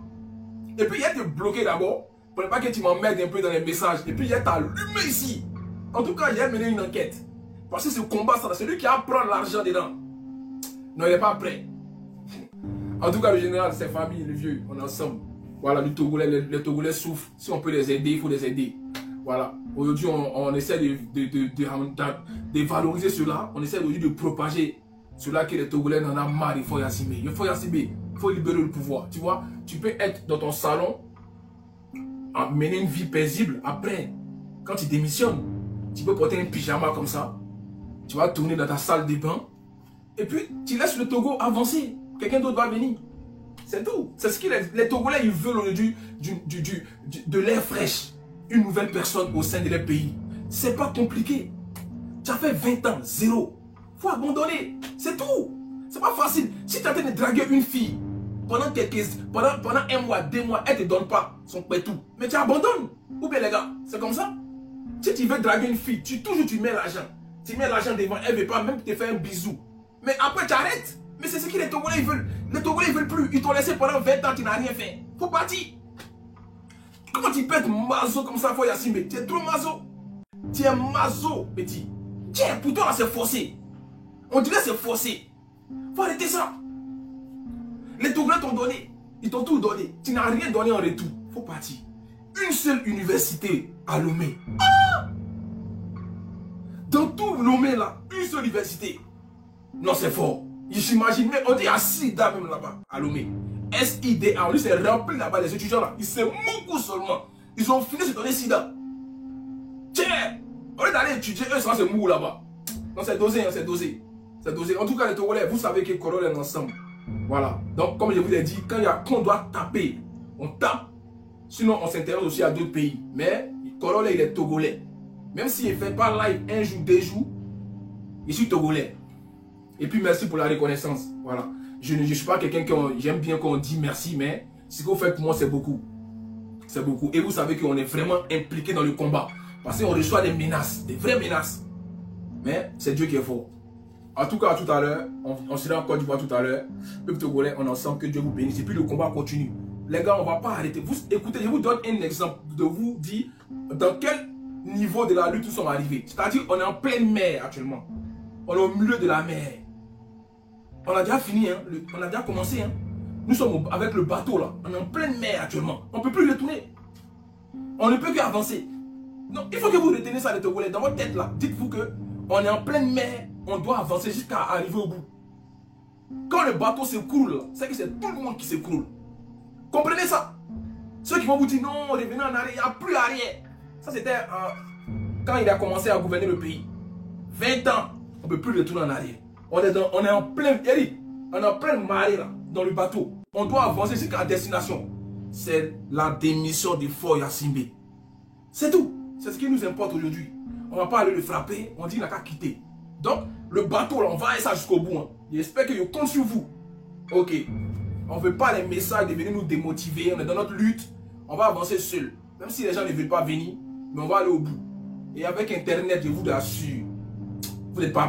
Et puis, il a te bloqué d'abord, pour ne pas que tu m'emmerdes un peu dans les messages. Et puis, il a t'allumé ici. En tout cas, il a mené une enquête. Parce que ce combat, c'est lui qui a pris l'argent dedans. Non, il n'est pas prêt. En tout cas, le général, ses familles, le vieux, on est ensemble. Voilà, les Togolais souffrent. Si on peut les aider, il faut les aider. Voilà. Aujourd'hui, on essaie de valoriser cela. On essaie aujourd'hui de propager cela que les Togolais en ont marre. Il faut y assumer. Il faut libérer le pouvoir. Tu vois, tu peux être dans ton salon, mener une vie paisible. Après, quand tu démissionnes, tu peux porter un pyjama comme ça. Tu vas tourner dans ta salle de bain. Et puis, tu laisses le Togo avancer. Quelqu'un d'autre va venir. C'est tout. C'est ce que les Togolais, ils veulent aujourd'hui de l'air fraîche. Une nouvelle personne au sein de leur pays. C'est pas compliqué. Tu as fait 20 ans, 0. Faut abandonner. C'est tout. C'est pas facile. Si tu es en train de draguer une fille pendant 1 mois, 2 mois, elle ne te donne pas son pétou. Mais tu abandonnes. Ou bien les gars, c'est comme ça. Si tu veux draguer une fille, tu mets l'argent. Tu mets l'argent devant, elle ne veut pas même te faire un bisou. Mais après tu arrêtes. Mais c'est ce que les Togolais ils veulent. Les Togolais ils veulent plus. Ils t'ont laissé pendant 20 ans, tu n'as rien fait. Faut partir. Comment tu peux être mazo comme ça, faut Yassine? Tu es trop mazo. Tu es mazo, petit. Tiens, pour toi là c'est forcé. On dirait c'est forcé. Faut arrêter ça. Les Togolais t'ont donné. Ils t'ont tout donné. Tu n'as rien donné en retour. Faut partir. Une seule université à Lomé. Ah! Dans tout Lomé là, une seule université. Non, c'est fort. J'imagine, mais on dit à SIDA même là-bas, à Lomé. SIDA, on dit c'est rempli là-bas, les étudiants là. Ils se mouquent seulement. Ils ont fini de se donner SIDA. Tiens, au lieu d'aller étudier, eux, ça se mouquent là-bas. Non, c'est dosé, hein, c'est dosé. C'est dosé. En tout cas, les Togolais, vous savez que Corol est ensemble. Voilà. Donc, comme je vous ai dit, quand on doit taper, on tape. Sinon, on s'intéresse aussi à d'autres pays. Mais Corol, il est Togolais. Même s'il ne fait pas live un jour, 2 jours, je suis Togolais. Et puis, merci pour la reconnaissance. Voilà. Je ne suis pas quelqu'un qui j'aime bien qu'on dit merci, mais ce que vous faites pour moi, c'est beaucoup. C'est beaucoup. Et vous savez qu'on est vraiment impliqué dans le combat. Parce qu'on reçoit des menaces, des vraies menaces. Mais c'est Dieu qui est fort. En tout cas, à tout à l'heure, on sera en Côte d'Ivoire tout à l'heure. Peuple togolais, on est ensemble, que Dieu vous bénisse. Et puis le combat continue. Les gars, on ne va pas arrêter. Vous écoutez, je vous donne un exemple de vous dire dans quel niveau de la lutte nous sommes arrivés. C'est-à-dire, on est en pleine mer actuellement. On est au milieu de la mer. On a déjà fini, hein. On a déjà commencé. Hein. Nous sommes avec le bateau là. On est en pleine mer actuellement. On ne peut plus retourner. On ne peut qu'avancer. Donc, il faut que vous reteniez ça, les Togolais. Dans votre tête là, dites-vous que on est en pleine mer. On doit avancer jusqu'à arriver au bout. Quand le bateau s'écroule, c'est que c'est tout le monde qui s'écroule. Comprenez ça? Ceux qui vont vous dire non, revenez en arrière, il n'y a plus arrière. Ça c'était quand il a commencé à gouverner le pays. 20 ans, on ne peut plus retourner en arrière. On est en pleine, Eric, on est en pleine marée là, dans le bateau. On doit avancer jusqu'à la destination. C'est la démission de Faure Gnassingbé. C'est tout. C'est ce qui nous importe aujourd'hui. On ne va pas aller le frapper, on dit qu'il n'a qu'à quitter. Donc, le bateau là, on va aller ça jusqu'au bout. Hein. J'espère que je compte sur vous. Ok. On ne veut pas les messages de venir nous démotiver. On est dans notre lutte. On va avancer seul. Même si les gens ne veulent pas venir, mais on va aller au bout. Et avec Internet, je vous assure, vous n'êtes pas